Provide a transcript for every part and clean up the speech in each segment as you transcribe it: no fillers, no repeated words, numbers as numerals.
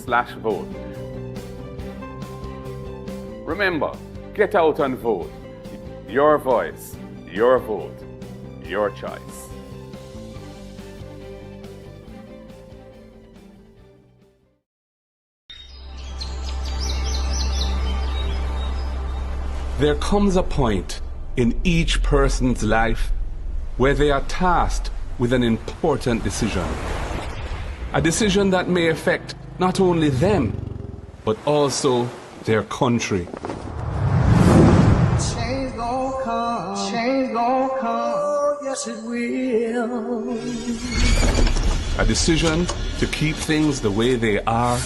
PNP.org/vote. Remember, get out and vote. Your voice, your vote, your choice. There comes a point in each person's life where they are tasked with an important decision. A decision that may affect not only them, but also their country. Change gon' come, oh, yes it will. A decision to keep things the way they are,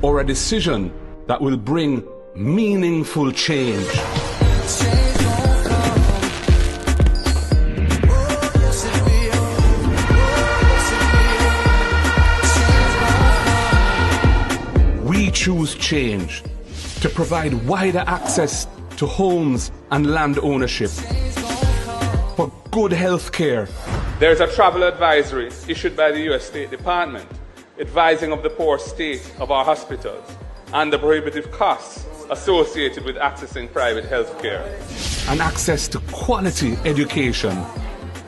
or a decision that will bring meaningful change. Change gon' come, oh, yes it will, oh, yes it will. Change gon' come. We choose change to provide wider access to homes and land ownership, for good health care. There's a travel advisory issued by the U.S. State Department advising of the poor state of our hospitals and the prohibitive costs associated with accessing private health care. And access to quality education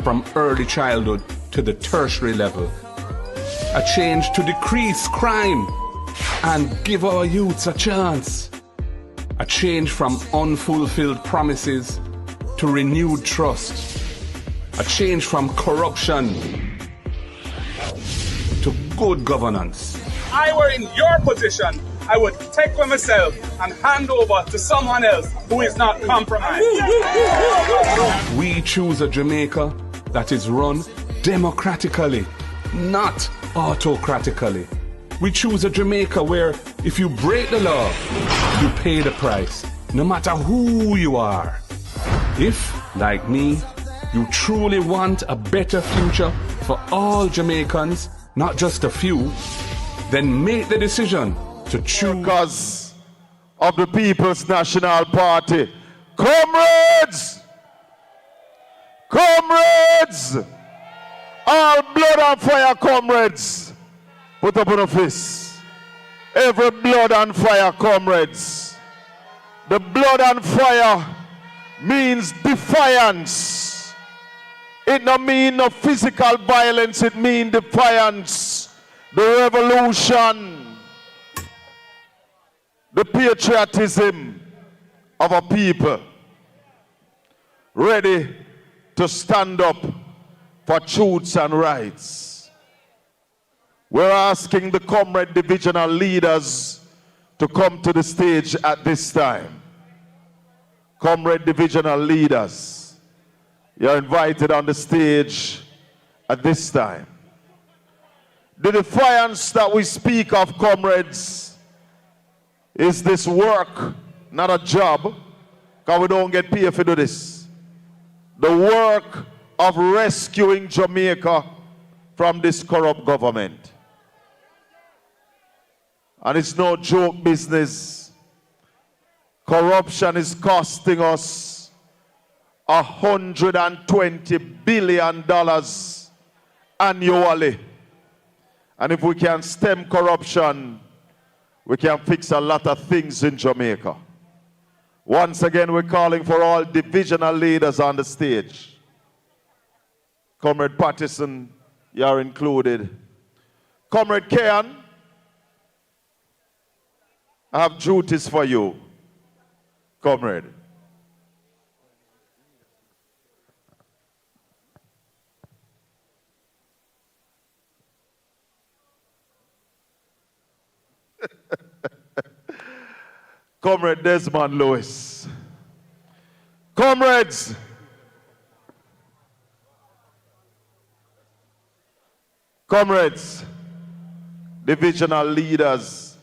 from early childhood to the tertiary level. A change to decrease crime and give our youths a chance. A change from unfulfilled promises to renewed trust. A change from corruption to good governance. I were in your position, I would take for myself and hand over to someone else who is not compromised. We choose a Jamaica that is run democratically, not autocratically. We choose a Jamaica where if you break the law, you pay the price, no matter who you are. If, like me, you truly want a better future for all Jamaicans, not just a few, then make the decision to choose. Because of the People's National Party. Comrades! Comrades! All blood and fire, comrades! Put up on a fist. Every blood and fire, comrades. The blood and fire means defiance. It don't mean no physical violence, it means defiance. The revolution, the patriotism of a people ready to stand up for truths and rights. We're asking the comrade divisional leaders to come to the stage at this time. Comrade divisional leaders, you're invited on the stage at this time. The defiance that we speak of, comrades, is this work, not a job, because we don't get paid for do this. The work of rescuing Jamaica from this corrupt government. And it's no joke business. Corruption is costing us $120 billion annually. And if we can stem corruption, we can fix a lot of things in Jamaica. Once again, we're calling for all divisional leaders on the stage. Comrade Patterson, you are included. Comrade Kean, I have duties for you. Comrade. Comrade Desmond Lewis. Comrades, comrades, divisional leaders,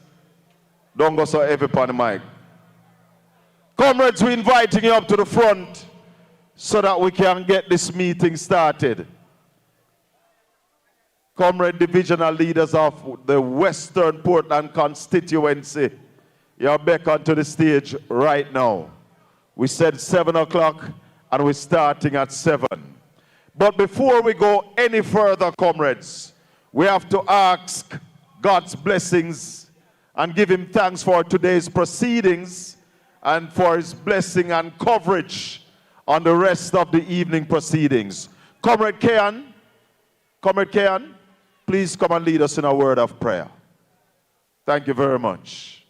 don't go so heavy upon the mic. Comrades, we're inviting you up to the front so that we can get this meeting started. Comrade divisional leaders of the Western Portland constituency, you're beckoned to the stage right now. We said 7 o'clock and we're starting at 7. But before we go any further, comrades, we have to ask God's blessings and give him thanks for today's proceedings and for his blessing and coverage on the rest of the evening proceedings. Comrade Kean, please come and lead us in a word of prayer. Thank you very much.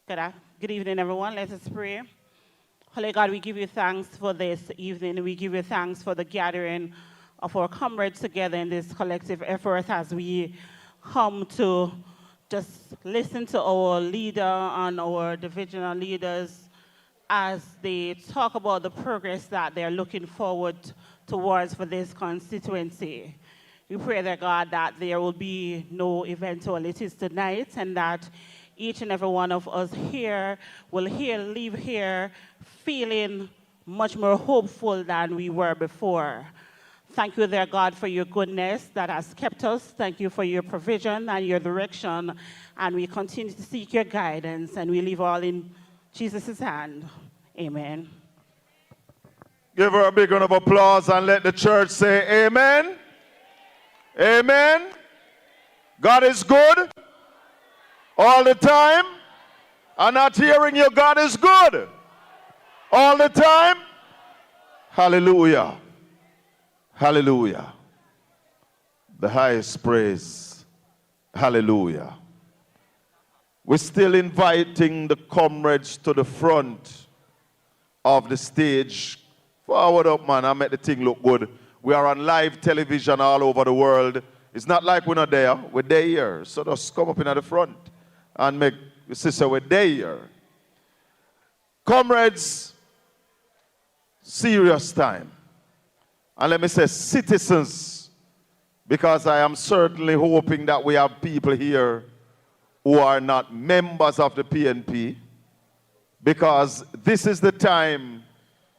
Good evening, everyone. Let us pray. Holy God, we give you thanks for this evening. We give you thanks for the gathering of our comrades together in this collective effort as we come to just listen to our leader and our divisional leaders as they talk about the progress that they're looking forward towards for this constituency. We pray, that God, that there will be no eventualities tonight and that each and every one of us here will leave here feeling much more hopeful than we were before. Thank you, dear God, for your goodness that has kept us. Thank you for your provision and your direction. And we continue to seek your guidance, and we leave all in Jesus' hand. Amen. Give her a big round of applause and let the church say amen. Amen. God is good all the time. I'm not hearing you. God is good all the time. Hallelujah. Hallelujah. The highest praise. Hallelujah. We're still inviting the comrades to the front of the stage. Forward up, man. I make the thing look good. We are on live television all over the world. It's not like we're not there. We're there here. So just come up in at the front and make your sister, we're there here. Comrades, serious time. And let me say citizens, because I am certainly hoping that we have people here who are not members of the PNP, because this is the time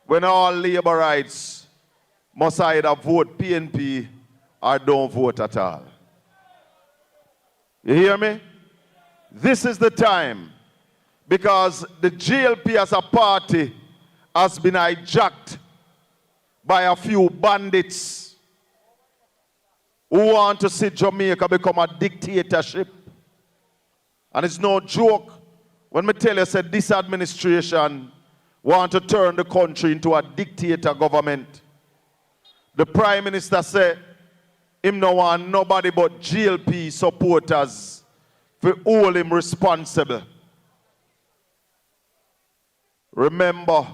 when all labor rights must either vote PNP or don't vote at all. You hear me? This is the time, because the GLP as a party has been hijacked by a few bandits who want to see Jamaica become a dictatorship. And it's no joke when me tell you that this administration want to turn the country into a dictator government. The Prime Minister said him no want nobody but GLP supporters to hold him responsible. Remember,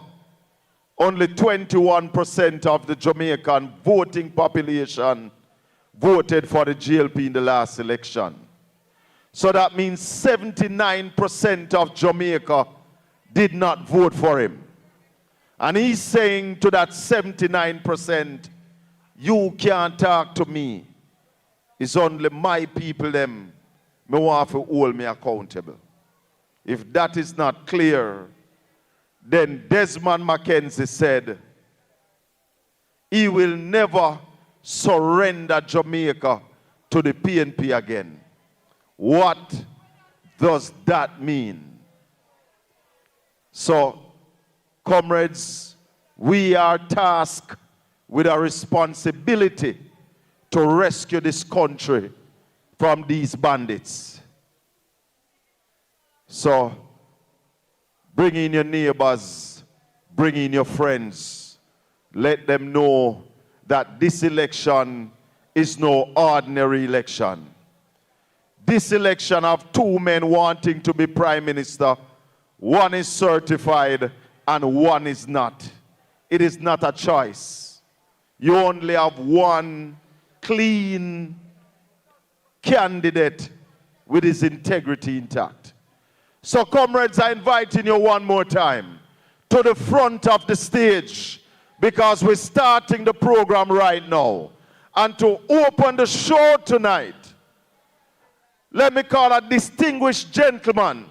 only 21% of the Jamaican voting population voted for the GLP in the last election. So that means 79% of Jamaica did not vote for him. And he's saying to that 79%, you can't talk to me. It's only my people them me want to hold me accountable. If that is not clear, then Desmond Mackenzie said he will never surrender Jamaica to the PNP again. What does that mean? So, comrades, we are tasked with a responsibility to rescue this country from these bandits. So, bring in your neighbors, bring in your friends. Let them know that this election is no ordinary election. This election of two men wanting to be prime minister, one is certified and one is not. It is not a choice. You only have one clean candidate with his integrity intact. So, comrades, I invite you one more time to the front of the stage, because we're starting the program right now. And to open the show tonight, let me call a distinguished gentleman,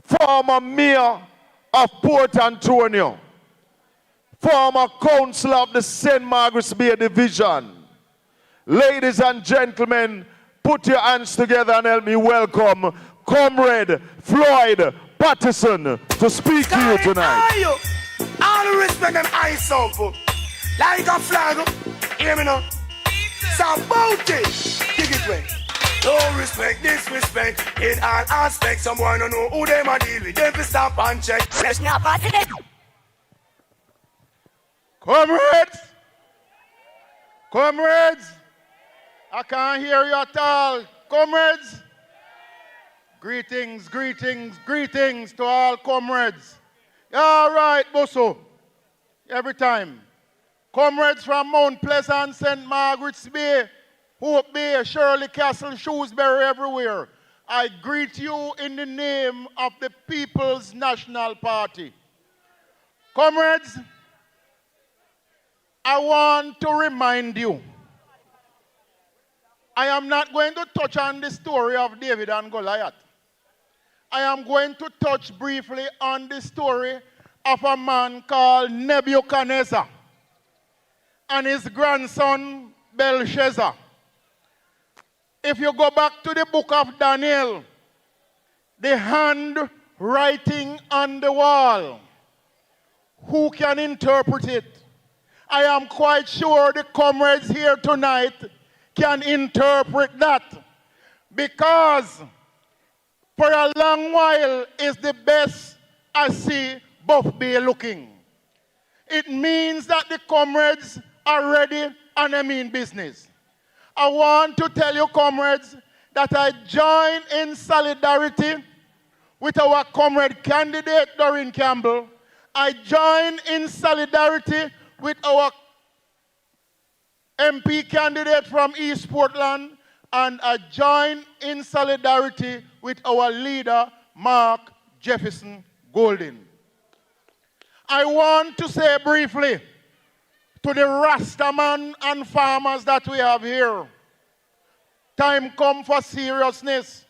former mayor of Port Antonio, former councillor of the St. Margaret's Bay Division, Ladies and gentlemen, put your hands together and help me welcome Comrade Floyd Patterson to speak to you tonight. All the respect them I sample. Like a flag. Hear me now. So about it. Dig it way. No respect, disrespect. In all aspects, someone don't know who them a deal with. Them to stop and check. Let's not pass it. Comrades! Comrades! I can't hear you at all. Comrades! Greetings, greetings, greetings to all comrades. All right, Bosso. Every time. Comrades from Mount Pleasant, St. Margaret's Bay, Hope Bay, Shirley Castle, Shrewsbury, everywhere. I greet you in the name of the People's National Party. Comrades, I want to remind you, I am not going to touch on the story of David and Goliath. I am going to touch briefly on the story of a man called Nebuchadnezzar and his grandson Belshazzar. If you go back to the book of Daniel, the handwriting on the wall, who can interpret it? I am quite sure the comrades here tonight can interpret that, because for a long while is the best I see Buff Bay looking. It means that the comrades are ready and they mean business. I want to tell you, comrades, that I join in solidarity with our comrade candidate, Doren Campbell. I join in solidarity with our MP candidate from East Portland, and I join in solidarity with our leader, Mark Jefferson Golden. I want to say briefly to the Rastaman and farmers that we have here, time come for seriousness.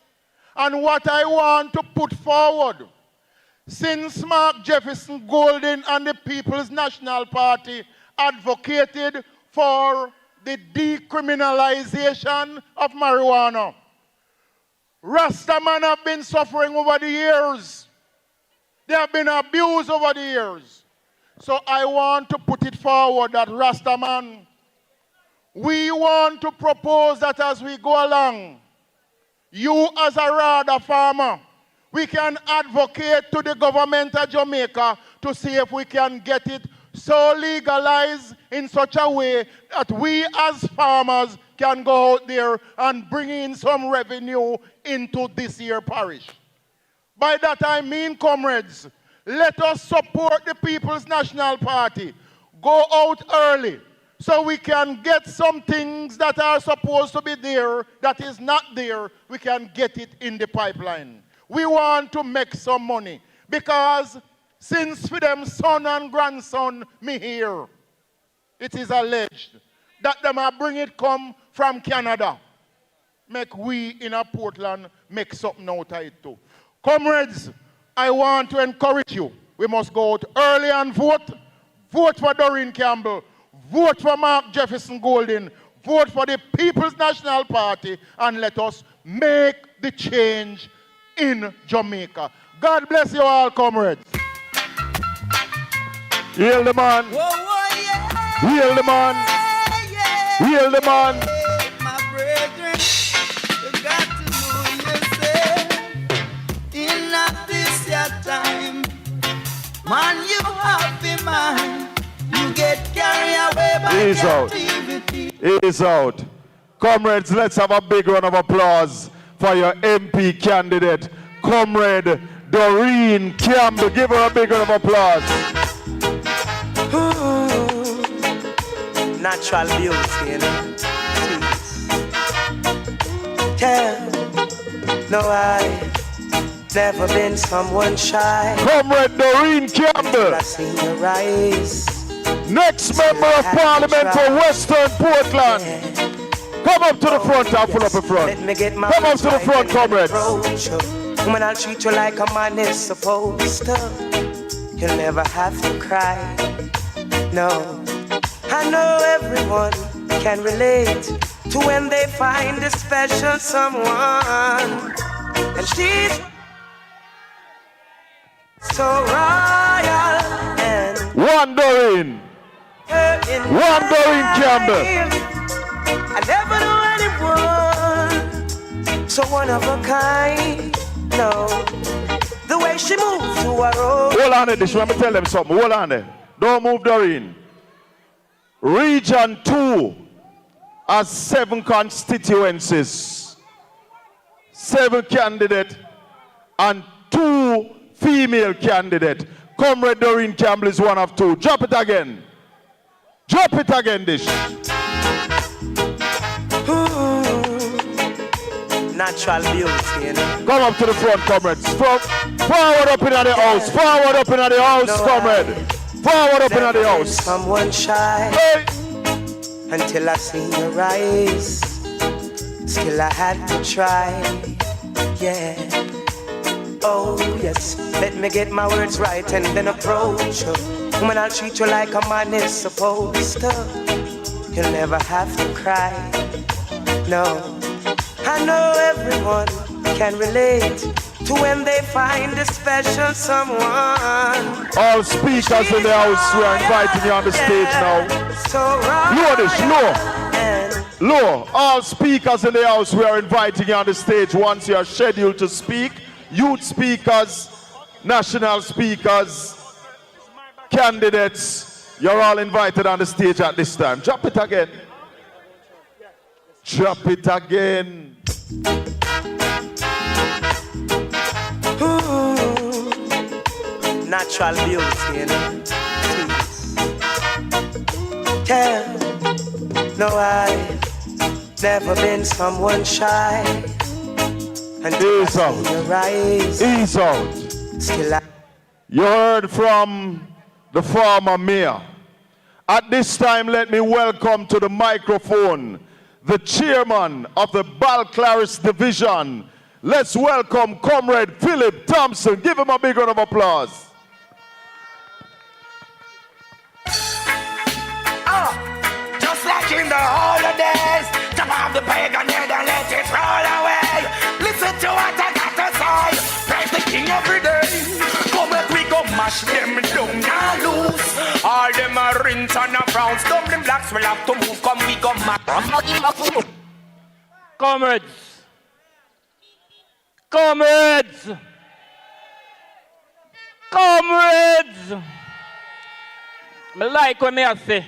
And what I want to put forward, since Mark Jefferson Golden and the People's National Party advocated for the decriminalization of marijuana, Rastaman have been suffering over the years. They have been abused over the years. So I want to put it forward that Rastaman, we want to propose that as we go along, you as a rather farmer, we can advocate to the government of Jamaica to see if we can get it so legalized in such a way that we as farmers can go out there and bring in some revenue into this year parish. By that I mean, comrades, let us support the People's National Party. Go out early so we can get some things that are supposed to be there that is not there. We can get it in the pipeline. We want to make some money because since for them son and grandson me here, it is alleged that them are bring it come from Canada. Make we in a Portland make something out of it too. Comrades, I want to encourage you. We must go out early and vote. Vote for Doren Campbell. Vote for Mark Jefferson Golden. Vote for the People's National Party, and let us make the change in Jamaica. God bless you all, comrades. Heal the man. Whoa, whoa, yeah. Heal the man. Yeah. Heal the man. My brethren, you got to know yourself. In this your time, man, you have in mind. You get carried away by Ease out. captivity. Ease out. Comrades, let's have a big round of applause for your MP candidate, Comrade Doren Campbell. Give her a big round of applause. Natural beauty, you know. Tell, no, I've never been someone shy. Comrade Doren Campbell, I seen your eyes. next member of Parliament for Western Portland. Come up to the front and pull up in front. Let me get my Come up to the front, comrades. Woman, I'll treat you like a man is supposed to. You'll never have to cry. No, I know everyone can relate to when they find a special someone. And she's so royal and one Doren. One Doren Campbell. I never knew anyone so one of a kind. No, the way she moves to her own. Hold on there, let me tell them something. Hold on there. Don't move, Doren. Region 2 has 7 constituencies, 7 candidates, and 2 female candidates. Comrade Doren Campbell is one of 2. Drop it again. Drop it again, Dish. Natural beauty, you know. Come up to the front, comrades. Forward up in the house. Forward up in the house, no, comrade. Forward up in the house. Someone shy. Hey. Until I seen your eyes. Still I had to try. Yeah. Oh yes. Let me get my words right and then approach you. Woman, I'll treat you like a man is supposed to. You'll never have to cry. No. I know everyone can relate to when they find a special someone. All speakers in the house, we are inviting you on the stage now. So low this, low. Low. All speakers in the house, we are inviting you on the stage once you are scheduled to speak. Youth speakers, national speakers, candidates, you're all invited on the stage at this time. Drop it again. Drop it again. Ooh, natural beauty, you know. Tell, no, I've never been someone shy. And ease out. Ease out. Still you heard from the former mayor. At this time, let me welcome to the microphone the chairman of the Balclaris division. Let's welcome Comrade Philip Thompson. Give him a big round of applause. Just like in the holidays, jump off the pagan head and let it roll away. Listen to what I got to say. Praise the king every day. Come let we go mash them down and loose. All them are rinse and a browns. Dublin blacks will have to move. Come we go mash. Comrades. Comrades. Comrades. Me like what me I say.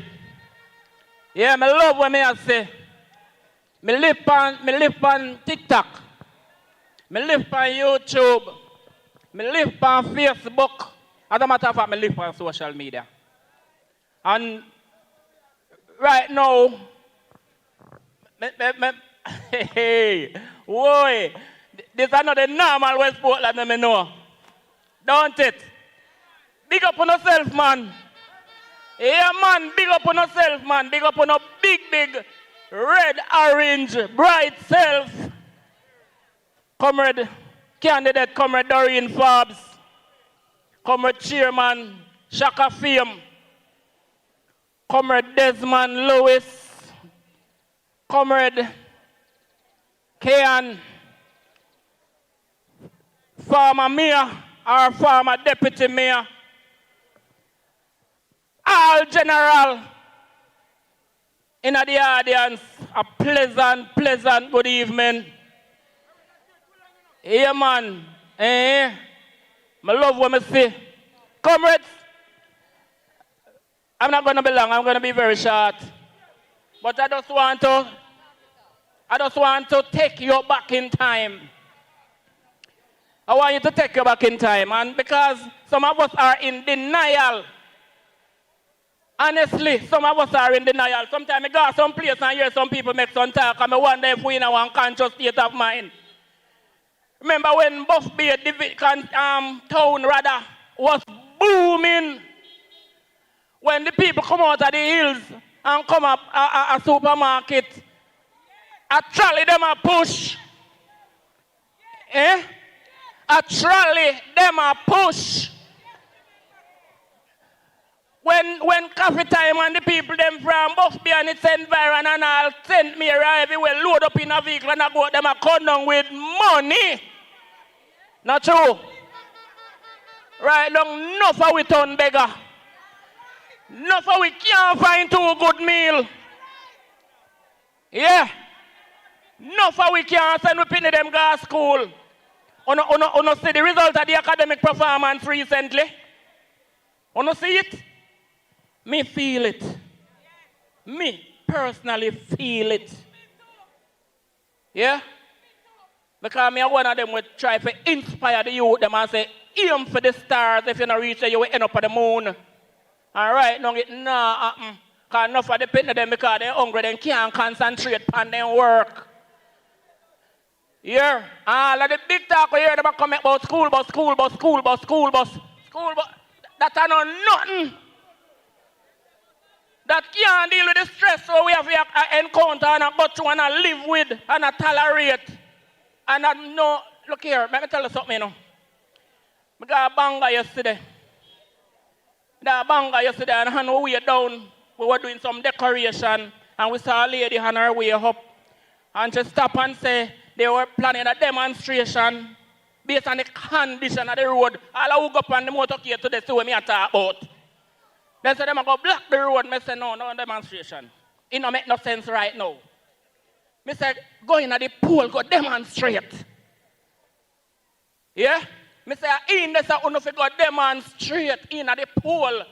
Yeah, me love what me I say. Me live on TikTok. Me live on YouTube. Me live on Facebook. As a matter of fact, me live on social media. And right now, hey, whoa, this is not the normal West Portland that me know. Don't it? Big up on yourself, man. Yeah, man, big up on yourself, man. Big up on your big, red, orange, bright self. Comrade candidate, Comrade Doren Forbes. Comrade Chairman, Shaka Fame. Comrade Desmond Lewis. Comrade Kean. Former mayor or former deputy mayor. All general in the audience, a pleasant good evening. Yeah, man. I love what I see. Comrades, I'm not going to be long. I'm going to be very short. But I just want to take you back in time. I want you to take you back in time. And because some of us are in denial. Honestly, some of us are in denial. Sometimes I go some place and hear some people make some talk and I wonder if we in a conscious state of mind. Remember when Buff Bay town was booming? When the people come out of the hills and come up a supermarket, a trolley them a push. A trolley them a push. when coffee time and the people them from Buffby and its environment and all sent me around everywhere, load up in a vehicle and I go them a come down with money. Not true. Right now, enough of we turn beggar. Enough of we can't find 2 good meal. Yeah. Enough of we can't send we penny them go to school. Uno see the result of the academic performance recently? Uno see it? Me feel it. Me personally feel it. Yeah? Because me one of them would try to inspire the youth them and say, aim for the stars. If you don't reach there, you will end up at the moon. All right, no, it nah happen. Because enough of the people them because they're hungry, they can't concentrate on their work. Yeah, all of the big talk we hear them come about school bus. That are not nothing. That can't deal with the stress so we have to encounter and go through and live with and tolerate. And I know, look here, let me tell you something, you know. I got a banger yesterday. And on our way down, we were doing some decoration and we saw a lady on her way up. And she stopped and said they were planning a demonstration based on the condition of the road. All I woke up on the motorcade today see what me talk about. They said they going to block the road. I said, no demonstration. It don't make no sense right now. I said, go in at the pool, go demonstrate. Yeah? I said, in this, I want to go demonstrate in at the pool.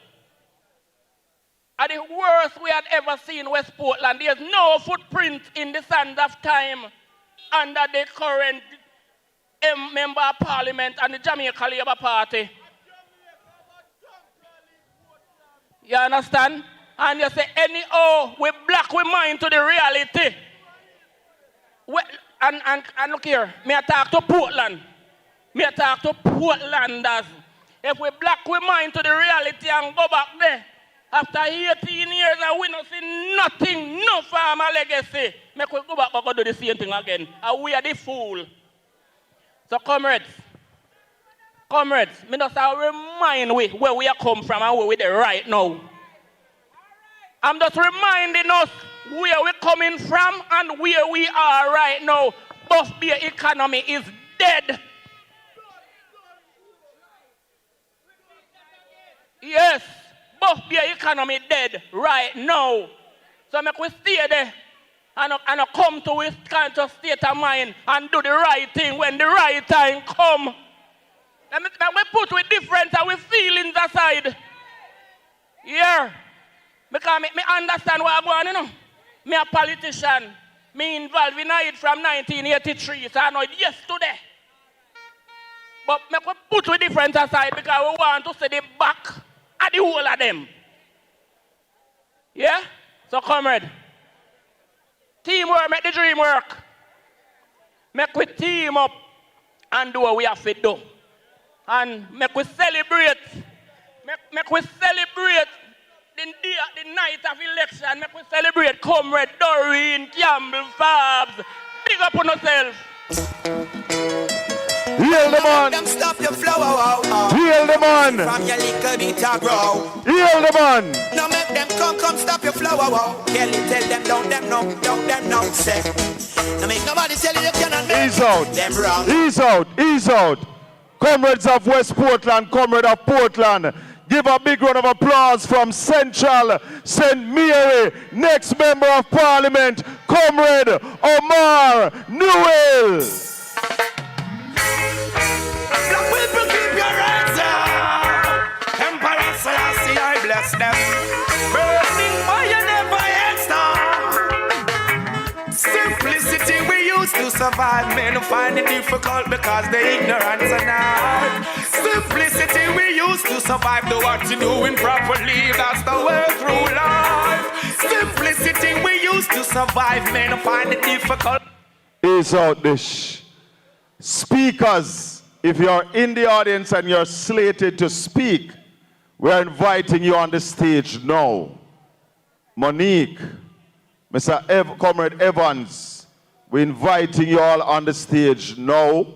And the worst we had ever seen in West Portland. There's no footprint in the sands of time under the current member of parliament and the Jamaica Labour Party. You understand? And you say, anyhow, we black we mind to the reality. And look here, me I talk to Portland. Me I talk to Portlanders. If we black we mind to the reality and go back there, after 18 years and we don't see nothing, no farmer legacy, make we go back and go do the same thing again. And we are the fool. So comrades, me just remind we where we are come from and where we are right now. I'm just reminding us where we're coming from and where we are right now. Both beer economy is dead. Yes, both beer economy dead right now. So make we stay there and come to this kind of state of mind and do the right thing when the right time come. And we put with difference and with feelings aside. Yeah. Because me understand what I'm going, you know. Me a politician. Me involved in it from 1983, so I know it yesterday. But me put with difference aside because we want to see the back of the whole of them. Yeah? So comrade, teamwork make the dream work. Make we team up and do what we have to do. And make we celebrate. Make we celebrate the night of election. Make we celebrate comrade Doren Campbell Fabs. Big up on yourself. Heal the man. Them stop your flow, oh. Heal the man. From your little bit of grow. Heal the man. No make them come stop your flow, oh. Kelly tell them don't know, say. No make nobody tell you cannot make Ease out. them wrong. Ease out. Comrades of West Portland, comrade of Portland. Give a big round of applause from Central St. Mary, next member of parliament, Comrade Omar Newell. Black people keep your heads up. Emperor Selassie, I bless them. Burning fire never ends. Simplicity we used to survive. Men find it difficult because they ignorant enough. Simplicity we used to survive. Do what you doing properly. That's the way through life. Simplicity we used to survive. Men find it difficult. Is out this. Speakers, if you're in the audience and you're slated to speak, we're inviting you on the stage now. Monique, Mr. Comrade Evans, we're inviting you all on the stage now.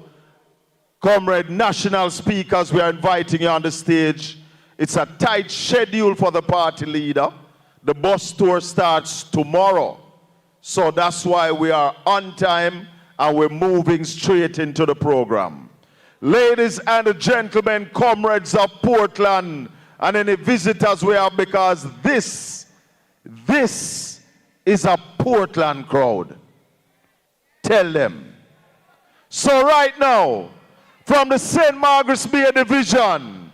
Comrade national speakers, we are inviting you on the stage. It's a tight schedule for the party leader. The bus tour starts tomorrow. So that's why we are on time and we're moving straight into the program. Ladies and gentlemen, comrades of Portland, and any visitors we have, because this is a Portland crowd. Tell them. So right now, from the St. Margaret's Bay Division,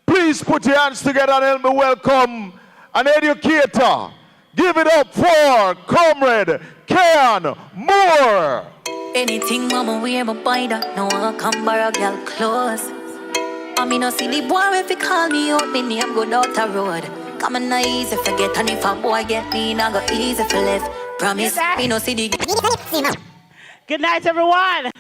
please put your hands together and help me welcome an educator. Give it up for Comrade Ken Moore. Anything mama wear my buy that. No one come borrow girl clothes. I mean no silly boy if you call me out, me name go down the road. Come on not easy forget, and if a boy get me, not go easy for left. Promise me no see the. Good night, everyone.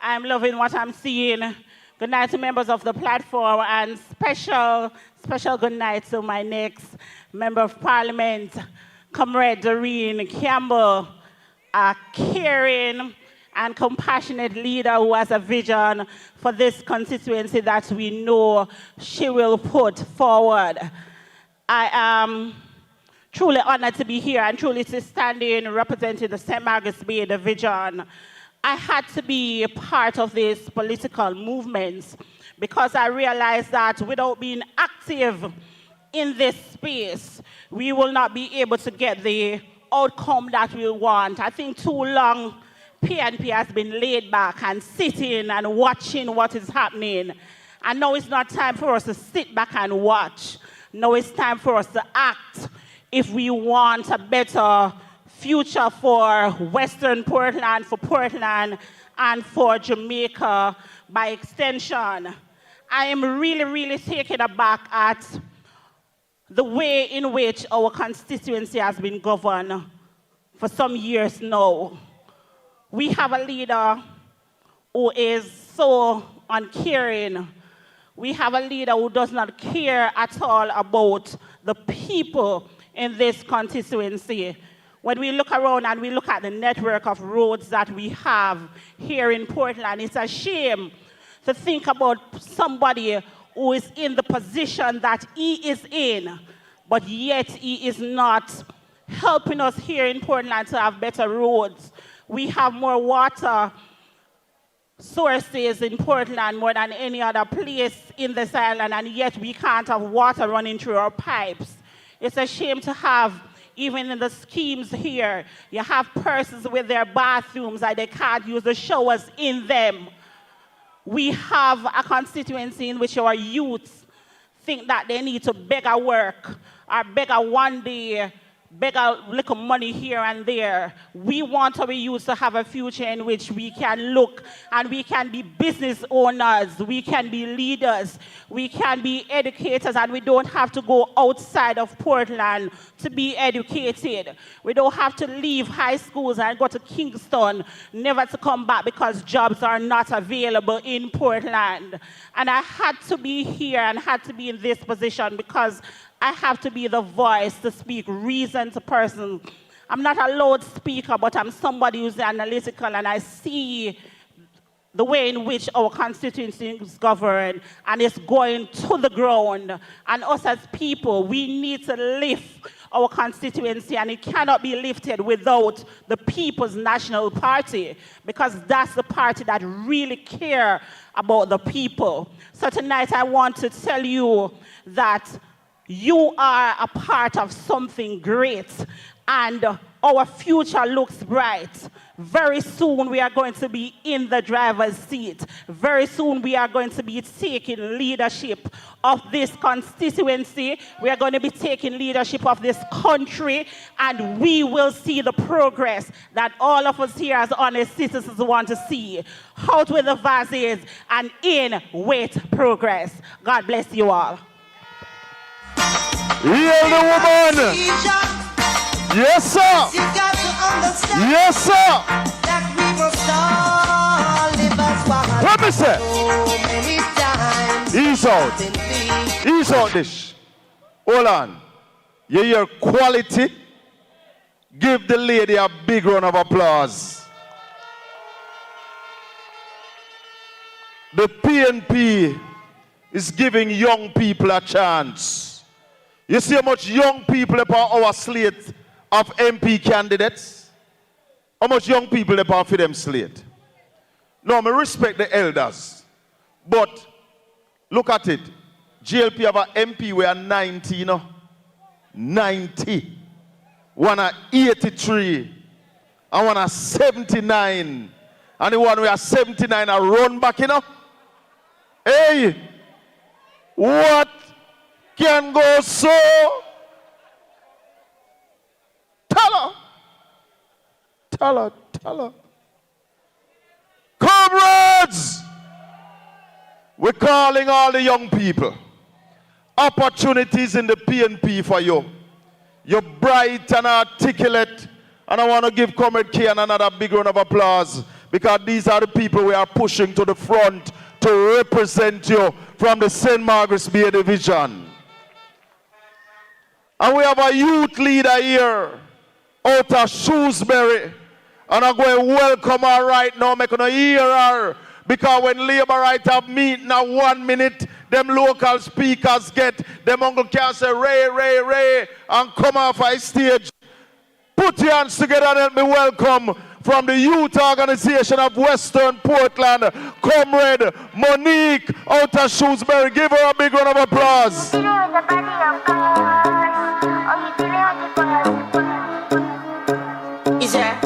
I'm loving what I'm seeing. Good night to members of the platform, and special good night to my next Member of Parliament, Comrade Doren Campbell, a caring and compassionate leader who has a vision for this constituency that we know she will put forward. I am truly honored to be here and truly to stand in representing the St. Margaret's Bay Division. I had to be a part of this political movement because I realized that without being active in this space, we will not be able to get the outcome that we want. I think too long PNP has been laid back and sitting and watching what is happening. And now it's not time for us to sit back and watch. Now it's time for us to act if we want a better future for Western Portland, for Portland, and for Jamaica by extension. I am really taken aback at the way in which our constituency has been governed for some years now. We have a leader who is so uncaring. We have a leader who does not care at all about the people in this constituency. When we look around and we look at the network of roads that we have here in Portland, it's a shame to think about somebody who is in the position that he is in, but yet he is not helping us here in Portland to have better roads. We have more water sources in Portland more than any other place in this island, and yet we can't have water running through our pipes. It's a shame to have, even in the schemes here, you have persons with their bathrooms that they can't use the showers in them. We have a constituency in which our youth think that they need to beg a work or beg a one day, beg a little money here and there. We want our youth to have a future in which we can look and we can be business owners, we can be leaders, we can be educators, and we don't have to go outside of Portland to be educated. We don't have to leave high schools and go to Kingston, never to come back because jobs are not available in Portland. And I had to be here and had to be in this position because I have to be the voice to speak reason to person. I'm not a loudspeaker, but I'm somebody who's analytical, and I see the way in which our constituency is governed, and it's going to the ground. And us as people, we need to lift our constituency, and it cannot be lifted without the People's National Party, because that's the party that really cares about the people. So tonight I want to tell you that you are a part of something great, and our future looks bright. Very soon we are going to be in the driver's seat. Very soon we are going to be taking leadership of this constituency. We are going to be taking leadership of this country, and we will see the progress that all of us here as honest citizens want to see. Out with the vases and in with progress. God bless you all. Heal the woman. Yes, sir. Yes, sir. What me say? Ease out. Ease out this. Hold on. You hear quality? Give the lady a big round of applause. The PNP is giving young people a chance. You see how much young people about our slate of MP candidates? How much young people about for them slate? No, I respect the elders. But look at it. GLP have an MP we are 90, you know. 90. One are 83. And one are 79. And the one we are 79 are run back, you know. Hey, what can go so? Tell her. Comrades, we're calling all the young people. Opportunities in the PNP for you. You're bright and articulate. And I want to give Comrade K another big round of applause because these are the people we are pushing to the front to represent you from the St. Margaret's Bay Division. And we have a youth leader here out of Shrewsbury. And I'm going to welcome her right now. I'm going to hear her. Because when Labour right have meeting now 1 minute, them local speakers get, them uncle can say, Ray, and come off a stage. Put your hands together and let me welcome from the youth organization of Western Portland, Comrade Monique out of Shrewsbury. Give her a big round of applause. Is there?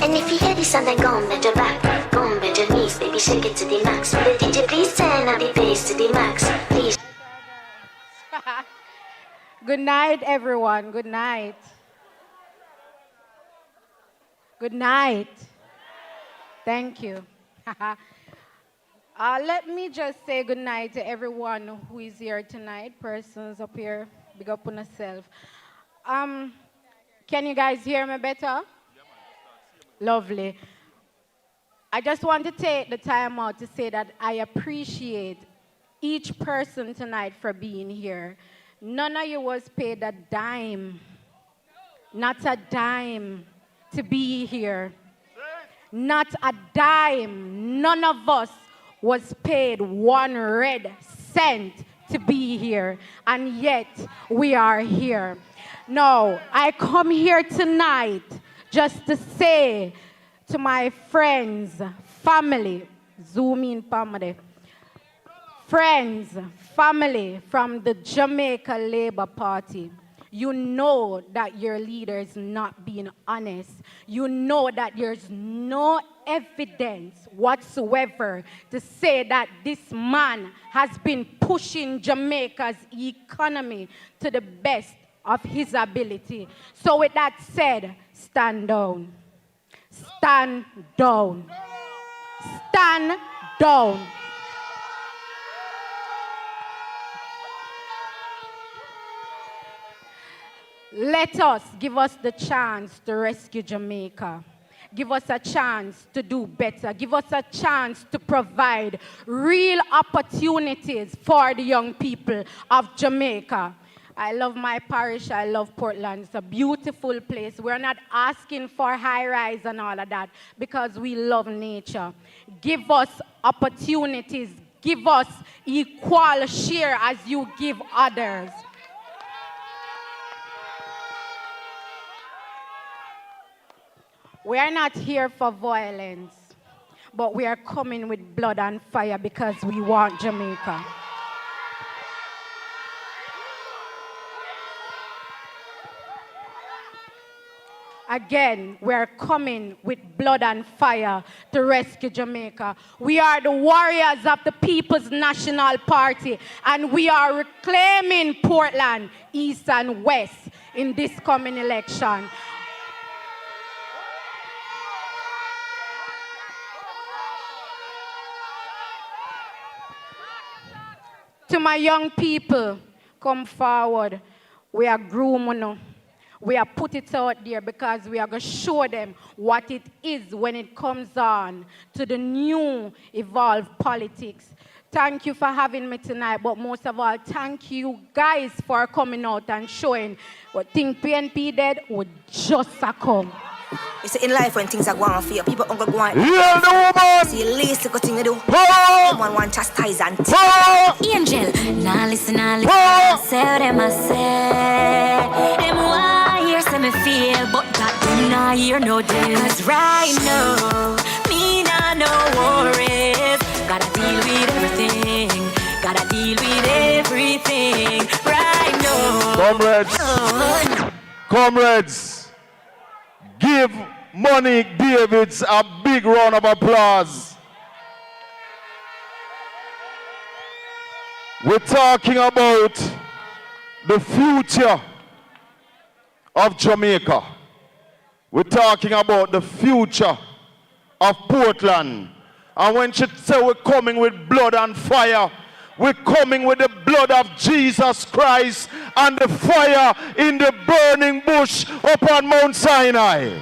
And if you hear this and then go on bend your back, go on bend your knees, baby, shake it to the max. Will the DJ please turn up the bass to the max, please? Good night, everyone. Good night. Good night. Thank you. Let me just say good night to everyone who is here tonight. Persons up here, big up on yourself. Can you guys hear me better? Lovely. I just want to take the time out to say that I appreciate each person tonight for being here. None of you was paid a dime, not a dime, to be here. Not a dime. None of us was paid 1 red cent to be here, and yet we are here. No, I come here tonight just to say to my friends, family, zoom in, family, friends, family from the Jamaica Labour Party, you know that your leader is not being honest. You know that there's no evidence whatsoever to say that this man has been pushing Jamaica's economy to the best of his ability. So with that said, stand down. Stand down. Stand down. Let us give us the chance to rescue Jamaica. Give us a chance to do better. Give us a chance to provide real opportunities for the young people of Jamaica. I love my parish. I love Portland. It's a beautiful place. We're not asking for high-rise and all of that because we love nature. Give us opportunities. Give us equal share as you give others. We are not here for violence, but we are coming with blood and fire because we want Jamaica. Again, we are coming with blood and fire to rescue Jamaica. We are the warriors of the People's National Party, and we are reclaiming Portland, East and West in this coming election. To my young people, come forward. We are grooming. We are put it out there because we are going to show them what it is when it comes on to the new evolved politics. Thank you for having me tonight, but most of all, thank you guys for coming out and showing what think PNP did would just come. You see, in life when things are going for you, people don't go on. Yeah, the woman. See, the least good thing you do. Power. One chastise and Power. Angel. Now listen, I say them I say. Them why hear say me feel, but that them not hear no deal. 'Cause right now, me nah no worries. Gotta deal with everything. Gotta deal with everything. Right now. Comrades. Comrades. Give Monique Davids a big round of applause. We're talking about the future of Jamaica. We're talking about the future of Portland. And when she said we're coming with blood and fire, we're coming with the blood of Jesus Christ and the fire in the burning bush upon Mount Sinai.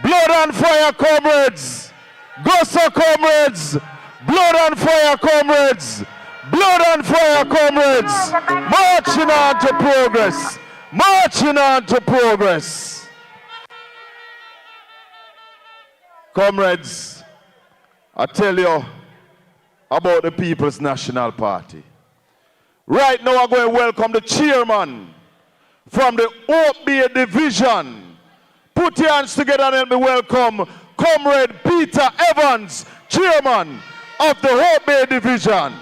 Blood and fire, comrades. Gossa, comrades. Blood and fire, comrades. Blood and fire, comrades. Marching on to progress. Marching on to progress. Comrades, I tell you about the People's National Party. Right now I'm going to welcome the chairman from the Hope Bay Division. Put your hands together and help me welcome Comrade Peter Evans, chairman of the Hope Bay Division.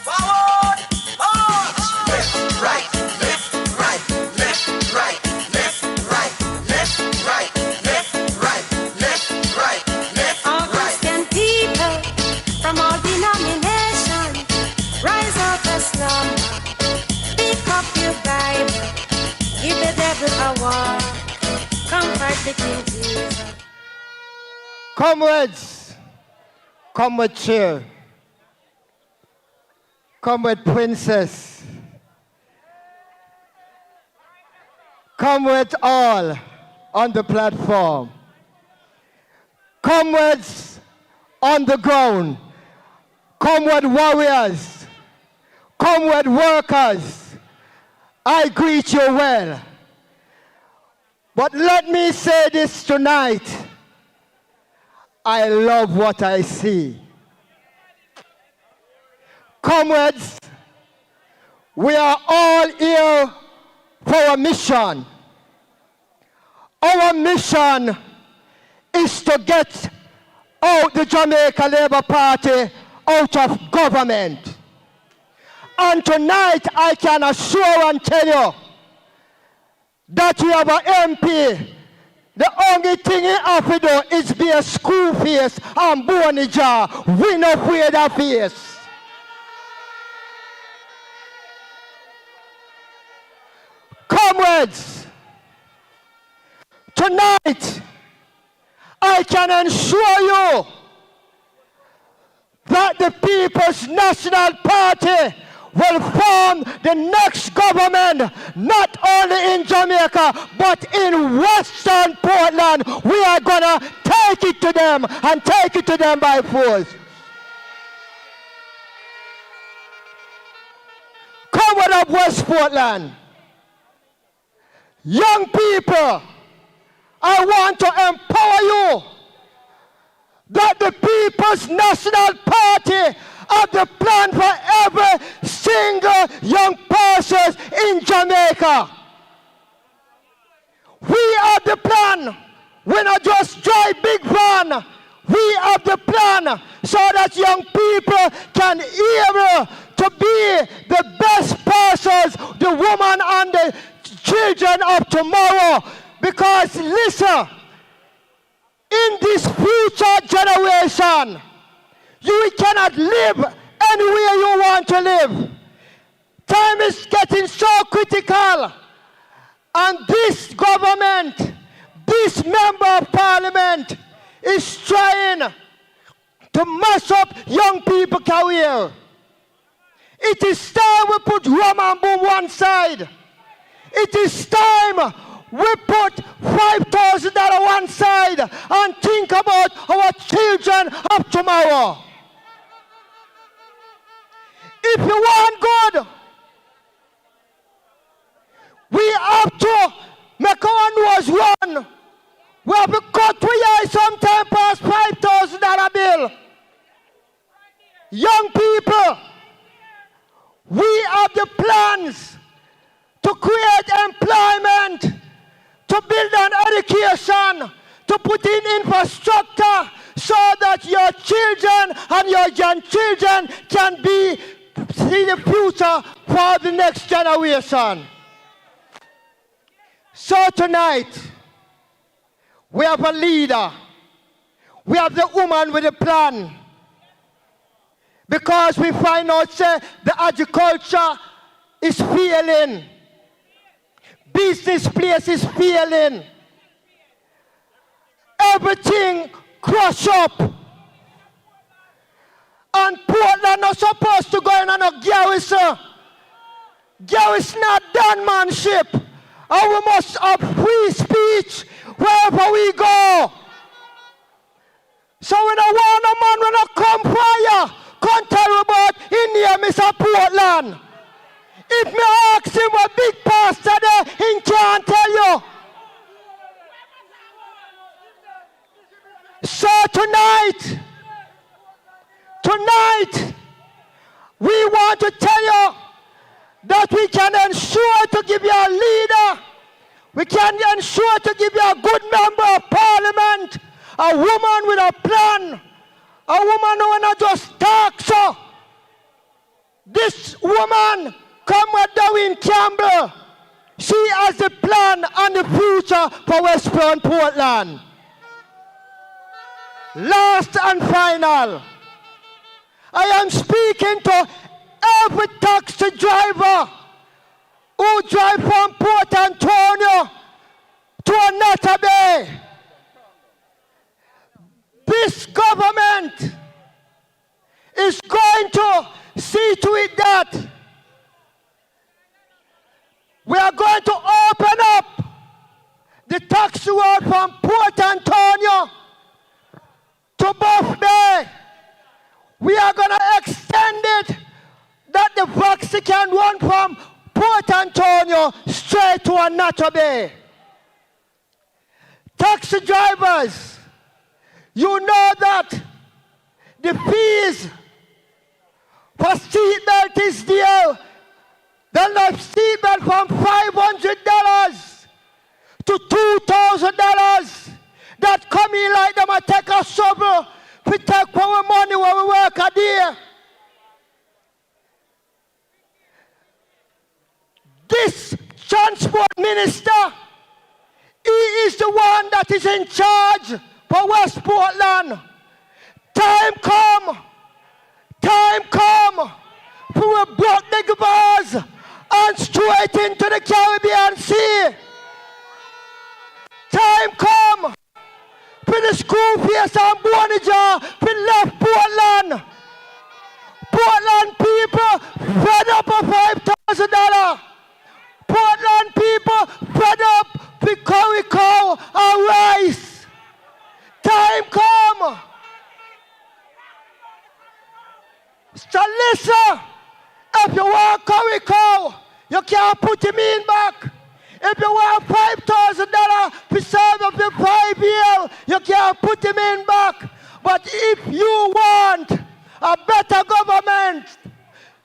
Forward, march. Left, right, left, right, left, right, left, right, left, right, left, right, left, right, left, All Christian people from all denominations, rise up a slumber, pick up your Bible, give the devil a war, comfort the King Jesus. Comrades, comrade chair, comrade princess, comrades all on the platform, comrades on the ground, comrade warriors, comrade workers, I greet you well. But let me say this tonight. I love what I see. Comrades, we are all here for a mission. Our mission is to get out the Jamaica Labour Party out of government. And tonight I can assure and tell you that we have an MP. The only thing he have to do is be a screw face and bony jaw. We not afraid of face. Comrades, tonight I can ensure you that the People's National Party will form the next government, not only in Jamaica, but in Western Portland. We are going to take it to them and take it to them by force. Comrade of West Portland, young people, I want to empower you that the People's National Party have the plan for every single young person in Jamaica. We have the plan. We not just drive big van. We have the plan so that young people can able to be the best persons, the woman and the children of tomorrow. Because listen, in this future generation, you cannot live anywhere you want to live. Time is getting so critical. And this government, this member of parliament is trying to mess up young people's career. It is time we put rum and boom one side. It is time we put $5,000 one side and think about our children of tomorrow. If you want good, we have to make make our nose run. We have to cut to eye sometime past $5,000 bill. Young people, we have the plans to create employment, to build an education, to put in infrastructure so that your children and your grandchildren can see the future for the next generation. So tonight, we have a leader. We have the woman with a plan. Because we find out say the agriculture is failing. Business place is failing. Everything crush up. And Portland not supposed to go in on a garrison. Garrison not done-manship. And we must have free speech wherever we go. So we don't want a man when I come fire. Can't tell you about India, Mr. Portland. If me ask him what big pastor there, he can't tell you. So tonight, we want to tell you that we can ensure to give you a leader. We can ensure to give you a good member of parliament, a woman with a plan, a woman who not just talk. So this woman come with Doren Campbell. She has the plan and the future for Western Portland. Last and final, I am speaking to every taxi driver who drive from Port Antonio to Anata Bay. This government is going to see to it that we are going to open up the taxi road from Port Antonio to Buff Bay. We are going to extend it that the taxi can run from Port Antonio straight to Anata Bay. Taxi drivers, you know that the fees for seatbelt is there. Then the seatbelt from $500 to $2,000. That come in like them and take a shovel. We take our money when we work a day. This transport minister, he is the one that is in charge for West Portland. Time come. We will block the bars and straight into the Caribbean Sea. Time come. For the school face and Bonija, we left Portland. Portland people fed up of $5,000. Portland people fed up with curry cow and rice. Time come. So listen, if you want curry cow, you can't put him in back. If you want $5,000 to serve up the 5 years, you can't put him in back. But if you want a better government,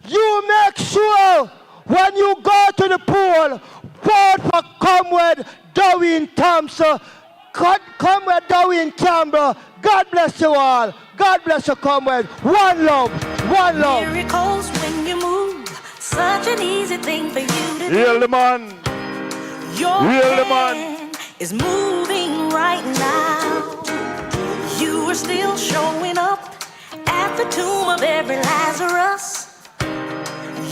you make sure when you go to the poll, vote for Comrade Doren Thompson, Comrade Doren Campbell. God bless you all. God bless you, comrade. One love. One love. Miracles when you move. Such an easy thing for you to do. Heal the man. Your Heal the hand is moving right now. You are still showing up at the tomb of every Lazarus.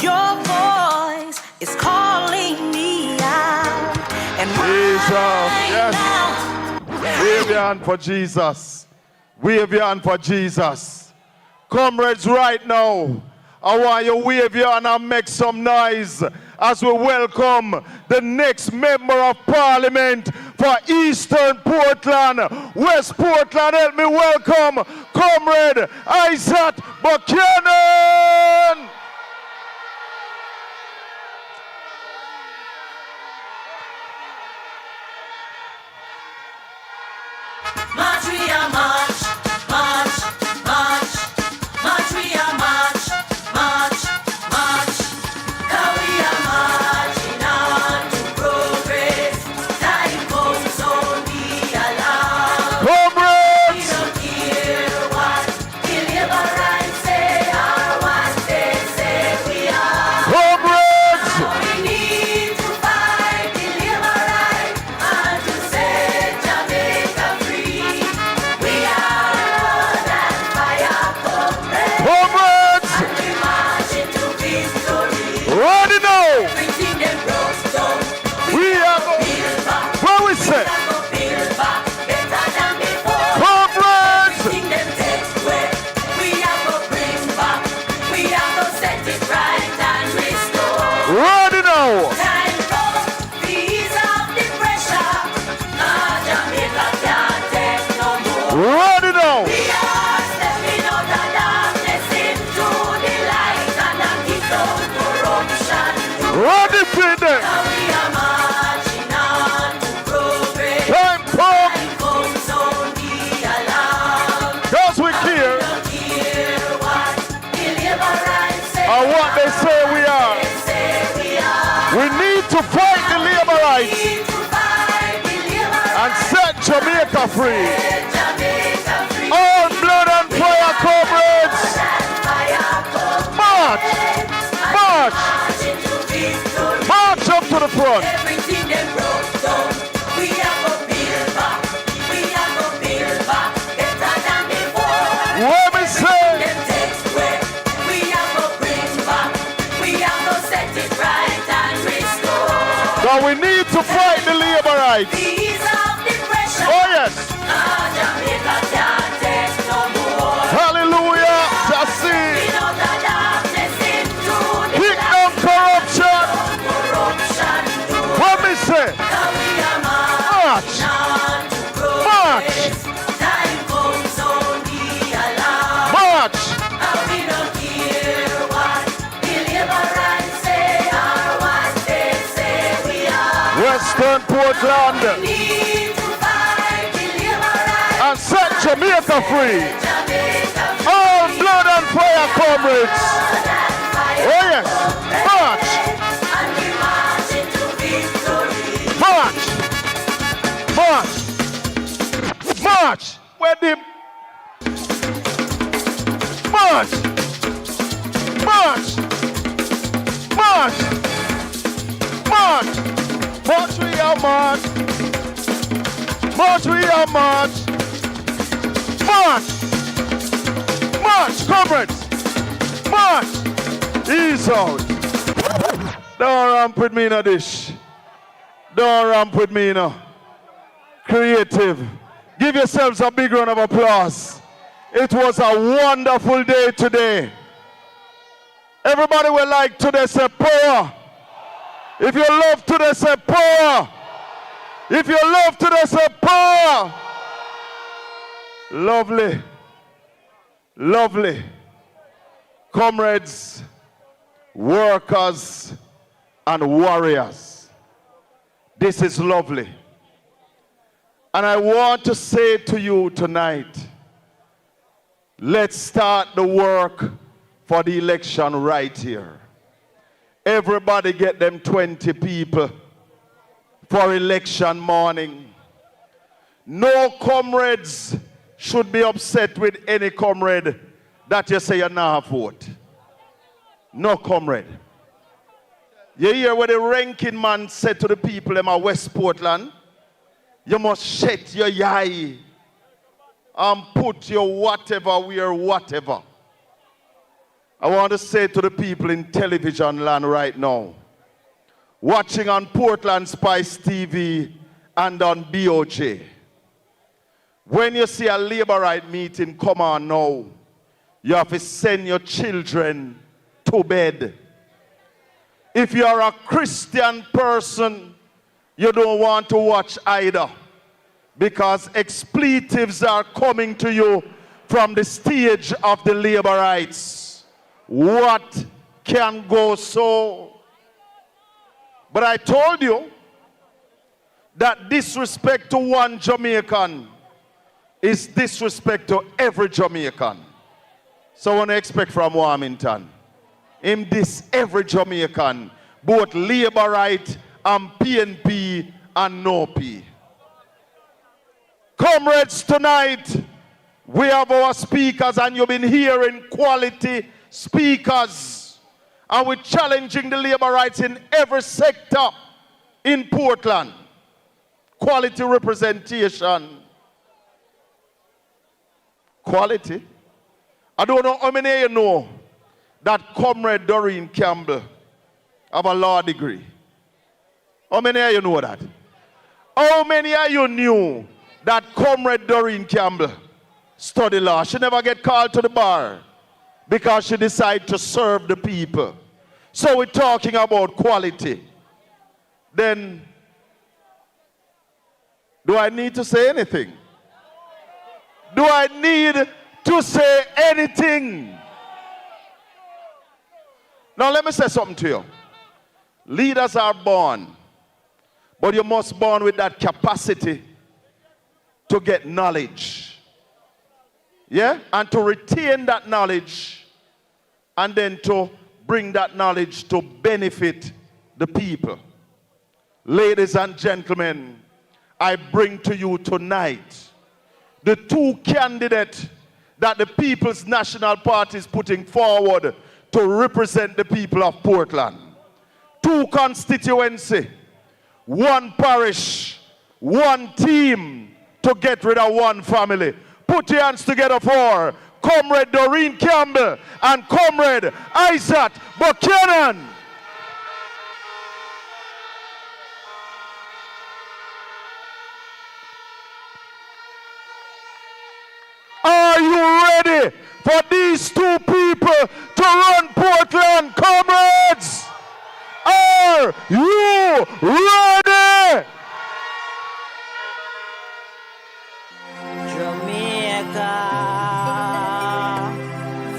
Your voice is calling me out. And right now, wave your hand for Jesus. Wave your hand for Jesus. Comrades, right now, I want you to wave your hand and make some noise as we welcome the next member of parliament for Eastern Portland, West Portland. Help me welcome Comrade Isaac Buchanan. are march, march, march, march, we are march, march, march. Now we are marching on to progress. Time comes only along. Comrades! We don't care what the labor rights say or what they say we are. Comrades! We need to fight the labor right and to set Jamaica free. We are blood and fire, comrades. Comrades! We march into victory. Ready now! Everything them broke down. We are go. Build back. Where we say? We are go build back better than before. Comrades! Everything them take away. We are go bring back. We are go set it right and restore. Ready now! Time comes to ease off the pressure. Jamaica can't take no more. Ready now! We are stepping out of darkness into the light and a kick out corruption. Ready for them! Now we are marching on to progress. Time come! Time comes only along. Cause we care. Don't care what the labor rights say. Or what they say we are. They say we are. We need to fight the labor rights Need to fight the labor and set Jamaica free. Jamaica free. All blood and fire, comrades! March! March! March up to the front! Everything them broke down, we are go build back. We are go build back better than before. What we say? Them takes away, we are go bring back. We are go set it right and restore. Now we need to fight the labor rights. Ease off the pressure. Oh yes! Jamaica can't take no more. Hallelujah! Just We see! know the darkness into the Kick light. down corruption! Corruption to What we say? now we are March! marching on to March! progress. Time comes only along. March! And we don't care what the labor rights say or what they say we are. Western Portland Need to fight the labor rights. and set Jamaica free. Jamaica All blood and fire, comrades! Oh yes! March! and we march into victory. March! March! March! Where the March! March! March! March! March we are march! March we are march! March! March, comrades! March! Ease out! Don't ramp with me in a dish. Don't ramp with me now. Creative. Give yourselves a big round of applause. It was a wonderful day today. Everybody will like today say power. If you love today say power. If you love today say power. Lovely. Lovely. Comrades, workers, and warriors. This is lovely. And I want to say to you tonight, let's start the work for the election right here. Everybody get them 20 people for election morning. No comrades should be upset with any comrade that you say you're not vote. No comrade. You hear what the ranking man said to the people in West Portland? You must shut your eye and put your whatever where whatever. I want to say to the people in television land right now, watching on Portland Spice TV and on BOJ, when you see a labor right meeting come on now, you have to send your children to bed. If you are a Christian person, you don't want to watch either, because expletives are coming to you from the stage of the labor rights. What can go so? But I told you that disrespect to one Jamaican is disrespect to every Jamaican. So what I expect from Warmington? Him this every Jamaican, both Labour right and PNP and NOP. Comrades, tonight we have our speakers, and you've been hearing quality speakers, and we're challenging the labor rights in every sector in Portland. Quality representation. Quality. I don't know how many of you know that Comrade Doren Campbell have a law degree. How many of you know that? How many of you knew that Comrade Doren Campbell studied law? She never get called to the bar because she decided to serve the people. So we're talking about quality. Then, do I need to say anything? Do I need to say anything? Now let me say something to you. Leaders are born, but you must born with that capacity to get knowledge. Yeah? And to retain that knowledge, and then to bring that knowledge to benefit the people. Ladies and gentlemen, I bring to you tonight the two candidates that the People's National Party is putting forward to represent the people of Portland. Two constituency, one parish, one team to get rid of one family. Put your hands together for Comrade Doren Campbell and Comrade Isaac Buchanan. Are you ready for these two people to run Portland, comrades? Are you ready? Jamaica,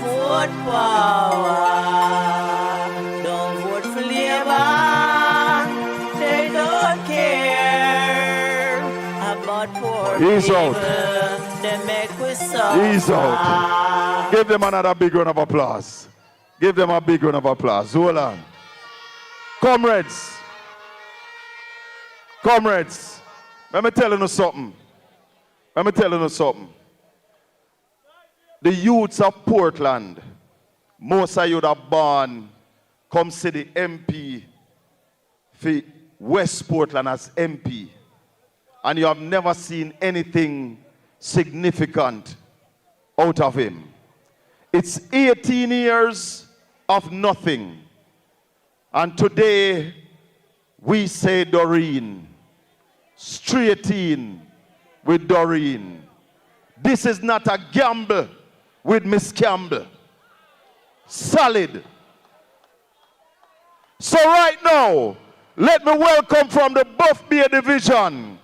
vote power. Don't vote for Labour. They don't care about poor He's people. out. They make we suffer. He's out. Give them another big round of applause. Give them a big round of applause. Hold on. Comrades. Comrades. Let me tell you something. Let me tell you something. The youths of Portland, most of you that are born, come see the MP for West Portland as MP. And you have never seen anything significant out of him. It's 18 years of nothing. And today, we say Doren. Straight in with Doren. This is not a gamble with Miss Campbell. Solid. So right now, let me welcome from the Buff Bay Division,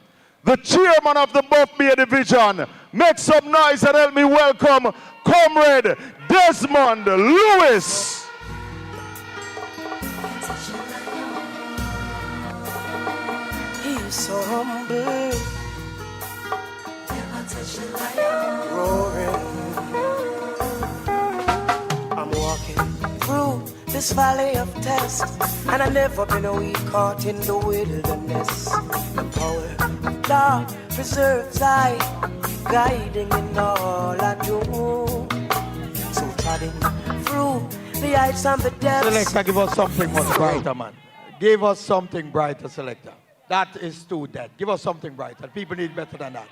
the chairman of the Buff Bay Division. Make some noise and help me welcome Comrade Desmond Lewis. He's so humble. Roaring. I'm walking through this valley of test, and I've never been a week caught in the wilderness. The power of God preserves I, guiding in all I do. So trotting through the heights and the depths. Selector, give us something much brighter, man. Give us something brighter, Selector. That is too dead. Give us something brighter. People need better than that.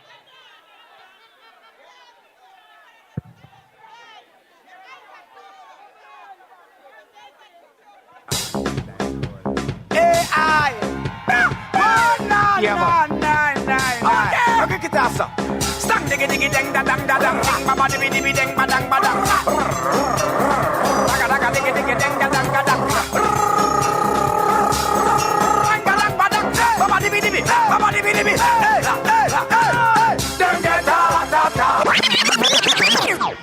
AI. Okay, get that song. Stang diggy diggy dang da dang da dang. Baba diggy diggy dang ba dang ba dang. Daga daga diggy diggy dang da dang da dang. Dang ba dang. Baba diggy diggy. Baba diggy diggy.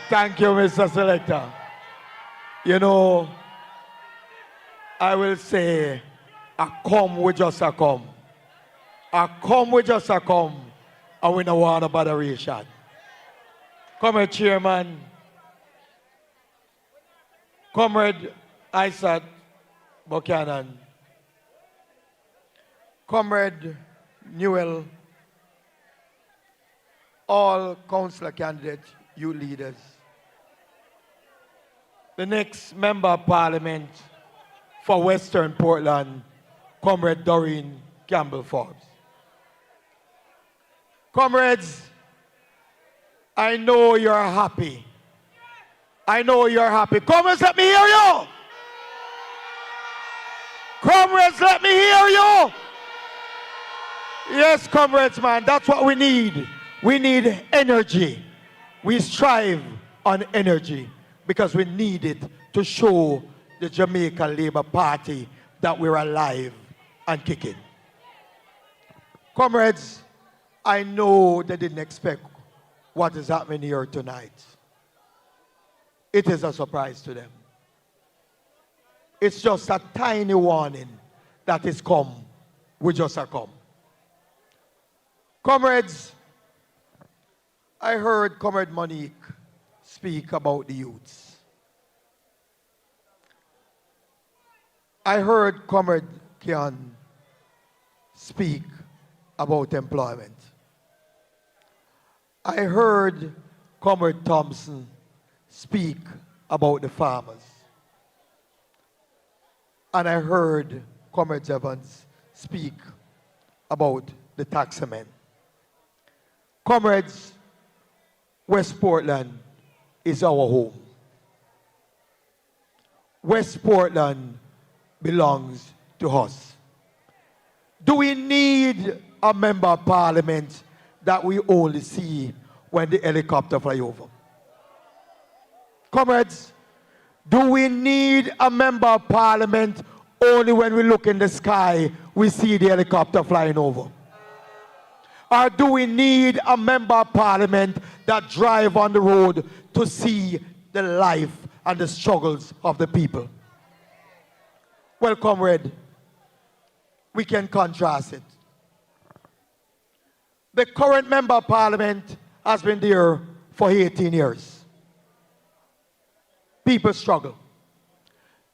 Thank you, Mr. Selector. You know, I will say, I come with just a come. I come with just a come, and we don't want a botheration. Comrade Chairman, Comrade Isaac Buchanan, Comrade Newell, all councillor candidates, youth leaders. The next member of parliament for Western Portland, Comrade Doren Campbell Forbes. Comrades, I know you're happy. I know you're happy. Comrades, let me hear you. Comrades, let me hear you. Yes, comrades, man, that's what we need. We need energy. We strive on energy because we need it to show the Jamaica Labour Party that we're alive and kicking. Comrades, I know they didn't expect what is happening here tonight. It is a surprise to them. It's just a tiny warning that is come. We just are come. Comrades, I heard Comrade Monique speak about the youths. I heard Comrade Kian speak about employment. I heard Comrade Thompson speak about the farmers. And I heard Comrade Evans speak about the taxmen. Comrades, West Portland is our home. West Portland belongs to us. Do we need a member of parliament that we only see when the helicopter fly over? Comrades, do we need a member of parliament only when we look in the sky we see the helicopter flying over? Or do we need a member of parliament that drive on the road to see the life and the struggles of the people? Well, comrade, we can contrast it. The current member of parliament has been there for 18 years. People struggle.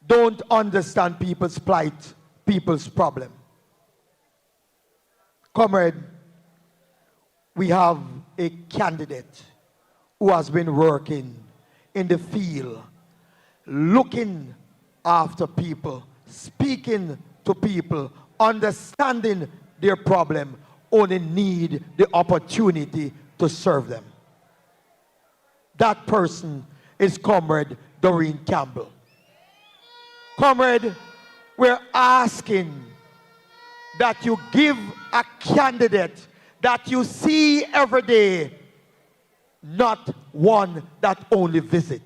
Don't understand people's plight, people's problem. Comrade, we have a candidate who has been working in the field, looking after people, speaking to people, understanding their problem, only need the opportunity to serve them. That person is Comrade Doren Campbell. Comrade, we're asking that you give a candidate that you see every day, not one that only visit.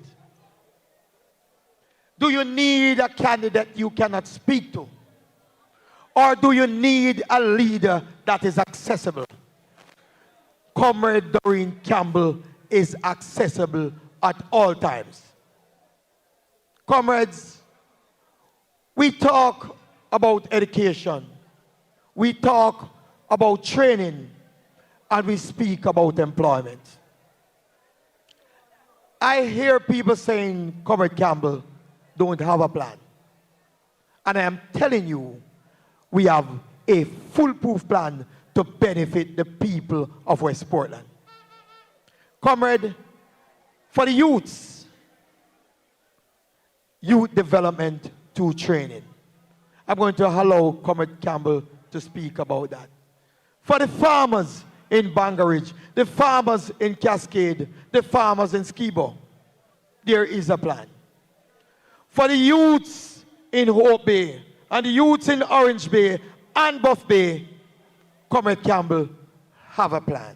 Do you need a candidate you cannot speak to? Or do you need a leader that is accessible? Comrade Doren Campbell is accessible at all times. Comrades, we talk about education, we talk about training, and we speak about employment. I hear people saying, Comrade Campbell don't have a plan. And I am telling you, we have a foolproof plan to benefit the people of West Portland. Comrade, for the youths, youth development to training. I'm going to allow Comrade Campbell to speak about that. For the farmers in Bangaridge, the farmers in Cascade, the farmers in Skibo, there is a plan. For the youths in Hope Bay, and the youths in Orange Bay and Buff Bay, Comrade Campbell have a plan.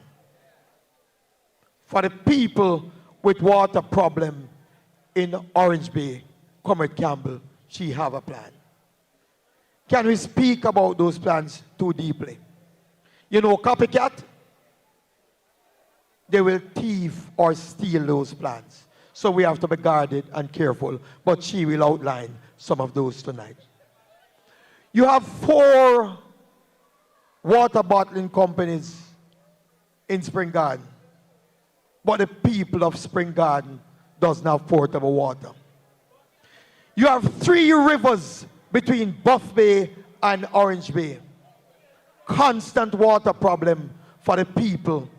For the people with water problem in Orange Bay, Comrade Campbell, she have a plan. Can we speak about those plans too deeply? You know, copycat, they will thief or steal those plans. So we have to be guarded and careful, but she will outline some of those tonight. You have 4 water bottling companies in Spring Garden. but the people of Spring Garden doesn't have portable water. You have 3 rivers between Buff Bay and Orange Bay. Constant water problem for the people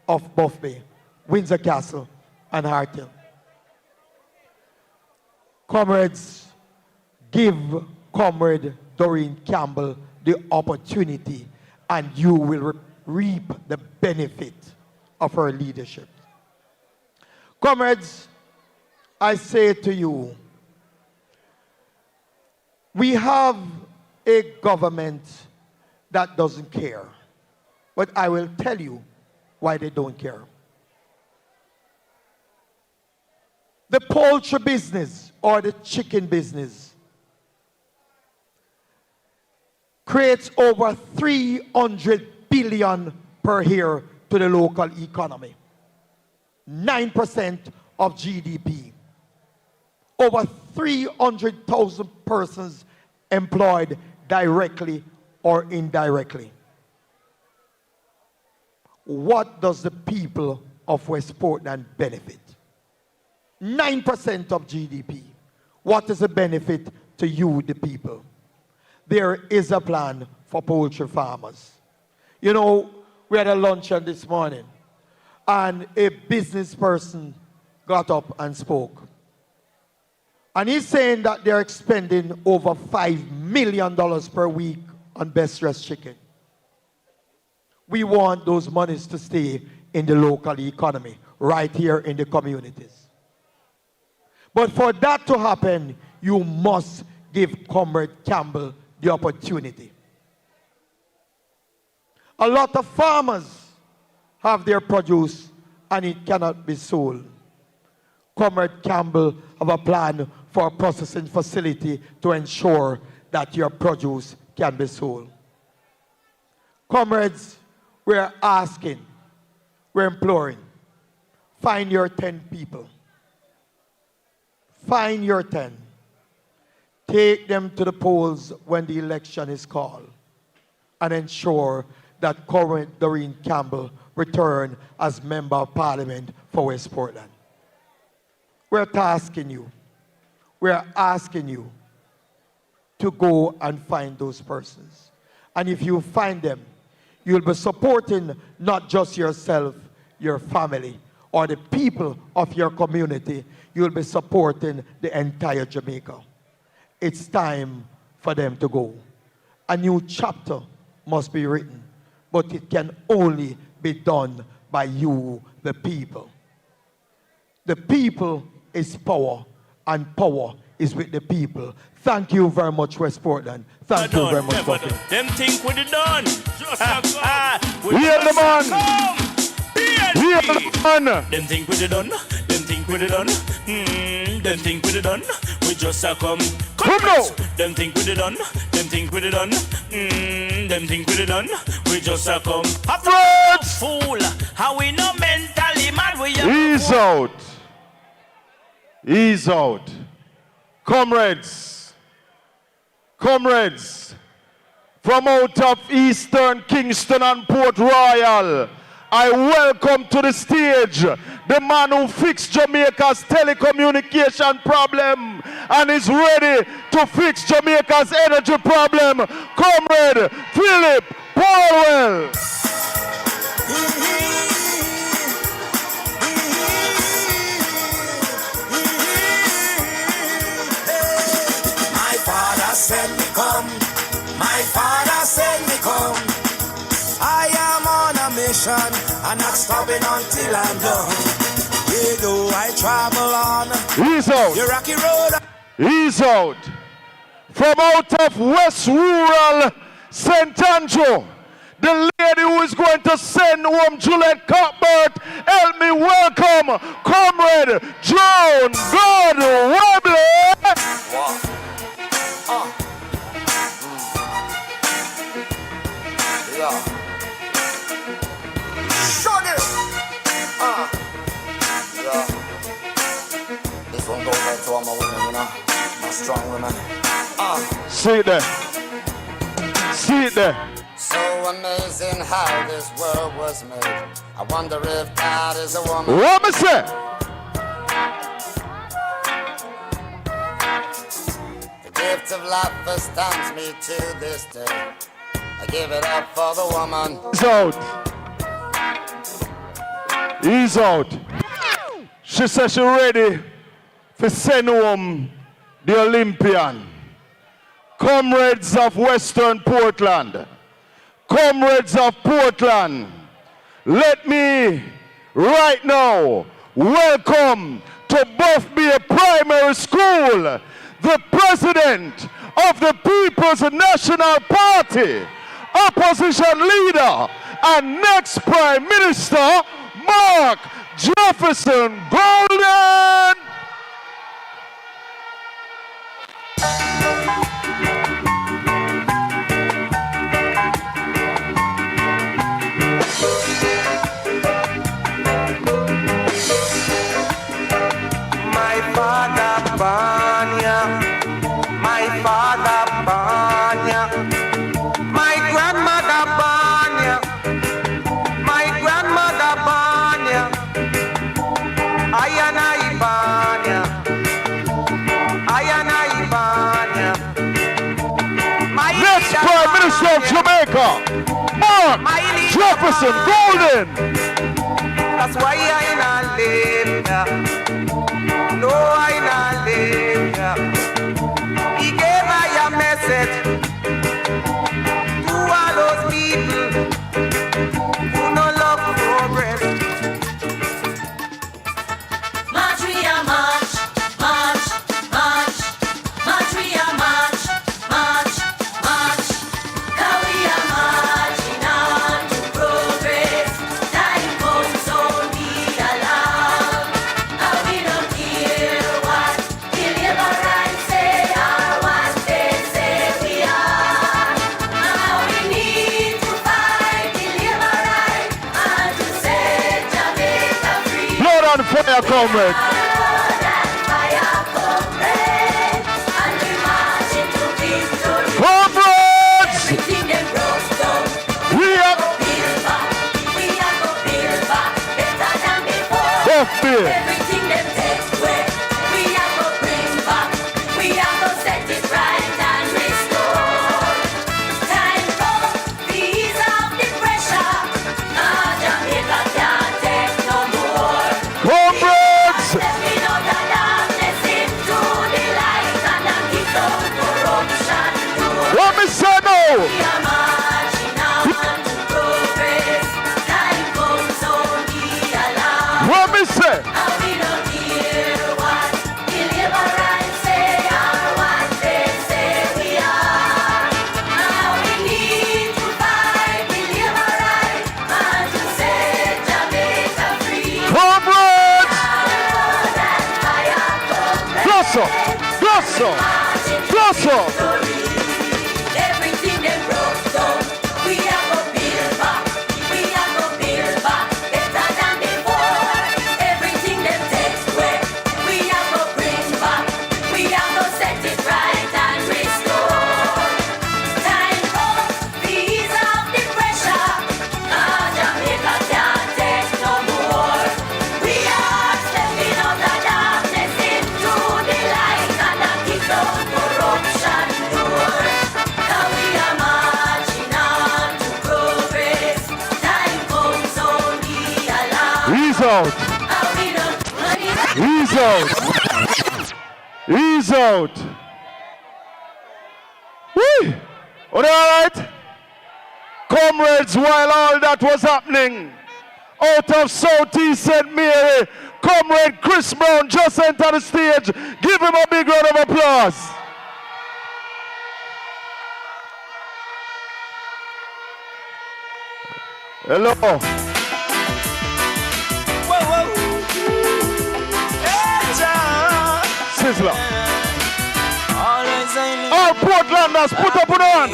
of Buff Bay, Windsor Castle, and Harthill. Comrades, give Comrade Doren Campbell the opportunity and you will reap the benefit of her leadership. Comrades, I say to you, we have a government that doesn't care. But I will tell you why they don't care. The poultry business or the chicken business creates over 300 billion per year to the local economy. 9% of GDP. Over 300,000 persons employed directly or indirectly. What does the people of West Portland benefit? 9% of GDP. What is the benefit to you, the people? There is a plan for poultry farmers. You know, we had a luncheon this morning, and a business person got up and spoke. And he's saying that they're expending over $5 million per week on best dressed chicken. We want those monies to stay in the local economy, right here in the communities. But for that to happen, you must give Comrade Campbell the opportunity. A lot of farmers have their produce and it cannot be sold. Comrade Campbell have a plan for a processing facility to ensure that your produce can be sold. Comrades, we're asking, we're imploring, find your 10 people. Find your 10. Take them to the polls when the election is called and ensure that Comrade Doren Campbell return as Member of Parliament for West Portland. We're tasking you, we're asking you to go and find those persons. And if you find them, you'll be supporting not just yourself, your family, or the people of your community. You'll be supporting the entire Jamaica. It's time for them to go. A new chapter must be written, but it can only be done by you, the people. The people is power, and power is with the people. Thank you very much, West Portland. Thank you very much, Buffy. Them think we done. We are the man. We are the man. Them think we done. Them think we done. Them think we done. We just a come. Come now. Them think we done. Them think we done. Them think we done. We just a come. Friends. Fool. How we no mentally mad. We Ease out. Ease out. Comrades. Comrades. From out of Eastern Kingston and Port Royal, I welcome to the stage the man who fixed Jamaica's telecommunication problem and is ready to fix Jamaica's energy problem, Comrade Philip Powell. My father said me come. My father said me come. I am on a mission and not stopping until I'm done. You know I travel on Ease out. the rocky road. Ease out. From out of West Rural St. Andrew, the lady who is going to send home Juliet Cuthbert, help me welcome Comrade John God Webley. Yeah. Shut it. Yeah. This one goes out to all my women, you know, my strong women. See it there. See it there. So amazing how this world was made. I wonder if God is a woman. What me say? The gift of life astounds me to this day. I give it up for the woman. He's out. He's out. She said she ready to send home the Olympian. Comrades of Western Portland. Comrades of Portland. Let me right now welcome to Buff Bay Primary School the President of the People's National Party, Opposition Leader and next Prime Minister, Mark Jefferson Golden. My father Banya, my father Banya, my grandmother Banya, my grandmother Banya, Ayana Ibanya, Ayana Ibanya. Next Prime Minister of Jamaica, Mark Jefferson Golden. That's why I not live. No, I not live. He gave me a message to all those people who no love progress. March, we are march, march, march, march, we are march, march, march. Now we are marching on to progress. Time comes, so be alarm. Now we don't hear what the liberals say or what they say we are. Now we need to fight the liberals and to set Jamaica free. Blood on fire, comrade. Comrades! We are Buff Bay. Everything them take away, we are go bring back. We are go set it right and restore. Time comes, ease off the pressure. Jamaica can't take no more. Comrades! Stepping out the darkness into the light and kick out corruption door. What me say now? We are marching on to progress. Time comes, so be alarm. What me say? Now we don't hear what the liberals say or what they say we are. Now we need to fight the liberals and to set Jamaica free. Comrades! Fire, Glosso! Glosso! Glosso! everything they broke down, we are go build back. We are go build back better than before. Everything they take away, we are go bring back. We are go set it right and restore. Time comes, ease off the pressure. Jamaica can't take no more. We are stepping out the darkness into the light and kick out corruption door. Now we are marching on to progress. Time comes, only alarm. He's out. Now we don't He's out. He's out. Whee! All right? Comrades, while all that was happening, out of Southeast St. Mary, Comrade Chris Brown just entered the stage. Give him a big round of applause. Hello. Whoa, whoa. Hey, John. Sizzler. Always I need All Portlanders, put up on.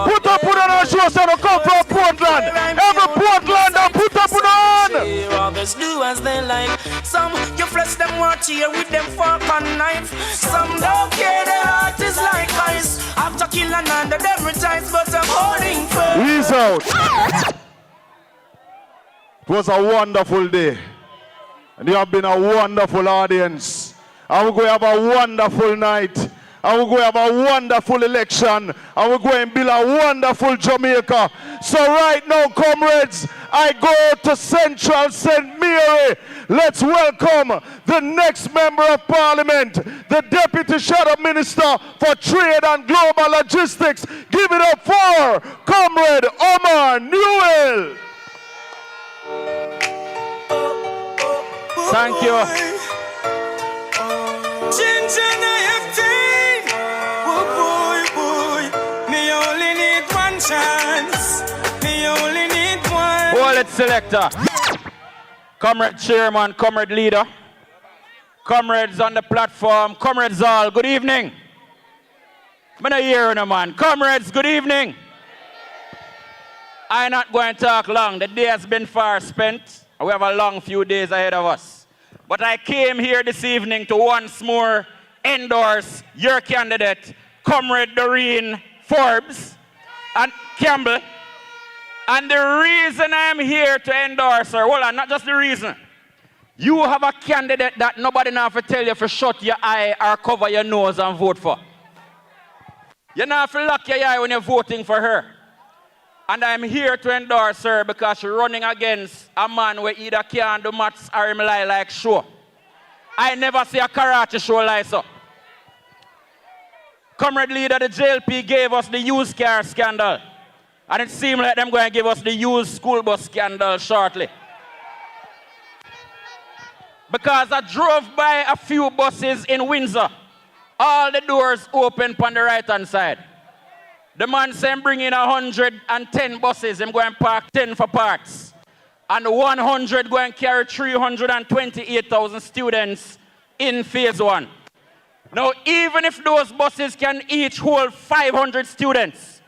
Put up on and show us how to come from Portland. Every Portlander, put up on. others do as they like. Some you flesh them watch here with them fork and knife. Some don't care, their heart is like ice. After killing another, them retires, but I'm holding firm. He's out. was a wonderful day. And you have been a wonderful audience. And we're going to have a wonderful night. And we're going to have a wonderful election. And we're going to build a wonderful Jamaica. So right now, comrades, I go to Central St. Mary. Let's welcome the next Member of Parliament, the Deputy Shadow Minister for Trade and Global Logistics. Give it up for Comrade Omar Newell. Thank you. Me only need one chance. Me only need one. Wallet selector. Comrade Chairman, Comrade Leader. Comrades on the platform. Comrades all, good evening. I'm not hearing no man. Comrades, good evening. I'm not going to talk long. The day has been far spent. We have a long few days ahead of us. But I came here this evening to once more endorse your candidate, Comrade Doren Campbell. And the reason I'm here to endorse her, well, not just the reason. You have a candidate that nobody now have to tell you to shut your eye or cover your nose and vote for. You don't have to lock your eye when you're voting for her. And I'm here to endorse her because she's running against a man who either can't do maths or him lie like show. I never see a karate show like so. Comrade Leader, the JLP gave us the used car scandal. And it seems like they're going to give us the used school bus scandal shortly. Because I drove by a few buses in Windsor. All the doors open on the right-hand side. The man said bring in 110 buses. I'm going to park 10 for parts. And 100 going to carry 328,000 students in phase 1. Now, even if those buses can each hold 500 students,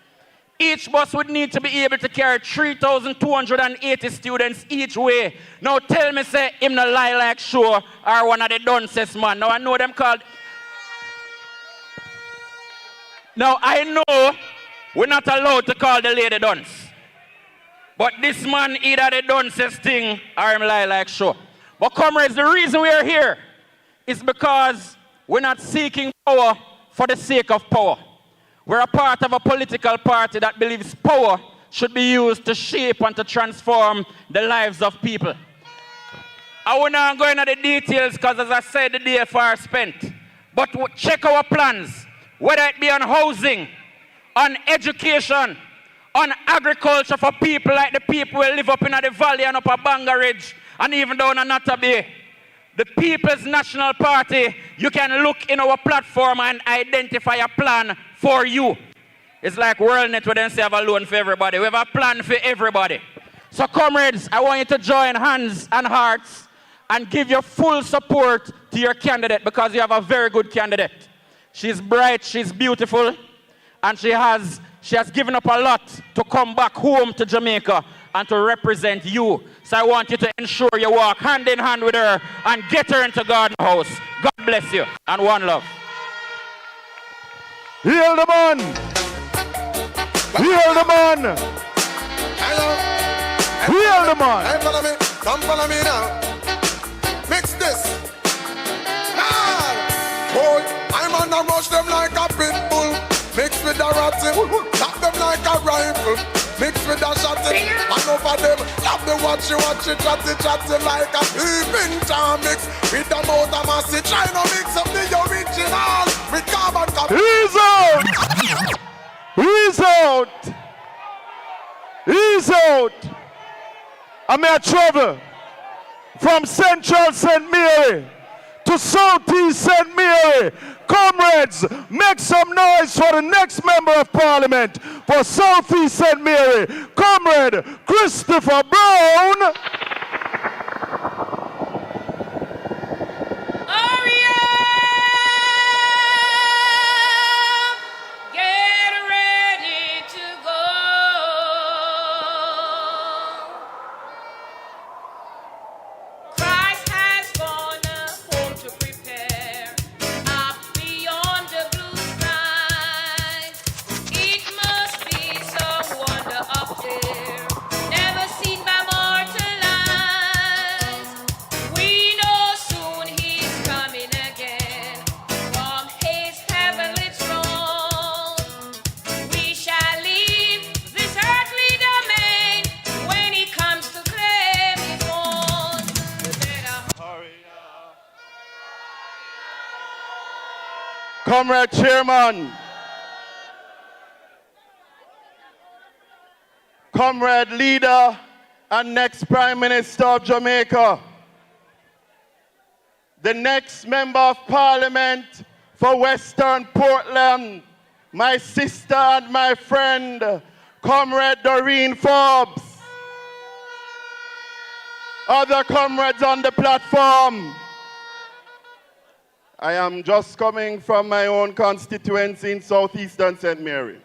each bus would need to be able to carry 3,280 students each way. Now, tell me, say, him no lie like sure, or one of the dunces, man. Now, I know them called... Now, I know we're not allowed to call the lady dunce. But this man either the dunces thing or him lie like sure. But comrades, the reason we are here is because we're not seeking power for the sake of power. We're a part of a political party that believes power should be used to shape and to transform the lives of people. I will not go into the details because, as I said, the day far spent. But check our plans, whether it be on housing, on education, on agriculture for people like the people who live up in the valley and up at Banga Ridge and even down in Natta Bay. The People's National Party, you can look in our platform and identify a plan for you. It's like WorldNet where they say have a loan for everybody. We have a plan for everybody. So comrades, I want you to join hands and hearts and give your full support to your candidate because you have a very good candidate. She's bright, she's beautiful, and she has given up a lot to come back home to Jamaica and to represent you. So I want you to ensure you walk hand in hand with her and get her into Garden House. God bless you and one love. Heal the man! Heal the man! Heal the man! Hey, follow me. Come follow me now. Mix this. Boy, I'm on a rush them like a pit bull. Mix with a ratty. Tap them like a rifle. Mix with a shotty. And over them, love the watchy, chatty like a peeping jar mix. With the motor massy, try to mix up the original with carbon copy. He's out! He's out! He's out! I'm here travel from Central St. Mary to Southeast St. Mary. Comrades, make some noise for the next Member of Parliament for Southeast St. Mary, Comrade Christopher Brown. Never seen by mortal eye. Comrade Chairman, Comrade Leader and next Prime Minister of Jamaica, the next Member of Parliament for Western Portland, my sister and my friend, Comrade Doren Forbes, other comrades on the platform. I am just coming from my own constituency in southeastern St. Mary.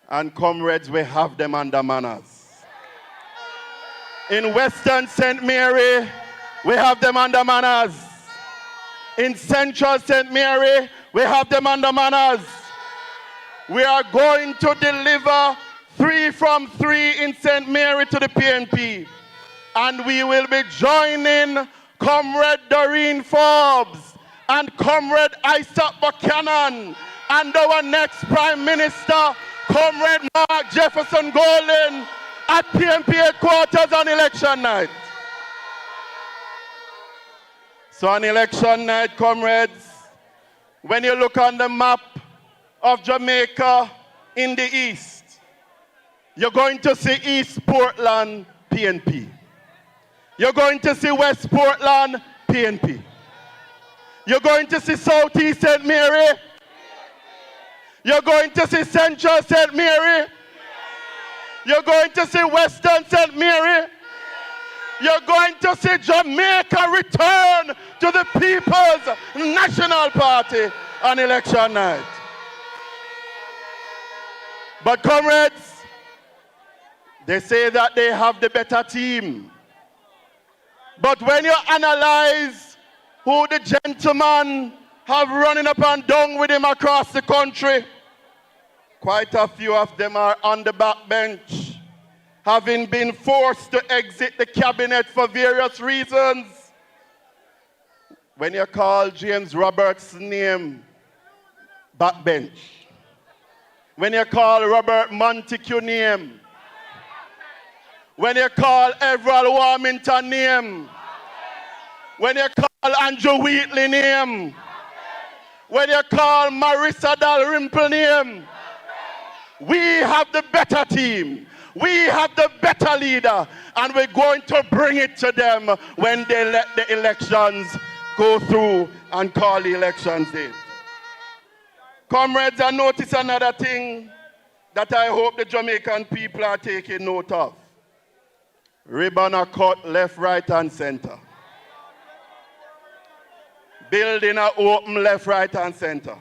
And comrades, we have them under manners. In western St. Mary, we have them under manners. In central St. Mary, we have them under manners. We are going to deliver 3 from 3 in St. Mary to the PNP. And we will be joining Comrade Doren Forbes and Comrade Isaac Buchanan and our next Prime Minister, Comrade Mark Jefferson Golden, at PNP headquarters on election night. So on election night, comrades, when you look on the map of Jamaica in the east, you're going to see East Portland, PNP. You're going to see West Portland, PNP. You're going to see Southeast St. Mary. You're going to see Central St. Mary. You're going to see Western St. Mary. You're going to see Jamaica return to the People's National Party on election night. But comrades, they say that they have the better team. But when you analyze who the gentlemen have running up and down with him across the country, quite a few of them are on the backbench, having been forced to exit the cabinet for various reasons. When you call James Roberts' name backbench, when you call Robert Montague name, when you call Everald Warmington name, when you call Andrew Wheatley name, when you call Marissa Dalrymple name, we have the better team. We have the better leader, and we're going to bring it to them when they let the elections go through and call the elections in. Comrades, I notice another thing that I hope the Jamaican people are taking note of. Ribbon are cut left, right, and center. Building are open left, right, and center.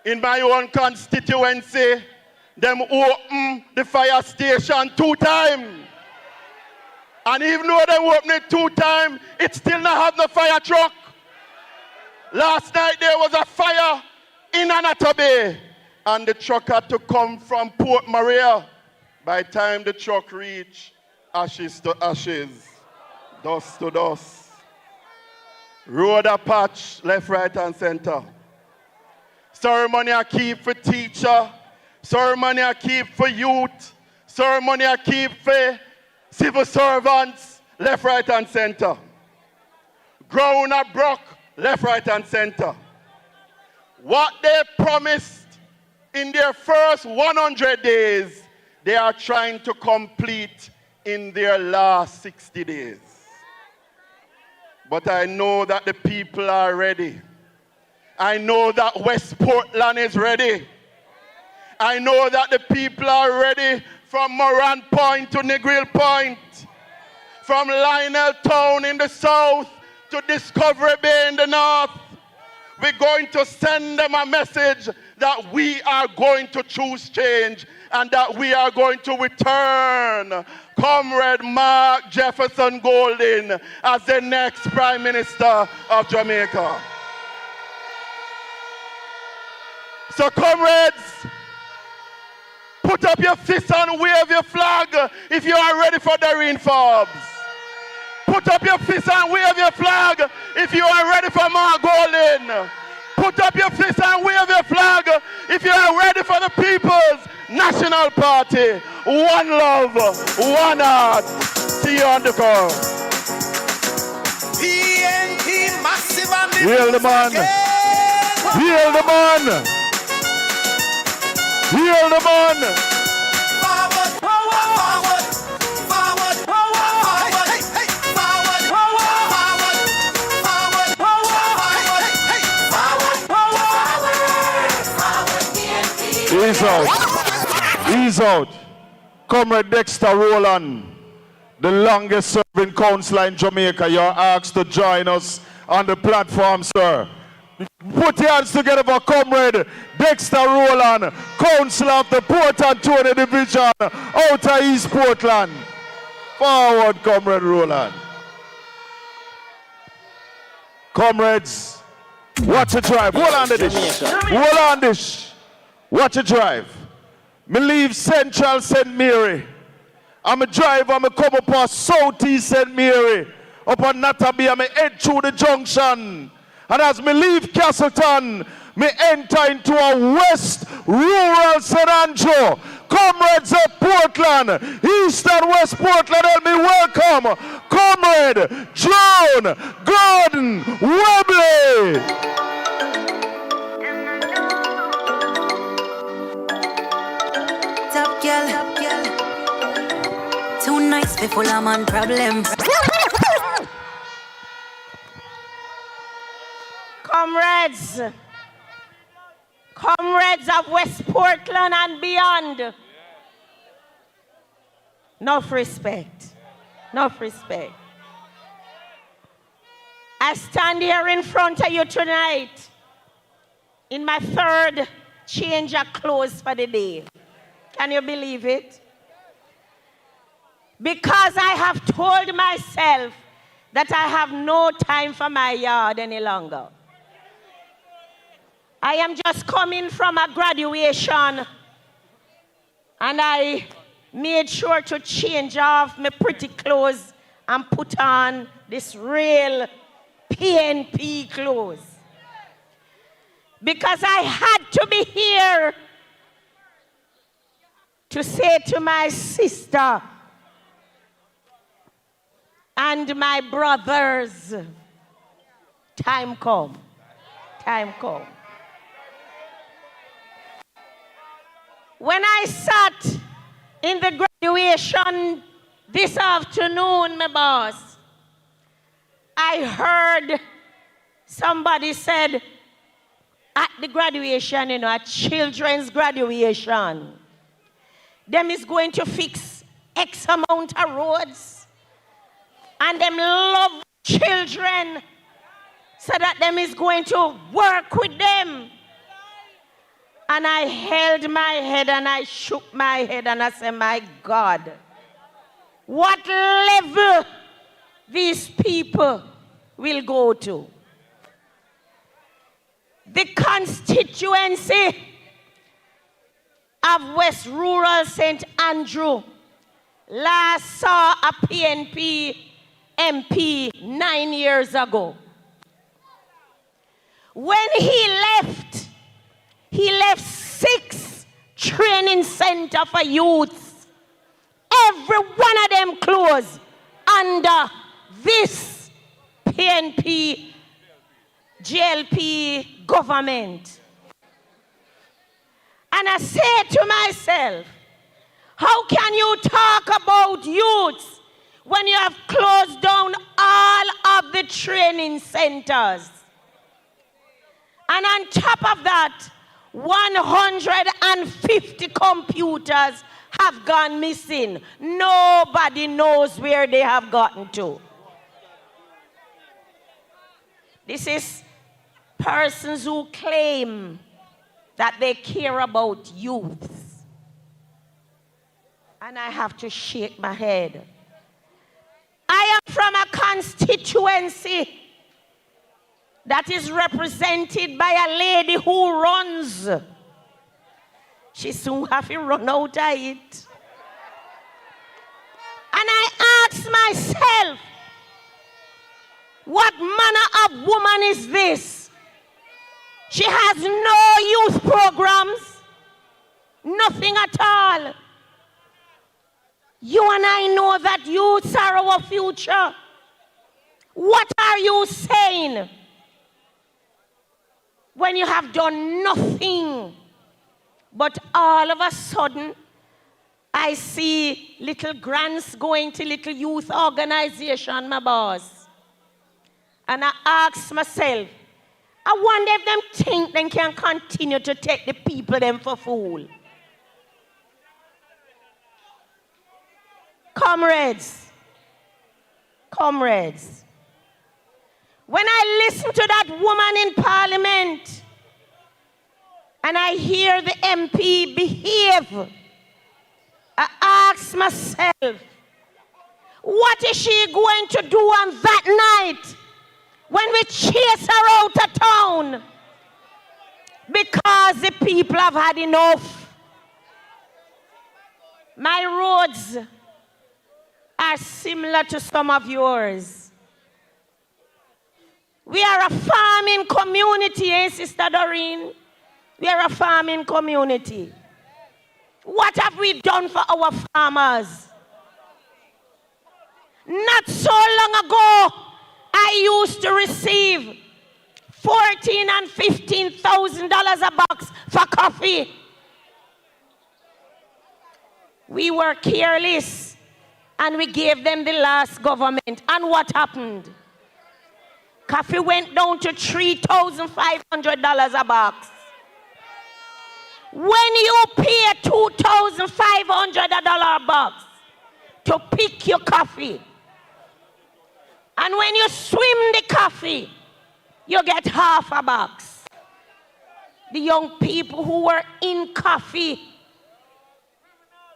In my own constituency, them open the fire station 2 times. And even though they open it 2 times, it still not have no fire truck. Last night there was a fire in Anata Bay, and the truck had to come from Port Maria. By the time the truck reached, ashes to ashes, dust to dust. Road a patch, left, right, and center. Ceremony I keep for teacher. Ceremony I keep for youth. Ceremony I keep for civil servants, left, right, and center. Ground a broke, left, right, and center. What they promised in their first 100 days, they are trying to complete in their last 60 days. But I know that the people are ready. I know that West Portland is ready. I know that the people are ready from Moran Point to Negril Point, from Lionel Town in the south to Discovery Bay in the north. We're going to send them a message that we are going to choose change and that we are going to return Comrade Mark Jefferson Golden as the next Prime Minister of Jamaica. So comrades, put up your fist and wave your flag if you are ready for Doren Forbes. Put up your fist and wave your flag if you are ready for Mark Golden. Put up your fist and wave your flag if you are ready for the People's National Party. One love, one heart. See you on the call. PNP massive and Real the man. Heal the man. Heal the man. Forward, forward, forward, forward, forward, forward, forward, forward, forward, forward. Ease out. Ease out. Comrade Dexter Rowland, the longest serving councillor in Jamaica. You're asked to join us on the platform, sir. Put your hands together for Comrade Dexter Rowland, councillor of the Port Antonio Division, Outer East Portland. Forward, Comrade Rowland. Comrades, watch it drive. Hold on to this. Hold on this. Watch it drive. Me leave Central St. Mary. I'm a driver, I'm a come up on Southeast St. Mary. Up on Nataby, I'm head through the junction. And as me leave Castleton, me enter into a West Rural St. Andrew. Comrades of Portland, East and West Portland, help me welcome Comrade John Gordon Webley. Top girl, too nice for a man problem. Comrades of West Portland and beyond. Enough respect. Enough respect. I stand here in front of you tonight in my third change of clothes for the day. Can you believe it? Because I have told myself that I have no time for my yard any longer. I am just coming from a graduation and I made sure to change off my pretty clothes and put on this real PNP clothes. Because I had to be here to say to my sister and my brothers, time come, time come. When I sat in the graduation this afternoon, my boss, I heard somebody said at the graduation, you know, at children's graduation, them is going to fix X amount of roads and them love children so that them is going to work with them. And I held my head and I shook my head and I said, my God, what level these people will go to? The constituency of West Rural St. Andrew last saw a PNP MP 9 years ago. When he left 6 training centers for youths. Every one of them closed under this PNP, GLP government. And I say to myself, how can you talk about youths when you have closed down all of the training centers? And on top of that, 150 computers have gone missing. Nobody knows where they have gotten to. This is persons who claim that they care about youths. And I have to shake my head. I am from a constituency that is represented by a lady who runs. She soon have to run out of it. And I ask myself, what manner of woman is this? She has no youth programs, nothing at all. You and I know that youths are our future. What are you saying? when you have done nothing, but all of a sudden, I see little grants going to little youth organization, my boss. And I ask myself, I wonder if them think they can continue to take the people them for fool. Comrades, when I listen to that woman in parliament and I hear the MP behave, I ask myself, what is she going to do on that night when we chase her out of town? Because the people have had enough. My roads are similar to some of yours. We are a farming community, eh, Sister Doreen? We are a farming community. What have we done for our farmers? Not so long ago, I used to receive $14,000 and $15,000 a box for coffee. We were careless and we gave them the last government. And what happened? Coffee went down to $3,500 a box. When you pay $2,500 a box to pick your coffee, and when you swim the coffee, you get half a box. The young people who were in coffee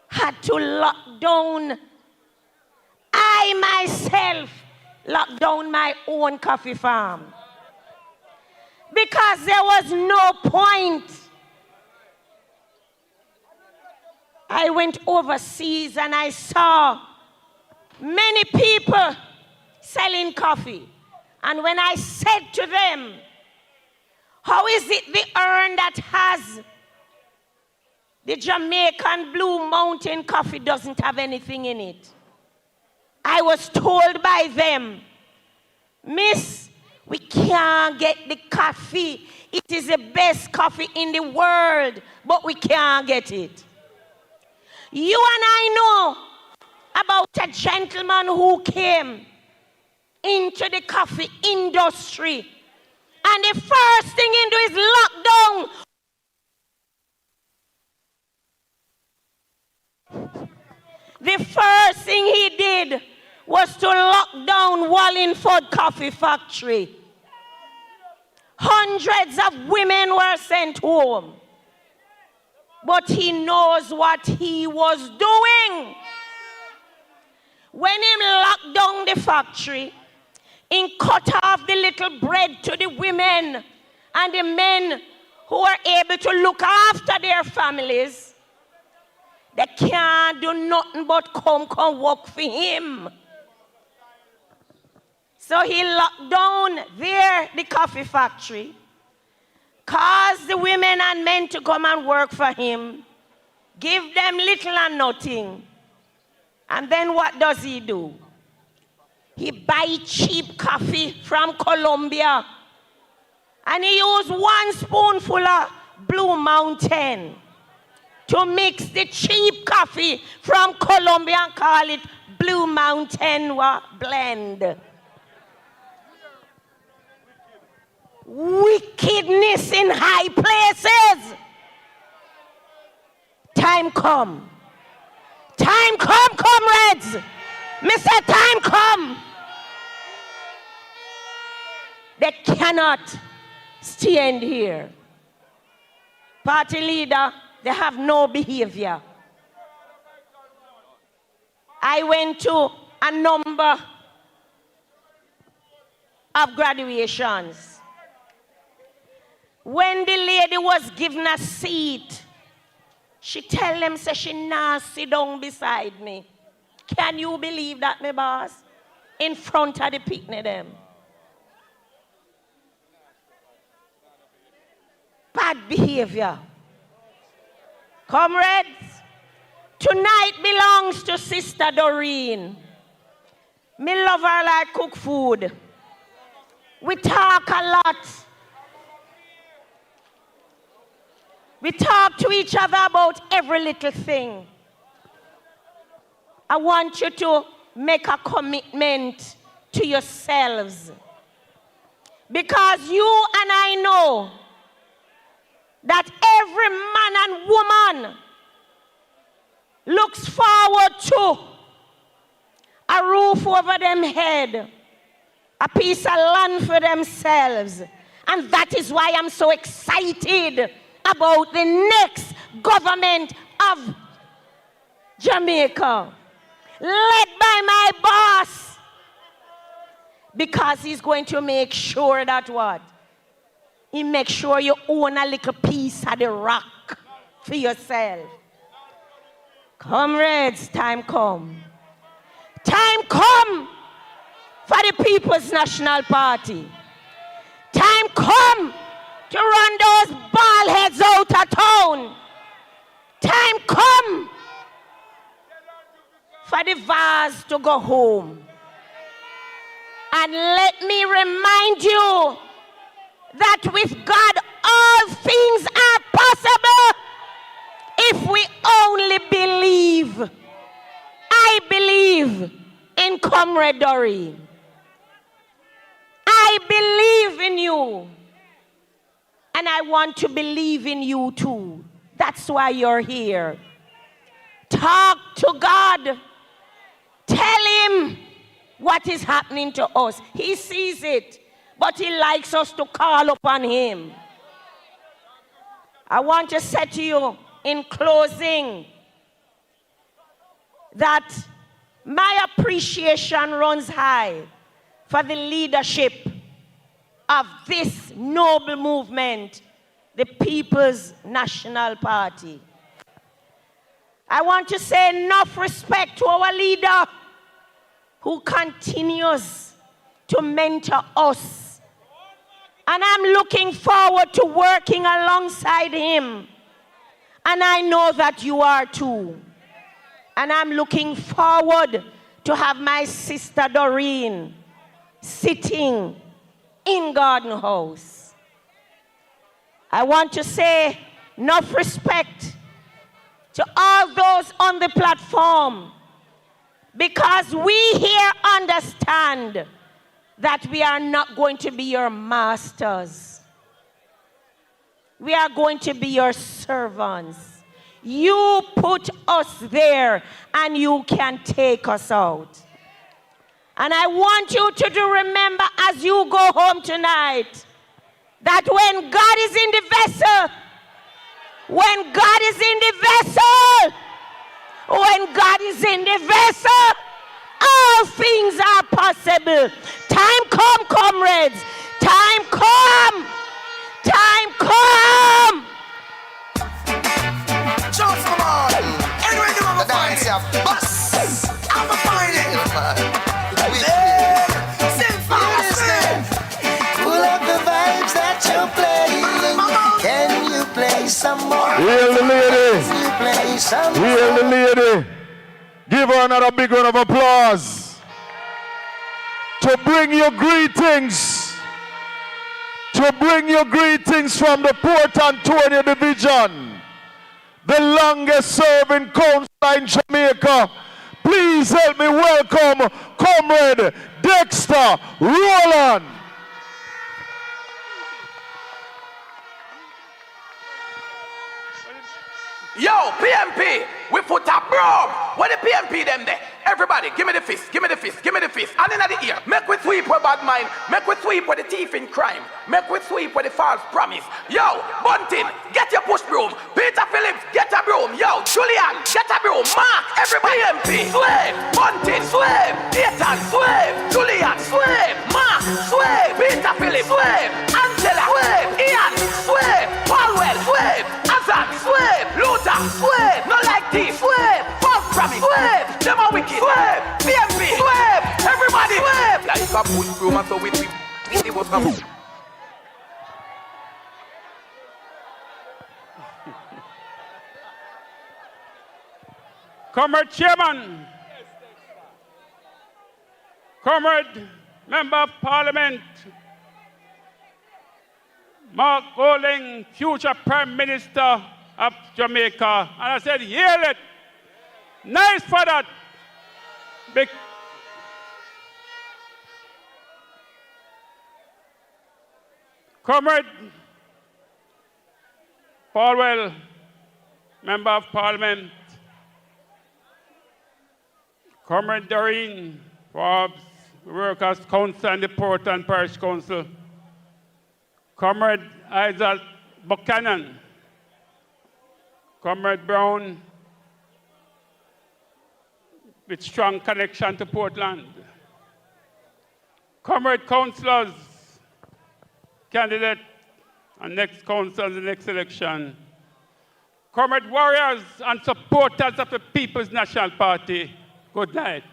had to lock down. I myself locked down my own coffee farm because there was no point. I went overseas and I saw many people selling coffee. And when I said to them, how is it the urn that has the Jamaican Blue Mountain coffee doesn't have anything in it? I was told by them, Miss, we can't get the coffee. It is the best coffee in the world, but we can't get it. You and I know about a gentleman who came into the coffee industry, and the first thing he do is lock down. The first thing he did was to lock down Wallingford Coffee Factory. Hundreds of women were sent home. But he knows what he was doing. When he locked down the factory, he cut off the little bread to the women and the men who are able to look after their families. They can't do nothing but come work for him. So he locked down the coffee factory, caused the women and men to come and work for him, give them little and nothing. And then what does he do? He buys cheap coffee from Colombia. And he used 1 spoonful of Blue Mountain to mix the cheap coffee from Colombia and call it Blue Mountain blend. Wickedness in high places. Time come. Time come, comrades. Me say time come. They cannot stand here. Party leader, they have no behavior. I went to a number of graduations. When the lady was given a seat, she tell them, say she not sit down beside me. Can you believe that, my boss? In front of the picnic them. Bad behavior. Comrades, tonight belongs to Sister Doreen. Me love her like cook food. We talk a lot. We talk to each other about every little thing. I want you to make a commitment to yourselves. Because you and I know that every man and woman looks forward to a roof over them head, a piece of land for themselves. And that is why I'm so excited about the next government of Jamaica, led by my boss, because he's going to make sure that what? He makes sure you own a little piece of the rock for yourself. Comrades, time come. Time come for the People's National Party. Time come to run those bald heads out of town. Time come for the vase to go home. And let me remind you that with God all things are possible if we only believe. I believe in Comrade Doren. I believe in you. And I want to believe in you too. That's why you're here. Talk to God. Tell him what is happening to us. He sees it, but he likes us to call upon him. I want to say to you in closing that my appreciation runs high for the leadership of this noble movement, the People's National Party. I want to say enough respect to our leader who continues to mentor us. And I'm looking forward to working alongside him. And I know that you are too. And I'm looking forward to have my sister Doren sitting in Garden House. I want to say enough respect to all those on the platform, because we here understand that we are not going to be your masters. We are going to be your servants. You put us there and you can take us out. And I want you to remember as you go home tonight that when God is in the vessel, when God is in the vessel, when God is in the vessel, all things are possible. Time come, comrades. Time come. Time come. Show some more. Anyway, you want to find it. Bus. I'm going to find it. Sing fast. Pull up the vibes that you're playing. Can you play some more? Heal the lady. Can you play some more? Heal the lady. Give her another big round of applause. To bring you greetings. To bring you greetings from the Port Antonio Division, the longest serving council in Jamaica. Please help me welcome Comrade Dexter Rowland. Yo, PNP, we put a broom. What the PNP them there? Everybody, give me the fist, give me the fist, give me the fist. And in the ear, make we sweep with bad mind, make we sweep with the thief in crime, make we sweep with the false promise. Yo, Bunting, get your push broom. Peter Phillips, get a broom. Yo, Julian, get a broom. Mark, everybody. PNP, sweep. Bunting, sweep. Ethan, sweep. Julian, sweep. Mark, sweep. Peter Phillips, sweep. Angela, sweep. Ian, sweep. Paulwell, sweep. Azan, sweep. Luther, sweep. No like this, sweep. False promise, sweep. Them are wicked, sweep. PNP, sweep. Everybody, sweep. Like a push broom and so we it was a move. Comrade Chairman, Comrade Member of Parliament, Mark Golding, future Prime Minister of Jamaica. And I said, hear it. Nice for that. Comrade Paulwell, Member of Parliament. Comrade Doren, Forbes, Workers' Council and the Port and Parish Council. Comrade Isaac Buchanan. Comrade Brown, with strong connection to Portland. Comrade councillors, candidate and next council, the next election. Comrade warriors and supporters of the People's National Party, good night.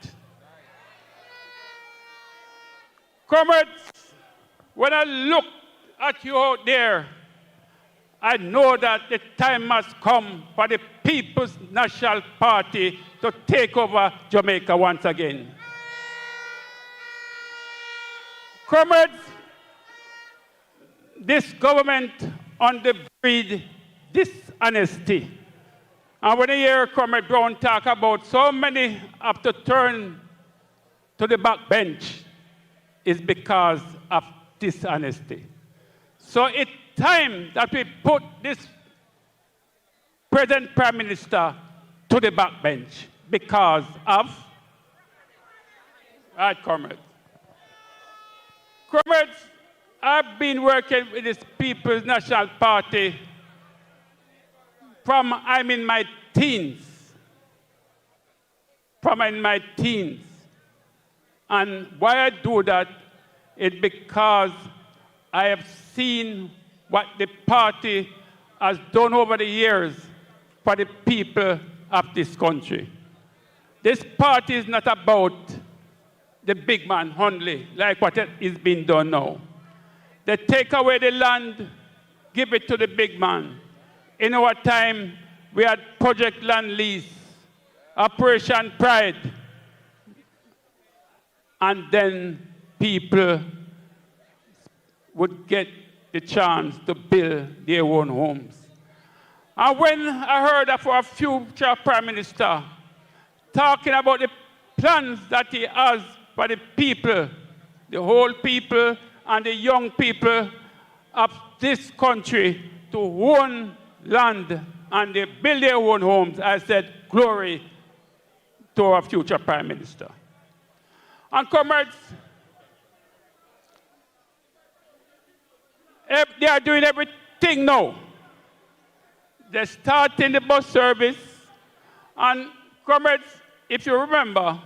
Comrades, when I look at you out there, I know that the time must come for the People's National Party to take over Jamaica once again. Comrades, this government on the breed dishonesty. And when I hear Comrade Brown talk about so many have to turn to the back bench, is because of dishonesty. So it's time that we put this present Prime Minister to the back bench because of, right, comrades. Comrades, I've been working with this People's National Party from I'm in my teens. And why I do that is because I have seen what the party has done over the years for the people of this country. This party is not about the big man only, like what is being done now. They take away the land, give it to the big man. In our time, we had Project Land Lease, Operation Pride, and then people would get the chance to build their own homes. And when I heard of our future Prime Minister talking about the plans that he has for the people, the whole people and the young people of this country to own land and they build their own homes, I said, glory to our future Prime Minister. And comrades, they are doing everything now. They're starting the bus service. And comrades, if you remember,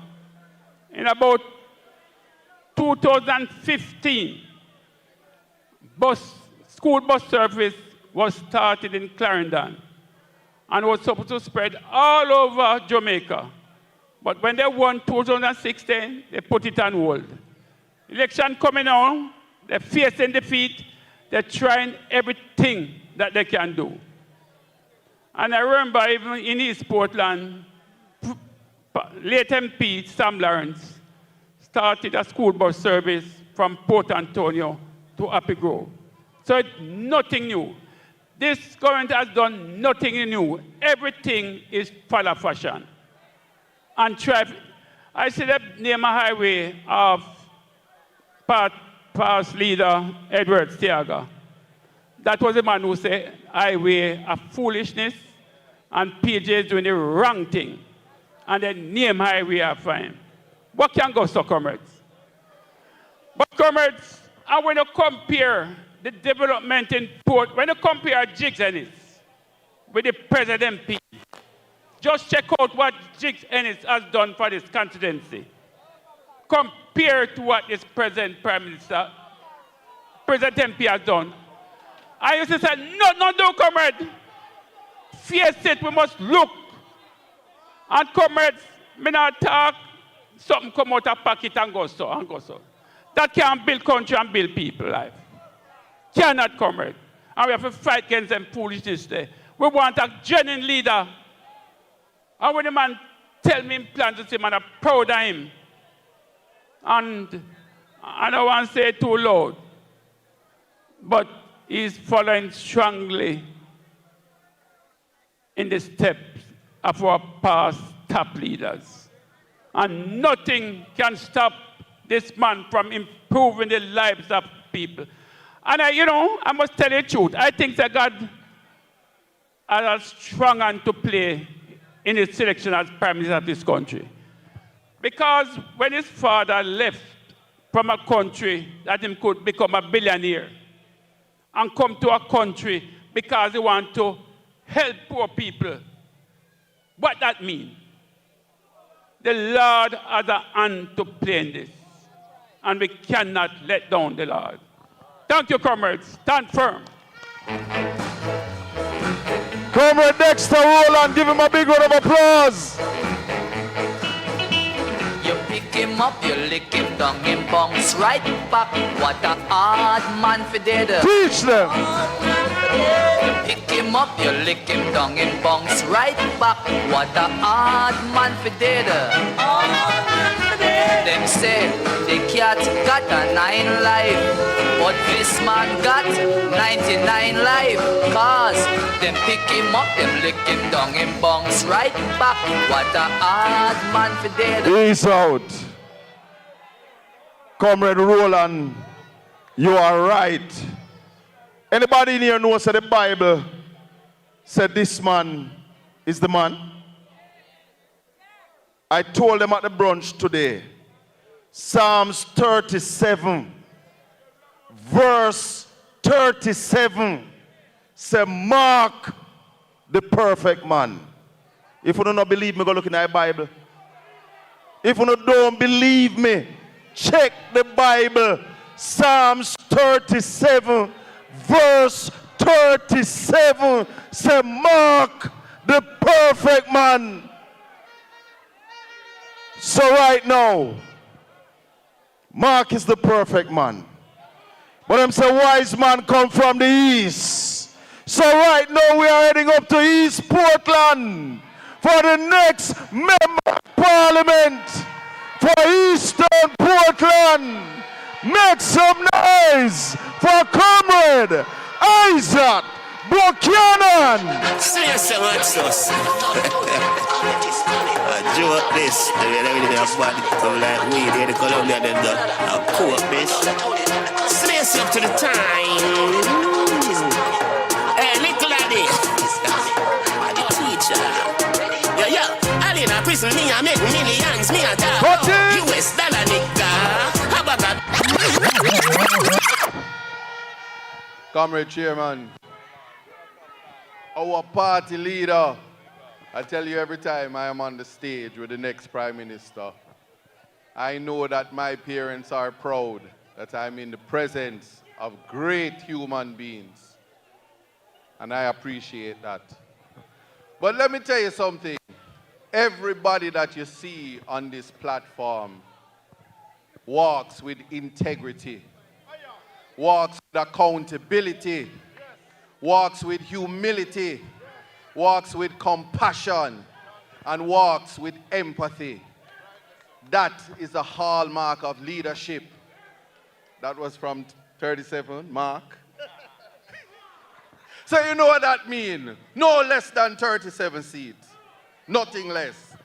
in about 2015, school bus service was started in Clarendon and was supposed to spread all over Jamaica. But when they won 2016, they put it on hold. Election coming on, they're facing defeat, they're trying everything that they can do. And I remember even in East Portland, late MP Sam Lawrence started a school bus service from Port Antonio to Happy Grove. So it's nothing new. This government has done nothing new. Everything is follow fashion. And I see the name a highway of past leader Edward Stiaga. That was the man who said highway of foolishness and PJ is doing the wrong thing. And then name highway after him. What can go so, comrades? But comrades, I want to compare the development in Port, when you compare Jigs Ennis with the present MP, just check out what Jigs Ennis has done for this constituency. Compared to what this present Prime Minister, President MP has done. I used to say, no, comrade. Face it, we must look. And comrades, me not talk, something come out of pocket and go so. That can't build country and build people life. Cannot, comrade. And we have to fight against them foolishness there. We want a genuine leader. And when the man tell me him plans to say, man, I'm proud of him. And I don't want to say it too loud. But is following strongly in the steps of our past top leaders. And nothing can stop this man from improving the lives of people. And I must tell you the truth. I think that God has a strong hand to play in his selection as Prime Minister of this country. Because when his father left from a country that he could become a billionaire and come to a country because he wants to help poor people, what that means? The Lord has a hand to play in this, and we cannot let down the Lord. Thank you, comrades. Stand firm. Comrade Dexter Rowland, give him a big round of applause. You pick him up, you lick him down, him bounce right back. What a hard man for dead. Teach them. You pick him up, you lick him down, him bounce right back. What a hard man for dead. Them say the cat got a 9 life, but this man got 99 life. Cause them pick him up, them lick him down, him bounce right back. What a hard man for dead. Peace out. Comrade Rowland, you are right. Anybody in here knows that the Bible said this man is the man? I told them at the brunch today, Psalms 37, verse 37, say, mark the perfect man. If you don't believe me, go look in the Bible. If you don't believe me, check the Bible. Psalms 37, verse 37, say, mark the perfect man. So right now, Mark is the perfect man. But I'm saying wise man come from the east. So right now we are heading up to East Portland for the next member of parliament for Eastern Portland. Make some noise for Comrade Isaac Buchanan. Say so much sauce. Joke this. The way they have body come like weed here, the Colombia them done. I'll cook this. Slice up to the time. Hey, little lady. The teacher. Yeah. I in a prison, me I make millions, me a talk. US dollar nigga. How about that? Comrade Chairman, our party leader, I tell you every time I am on the stage with the next Prime Minister, I know that my parents are proud that I'm in the presence of great human beings. And I appreciate that. But let me tell you something. Everybody that you see on this platform walks with integrity, walks with accountability, walks with humility, walks with compassion, and walks with empathy. That is a hallmark of leadership. That was from 37, Mark. So you know what that means? No less than 37 seats. Nothing less.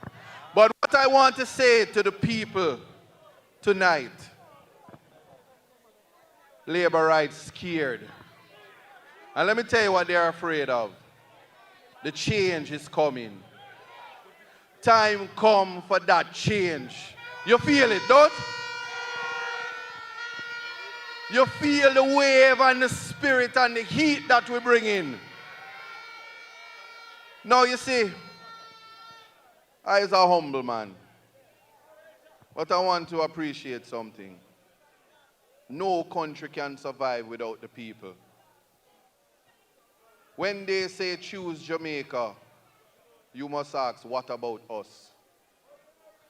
But what I want to say to the people tonight, Labour rights scared. And let me tell you what they're afraid of. The change is coming. Time come for that change. You feel it, don't? You feel the wave and the spirit and the heat that we bring in. Now you see, I is a humble man. But I want to appreciate something. No country can survive without the people. When they say choose Jamaica, you must ask, what about us?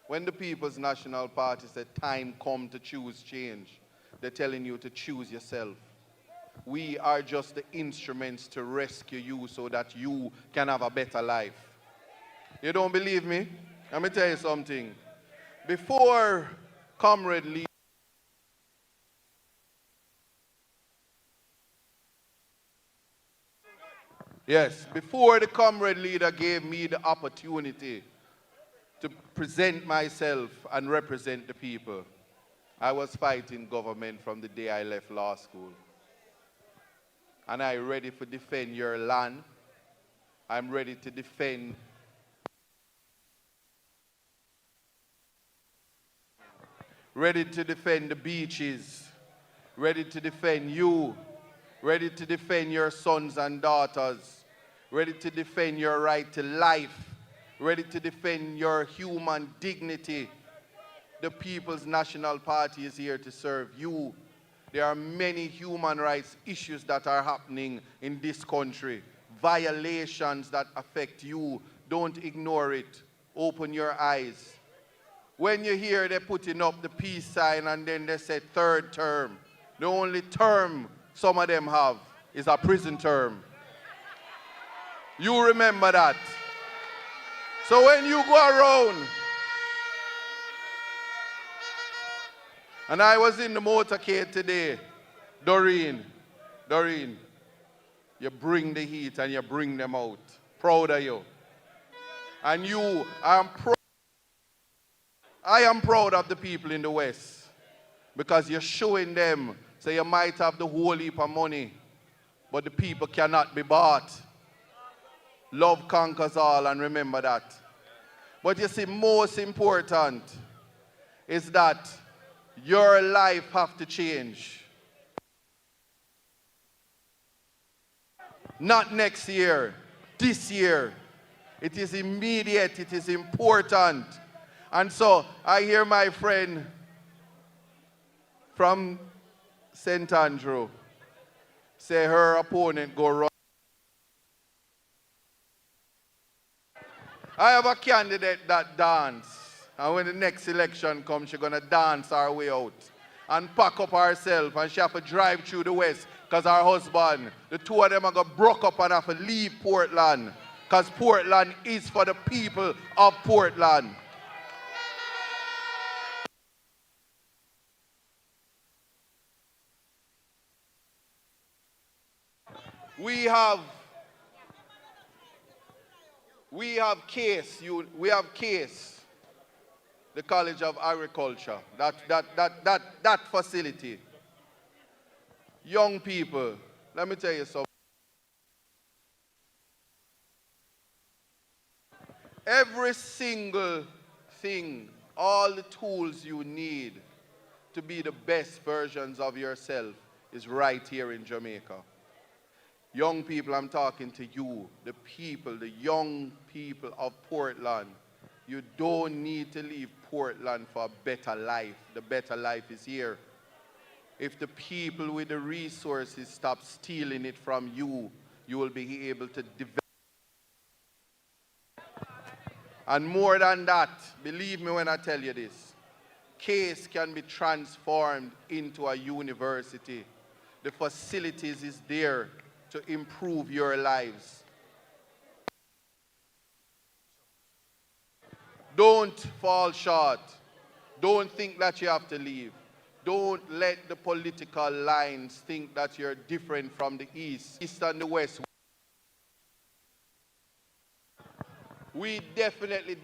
When the People's National Party said time come to choose change, they're telling you to choose yourself. We are just the instruments to rescue you so that you can have a better life. You don't believe me? Let me tell you something. Before Comrade Lee Yes, before the comrade leader gave me the opportunity to present myself and represent the people, I was fighting government from the day I left law school. And I'm ready to defend your land. I'm ready to defend the beaches, ready to defend you, ready to defend your sons and daughters, ready to defend your right to life, ready to defend your human dignity. The People's National Party is here to serve you. There are many human rights issues that are happening in this country, violations that affect you. Don't ignore it. Open your eyes. When you hear they're putting up the peace sign and then they say third term, the only term some of them have is a prison term. You remember that. So when you go around, and I was in the motorcade today, Doren, you bring the heat and you bring them out. Proud of you. And you, I am proud of the people in the West because you're showing them, so you might have the whole heap of money, but the people cannot be bought. Love conquers all, and remember that. But you see, most important is that your life have to change. Not next year, this year. It is immediate, it is important. And so I hear my friend from St. Andrew say her opponent go run. I have a candidate that dance. And when the next election comes, she's going to dance her way out and pack up herself, and she have to drive through the West because her husband, the two of them are going to broke up and have to leave Portland because Portland is for the people of Portland. We have case, the College of Agriculture, that facility. Young people, let me tell you something. Every single thing, all the tools you need to be the best versions of yourself is right here in Jamaica. Young people, I'm talking to you, the people, the young people of Portland. You don't need to leave Portland for a better life. The better life is here. If the people with the resources stop stealing it from you, you will be able to develop. And more than that, believe me when I tell you this, Case can be transformed into a university. The facilities is there to improve your lives. Don't fall short. Don't think that you have to leave. Don't let the political lines think that you're different from the East and the West. We definitely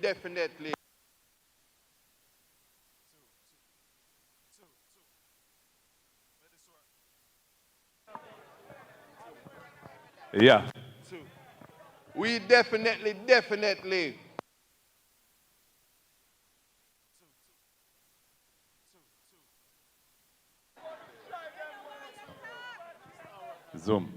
Yeah. We definitely. Zoom.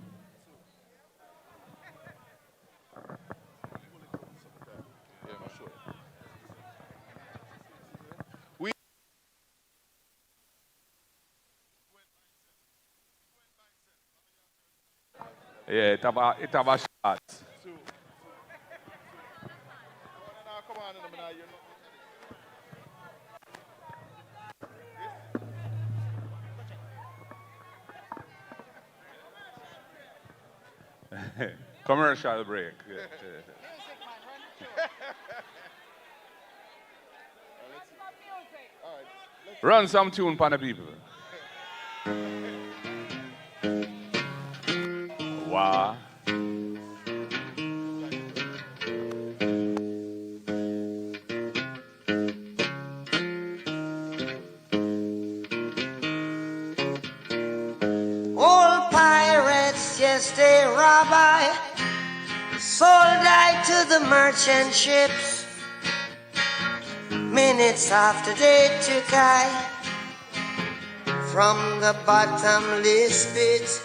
Yeah, it have a shot. Commercial break. Run some tune for the people. Wow. just a rabbi, sold I to the merchant ships. Minutes after they took I from the bottomless pit,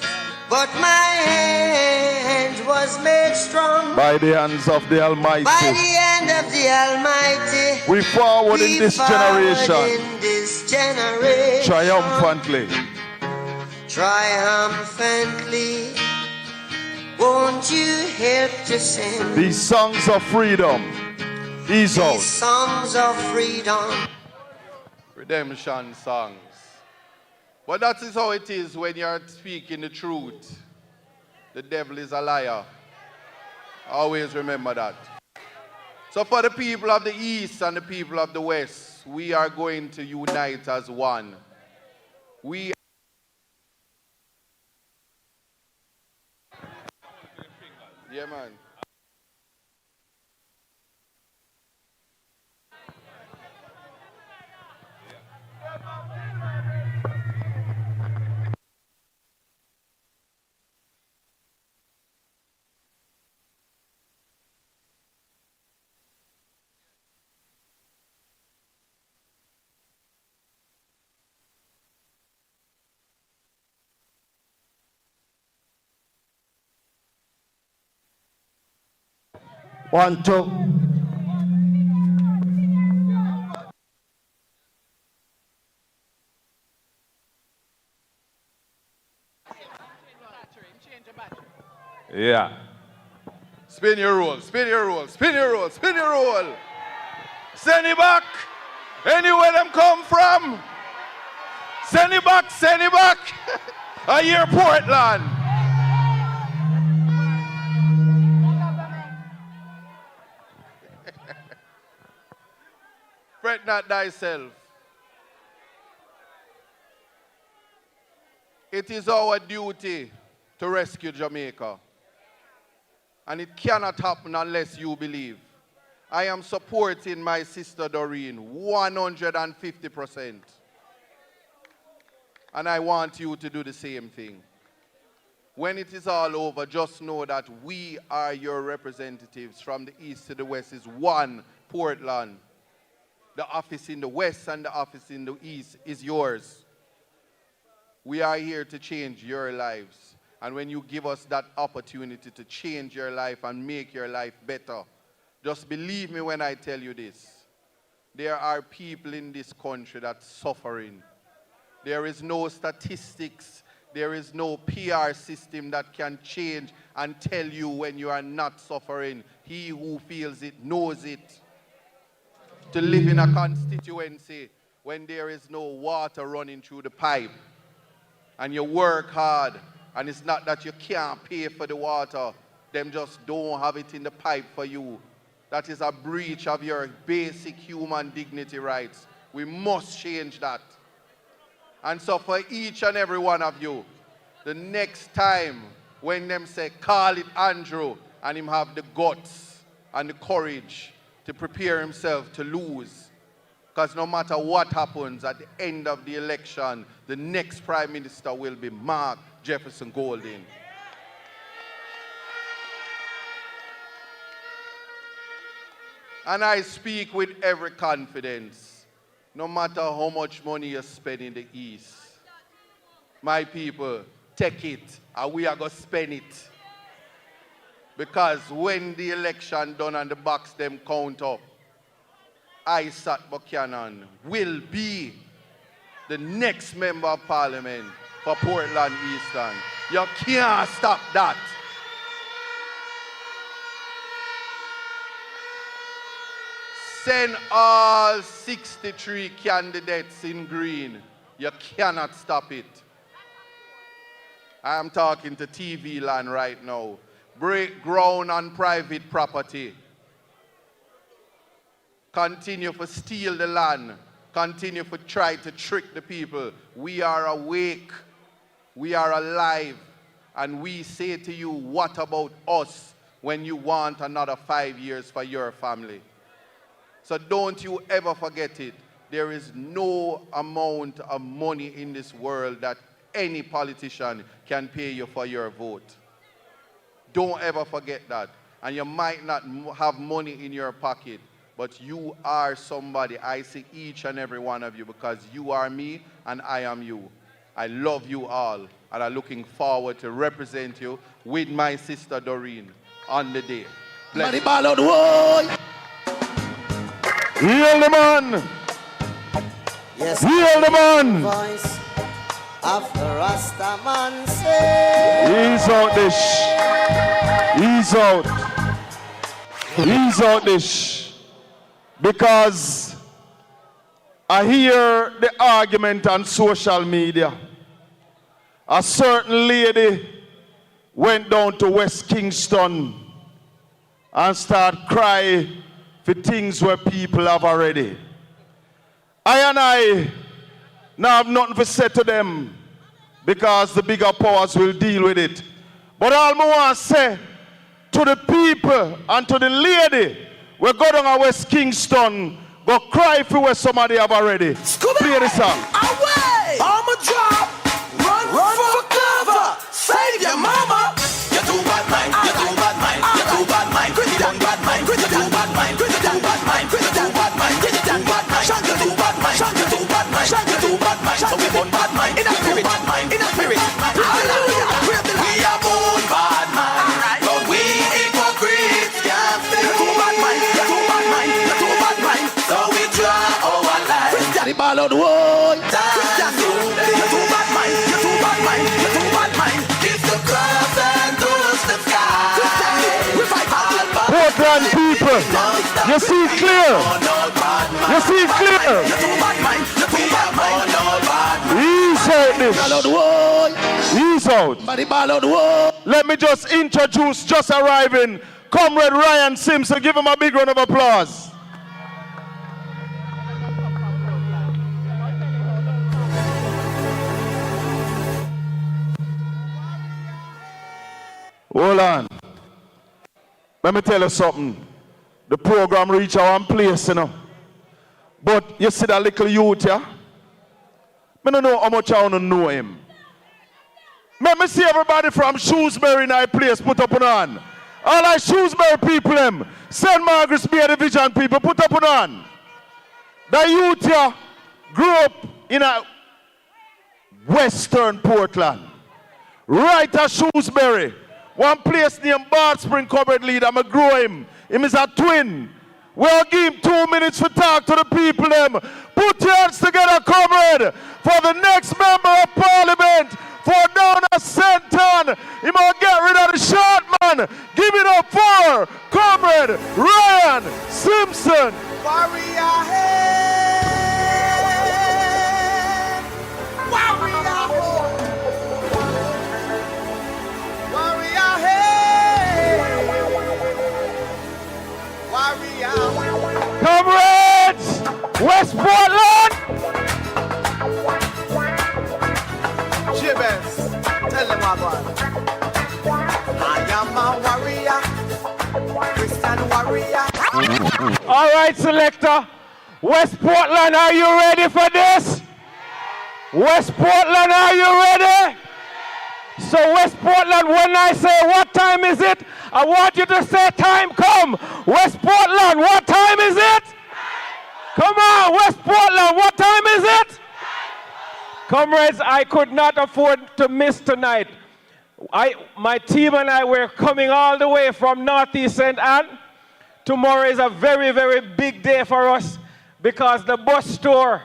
but my hand was made strong by the hands of the Almighty. By the hand of the Almighty. We forward in this generation. Triumphantly. Triumphantly. Won't you help to sing these songs of freedom? These songs of freedom. Redemption songs. But that is how it is when you're speaking the truth. The devil is a liar. Always remember that. So for the people of the East and the people of the West, we are going to unite as one. We Yeah, man. One, two. Yeah. Spin your roll, spin your roll, spin your roll, spin your roll. Send it back. Anywhere them come from. Send it back, send it back. I hear Portland. Fret not thyself. It is our duty to rescue Jamaica. And it cannot happen unless you believe. I am supporting my sister Doren 150%. And I want you to do the same thing. When it is all over, just know that we are your representatives from the east to the west. Is one Portland. The office in the west and the office in the east is yours. We are here to change your lives. And when you give us that opportunity to change your life and make your life better, just believe me when I tell you this. There are people in this country that's suffering. There is no statistics. There is no PR system that can change and tell you when you are not suffering. He who feels it knows it. To live in a constituency when there is no water running through the pipe and you work hard and it's not that you can't pay for the water, them just don't have it in the pipe for you. That is a breach of your basic human dignity rights. We must change that. And so for each and every one of you, the next time when them say, call it Andrew, and him have the guts and the courage to prepare himself to lose. Because no matter what happens at the end of the election, the next Prime Minister will be Mark Jefferson Golding. And I speak with every confidence, no matter how much money you spend in the East. My people, take it, and we are going to spend it. Because when the election done and the box them count up, Isaac Buchanan will be the next member of parliament for Portland Eastern. You can't stop that. Send all 63 candidates in green. You cannot stop it. I am talking to TV land right now. Break ground on private property. Continue to steal the land. Continue to try to trick the people. We are awake. We are alive. And we say to you, what about us when you want another 5 years for your family? So don't you ever forget it. There is no amount of money in this world that any politician can pay you for your vote. Don't ever forget that. And you might not have money in your pocket, but you are somebody. I see each and every one of you because you are me and I am you. I love you all, and I'm looking forward to represent you with my sister Doren on the day. Bless you. Heal the man. Yes, heal the man. Voice of the Rasta man say. Ease out this. Ease out. Ease out this. Because I hear the argument on social media. A certain lady went down to West Kingston and started crying for things where people have already. I now have nothing to say to them because the bigger powers will deal with it. But all I want to say to the people and to the lady, we go down to West Kingston, go cry for where somebody have already. Play the song. Away! I'm a drop. Run for cover. Save your mama. You're too bad mind. You're too bad mind. You're too bad mind. You're too bad mind. You're too bad mind. You're too bad mind. You're too bad mind. You're too bad mind. You're too bad mind. You're too bad mind. You're too bad mind. So we born bad mind. In a spirit. In a spirit. Hallelujah. We are born bad mind. But we hypocrites can't stay. You're too bad mind. You're too bad mind. You're too bad mind. So we draw our line. The ball on the wall. You're too bad mind. You're too bad mind. You're too bad mind. Kiss the cross and touch the sky. Portland people, you see it clear. You see it clear. Ease out this. Ease out. Let me just introduce, just arriving, Comrade Ryan Simpson. Give him a big round of applause. Hold on. Let me tell you something. The program reach our place, you know. But you see that little youth, yeah? I don't know how much I want to know him. Let me see everybody from Shrewsbury in our place put up on hand. All our Shrewsbury people, them. St. Margaret's Bay Division people, put up on hand. The youth here grew up in a Western Portland. Right at Shrewsbury. One place named Bard Spring Cupboard Leader, I'm a grow him. Him is a twin. We'll give him 2 minutes to talk to the people them. Put your hands together, comrade, for the next member of parliament for down at Senton. He might get rid of the short man. Give it up for comrade Ryan Simpson. Warrior head. Warrior head. Warrior head. Warrior. Comrades, West Portland. Gibbons, tell them about I am a warrior, Christian warrior. All right, selector. West Portland, are you ready for this? West Portland, are you ready? So West Portland, when I say what time is it, I want you to say time come. West Portland, what time is it? Come on, West Portland, what time is it? Comrades, I could not afford to miss tonight. My team and I were coming all the way from Northeast St. Anne. Tomorrow is a very, very big day for us because the bus tour,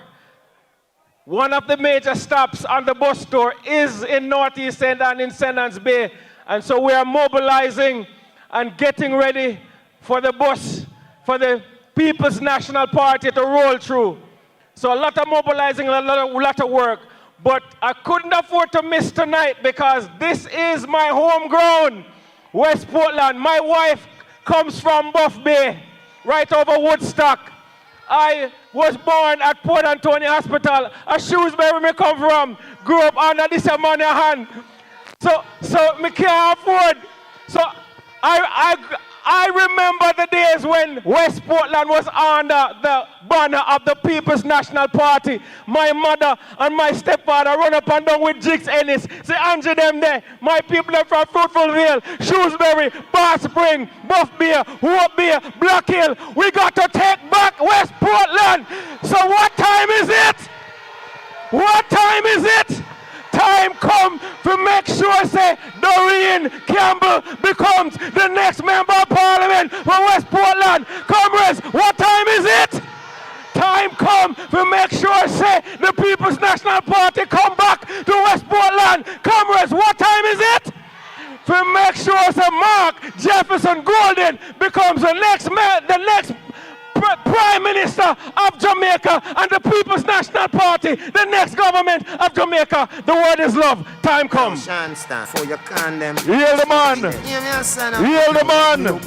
one of the major stops on the bus tour is in Northeast St. Anne in St. Anne's Bay. And so we are mobilizing and getting ready for the bus, for the People's National Party to roll through. So a lot of mobilizing, a lot of work. But I couldn't afford to miss tonight because this is my home ground, West Portland. My wife comes from Buff Bay, right over Woodstock. I was born at Port Antonio Hospital, a Shrewsbury where I come from. Grew up under this money hand. So me can't afford. So I remember the days when West Portland was under the banner of the People's National Party. My mother and my stepfather run up and down with Jigs Ennis. Say, Andrew them there. My people are from Fruitful Vale, Shrewsbury, Bar Spring, Buff Beer, Hope Beer, Black Hill. We got to take back West Portland. So what time is it? What time is it? Time come to make sure, say, Doren Campbell becomes the next member of parliament for West Portland. Comrades, what time is it? Time come to make sure, say, the People's National Party come back to West Portland. Comrades, what time is it? To make sure, say, Mark Jefferson Golden becomes the next Prime Minister of Jamaica and the People's National Party, the next government of Jamaica. The word is love. Time comes. For you can them. Heal the man. Heal the man.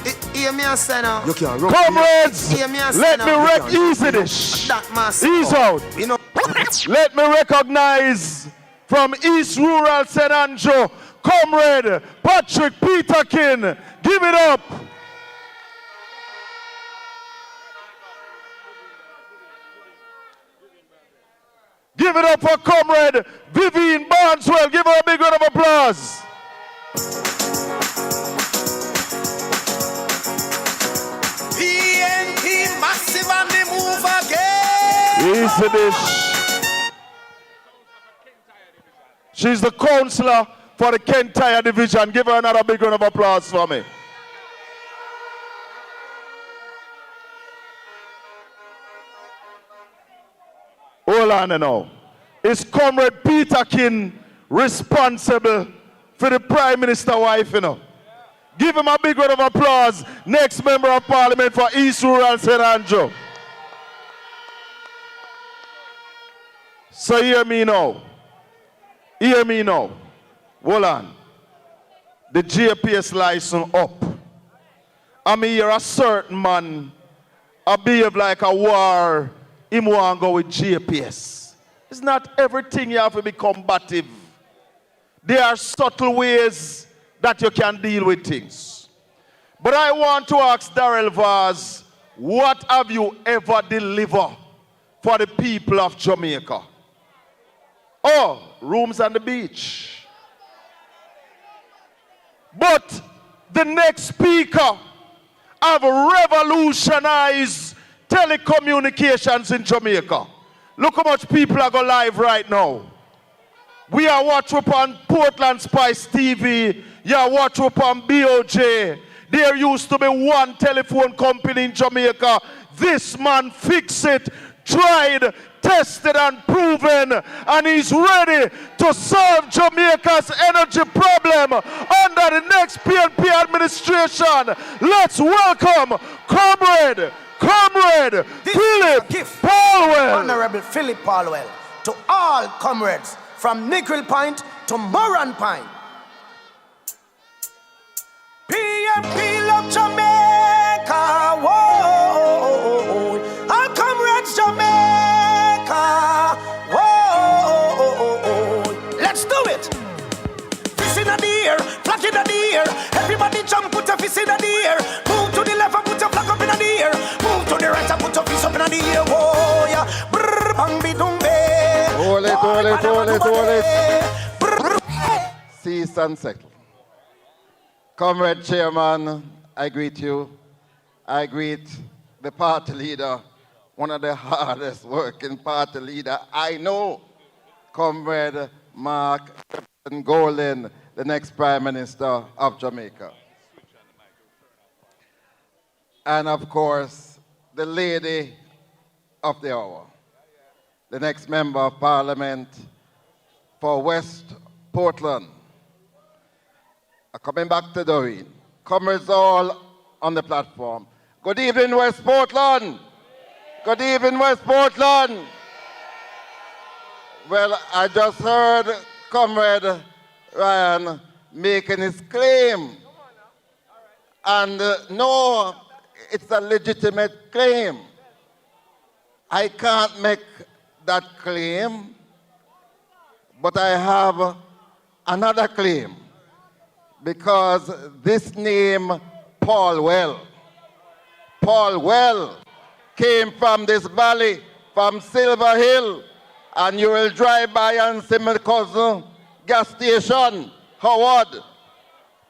Comrades, let me wreck easy this. Ease out. Let me recognize from East Rural St. Andrew, Comrade Patrick Peterkin. Give it up. Give it up for Comrade Vivian Barneswell. Give her a big round of applause. PNP massive and they move again. Easy dish. She's the councillor for the Kentire division. Give her another big round of applause for me. Hold on now. Is Comrade Peterkin responsible for the Prime Minister wife, you know? Give him a big round of applause. Next member of parliament for East Rural St. Andrew. So hear me now. Hear me now. Hold on. The JPS license up. I mean, you're a certain man. I behave like a war. Him want to go with JPS. It's not everything you have to be combative. There are subtle ways that you can deal with things. But I want to ask Darrell Vaz, what have you ever delivered for the people of Jamaica? Oh, rooms on the beach. But the next speaker have revolutionized telecommunications in Jamaica. Look how much people are going live right now. We are watching upon Portland Spice TV. You are watching upon BOJ. There used to be one telephone company in Jamaica. This man fixed it, tried, tested and proven, and he's ready to solve Jamaica's energy problem under the next PNP administration. Let's welcome Comrade Philip Palwell. Honorable Philip Palwell. To all comrades from Nickel Point to Moran Point. PNP love Jamaica. Whoa. All comrades Jamaica. Whoa. Let's do it. Fist in the air, flag in the air. Everybody jump, put a fist in the air. Move to the left and put your flag up in the air. Move to the right and put your fist up in the air. Whoa, yeah. Brrr, bang, be dumbe. Hold it. Cease and settle. Comrade Chairman, I greet you. I greet the party leader, one of the hardest working party leader I know, Comrade Mark Golden, the next Prime Minister of Jamaica. And of course, the lady of the hour, the next Member of Parliament for West Portland. Coming back to Doren. Comrades all on the platform. Good evening, West Portland. Good evening, West Portland. Well, I just heard Comrade Ryan making his claim. And no, it's a legitimate claim. I can't make that claim, but I have another claim. Because this name, Paul Well. Paul Well came from this valley, from Silver Hill, and you will drive by and see my cousin gas station, Howard.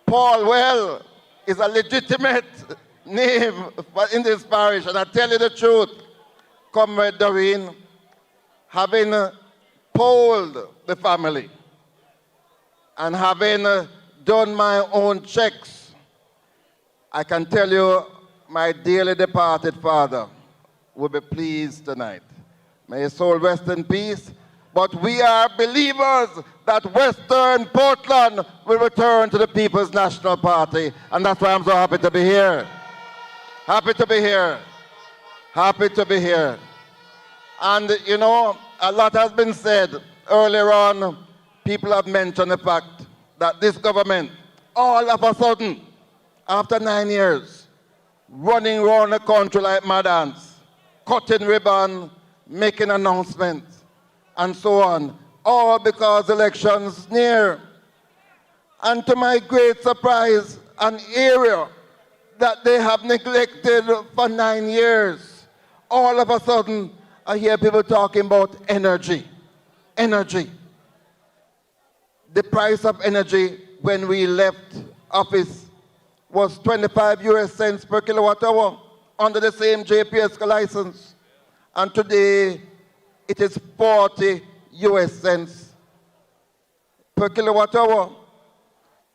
Paul Well is a legitimate name in this parish, and I tell you the truth, Comrade Doren, having polled the family and having done my own checks, I can tell you my dearly departed father will be pleased tonight. May his soul rest in peace. But we are believers that Western Portland will return to the People's National Party, and that's why I'm so happy to be here. Happy to be here. Happy to be here. And you know, a lot has been said earlier on. People have mentioned the fact that this government, all of a sudden, after 9 years, running around the country like mad ants, cutting ribbon, making announcements, and so on, all because elections near. And to my great surprise, an area that they have neglected for 9 years, all of a sudden, I hear people talking about energy. Energy. The price of energy when we left office was 25 US cents per kilowatt hour under the same JPS license. And today, it is 40 US cents per kilowatt hour.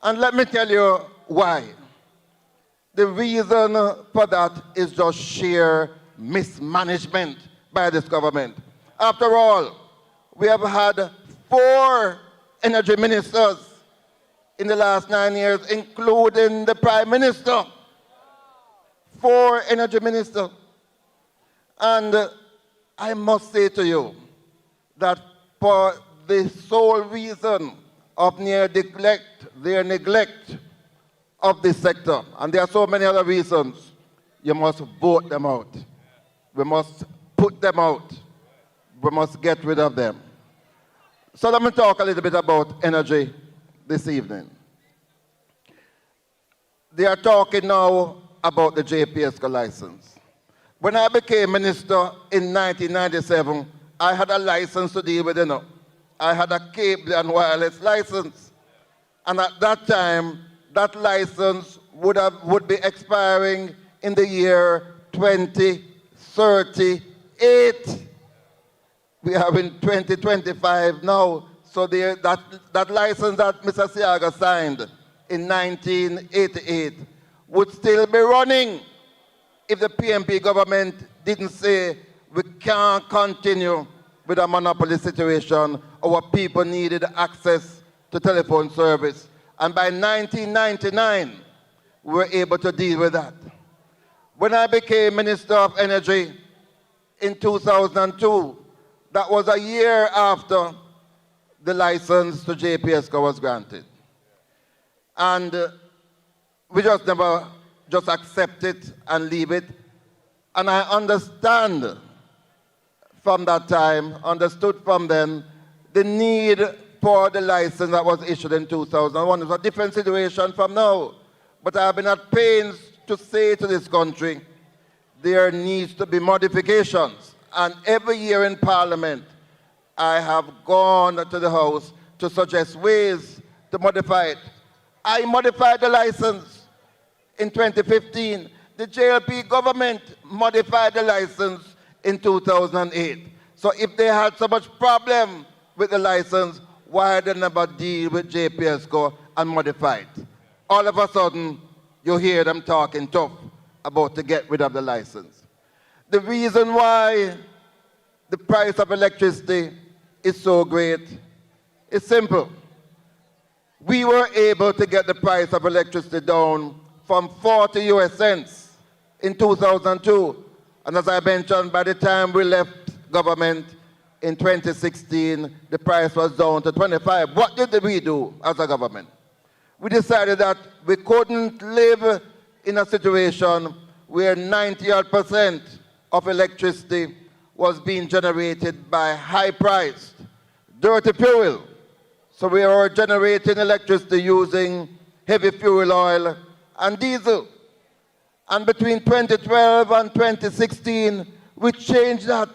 And let me tell you why. The reason for that is just sheer mismanagement by this government. After all, we have had 4 energy ministers in the last 9 years, including the Prime Minister. 4 energy ministers. And I must say to you that for the sole reason of their neglect of this sector, and there are so many other reasons, you must vote them out. We must put them out. We must get rid of them. So let me talk a little bit about energy this evening. They are talking now about the JPS license. When I became minister in 1997, I had a license to deal with, I had a cable and wireless license. And at that time, that license would be expiring in the year 2038. We are in 2025 now. So that license that Mr. Siaga signed in 1988 would still be running if the PNP government didn't say we can't continue with a monopoly situation. Our people needed access to telephone service. And by 1999, we were able to deal with that. When I became Minister of Energy in 2002, that was a year after the license to JPS was granted. And we just never just accept it and leave it. And I understood from then, the need for the license that was issued in 2001. It's a different situation from now. But I have been at pains to say to this country, there needs to be modifications. And every year in Parliament, I have gone to the House to suggest ways to modify it. I modified the license in 2015. The JLP government modified the license in 2008. So if they had so much problem with the license, why did they never deal with JPSCO and modify it? All of a sudden, you hear them talking tough about to get rid of the license. The reason why the price of electricity is so great is simple. We were able to get the price of electricity down from 40 US cents in 2002. And as I mentioned, by the time we left government in 2016, the price was down to 25. What did we do as a government? We decided that we couldn't live in a situation where 90% of electricity was being generated by high-priced, dirty fuel. So we were generating electricity using heavy fuel oil and diesel. And between 2012 and 2016, we changed that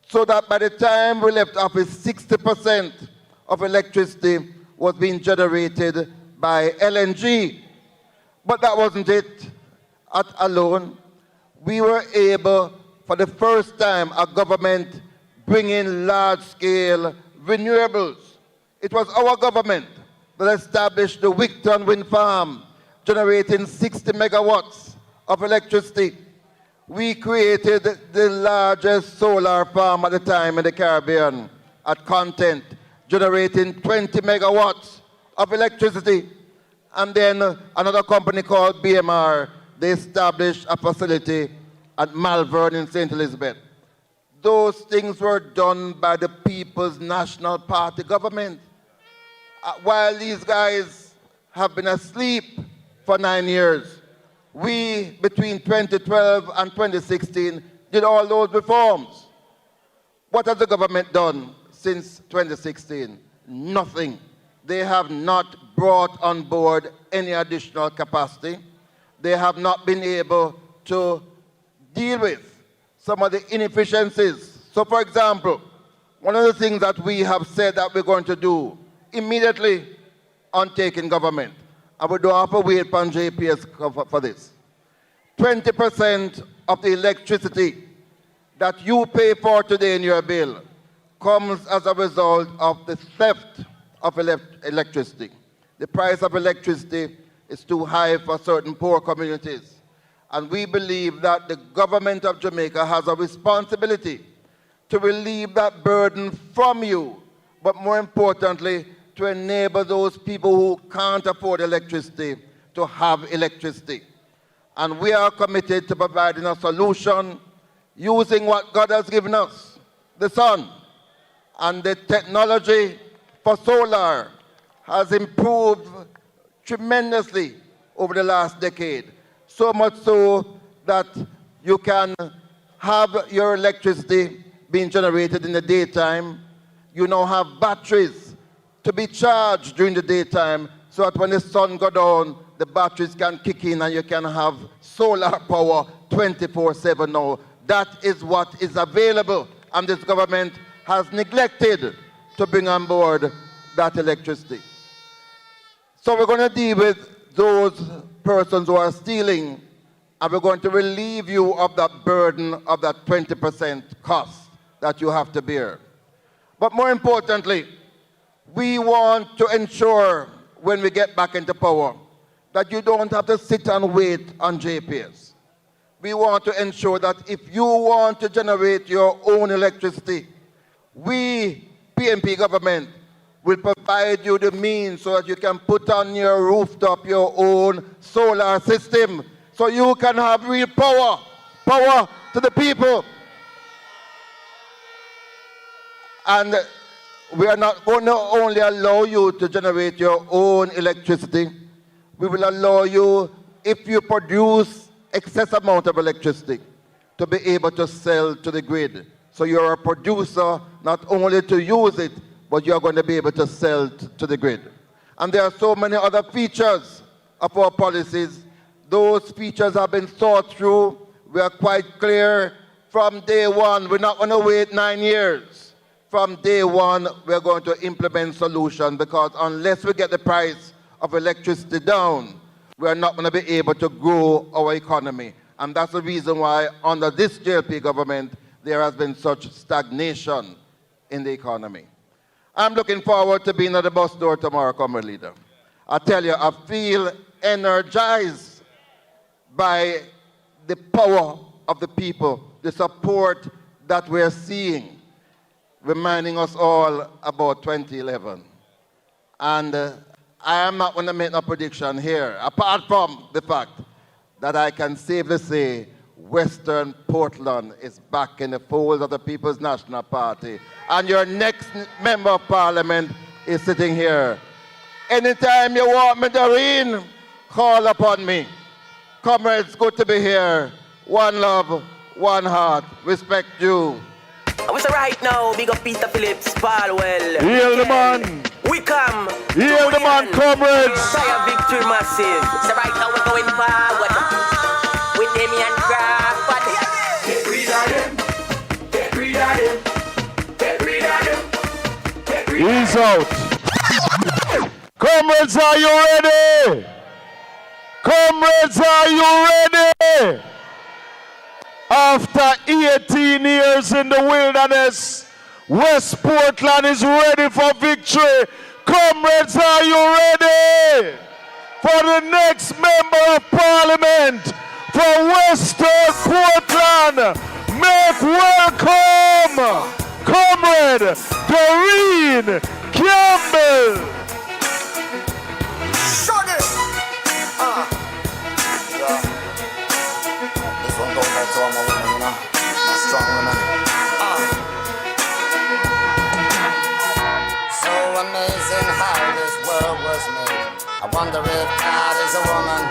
so that by the time we left office, 60% of electricity was being generated by LNG. But that wasn't it alone. We were able, for the first time, our government bring in large-scale renewables. It was our government that established the Wigton wind farm, generating 60 megawatts of electricity. We created the largest solar farm at the time in the Caribbean at Content, generating 20 megawatts of electricity. And then another company called BMR, they established a facility at Malvern in St. Elizabeth. Those things were done by the People's National Party government. While these guys have been asleep for 9 years, we, between 2012 and 2016, did all those reforms. What has the government done since 2016? Nothing. They have not brought on board any additional capacity. They have not been able to deal with some of the inefficiencies. So, for example, one of the things that we have said that we're going to do immediately on taking government, and we don't have to wait for JPS for this. 20% of the electricity that you pay for today in your bill comes as a result of the theft of electricity. The price of electricity is too high for certain poor communities. And we believe that the government of Jamaica has a responsibility to relieve that burden from you, but more importantly, to enable those people who can't afford electricity to have electricity. And we are committed to providing a solution using what God has given us, the sun. And the technology for solar has improved tremendously over the last decade. So much so that you can have your electricity being generated in the daytime. You now have batteries to be charged during the daytime so that when the sun goes down, the batteries can kick in and you can have solar power 24/7 now. That is what is available, and this government has neglected to bring on board that electricity. So we're going to deal with those persons who are stealing, and we're going to relieve you of that burden of that 20% cost that you have to bear. But more importantly, we want to ensure when we get back into power that you don't have to sit and wait on JPS. We want to ensure that if you want to generate your own electricity, we, PNP government, will provide you the means so that you can put on your rooftop your own solar system so you can have real power to the people. And we are not going to only allow you to generate your own electricity, we will allow you, if you produce excess amount of electricity, to be able to sell to the grid. So you're a producer not only to use it, but you're going to be able to sell to the grid. And there are so many other features of our policies. Those features have been thought through. We are quite clear from day one. We're not going to wait 9 years. From day one, we're going to implement solutions, because unless we get the price of electricity down, we're not going to be able to grow our economy. And that's the reason why under this JLP government, there has been such stagnation in the economy. I'm looking forward to being at the bus door tomorrow, Comrade Leader. I tell you, I feel energized by the power of the people, the support that we're seeing, reminding us all about 2011. And I am not going to make a prediction here, apart from the fact that I can safely say Western Portland is back in the fold of the People's National Party. And your next member of parliament is sitting here. Anytime you want me, Doren, call upon me. Comrades, good to be here. One love, one heart. Respect you. I wish right now, big up Peter Phillips, Palwell. Heal the man. We come. Heal the man, comrades. Fire victory massive. So right now we're going forward. Jimmy and Crawford. Get rid of them. Get rid of them. Get rid of them. Get rid of them. He's out. Comrades, are you ready? Comrades, are you ready? After 18 years in the wilderness, West Portland is ready for victory. Comrades, are you ready for the next member of parliament for Western Portland? Make welcome, Comrade Doren Campbell. Shut it! This one goes out to all my women, you know? My strong women. So amazing how this world was made. I wonder if God is a woman.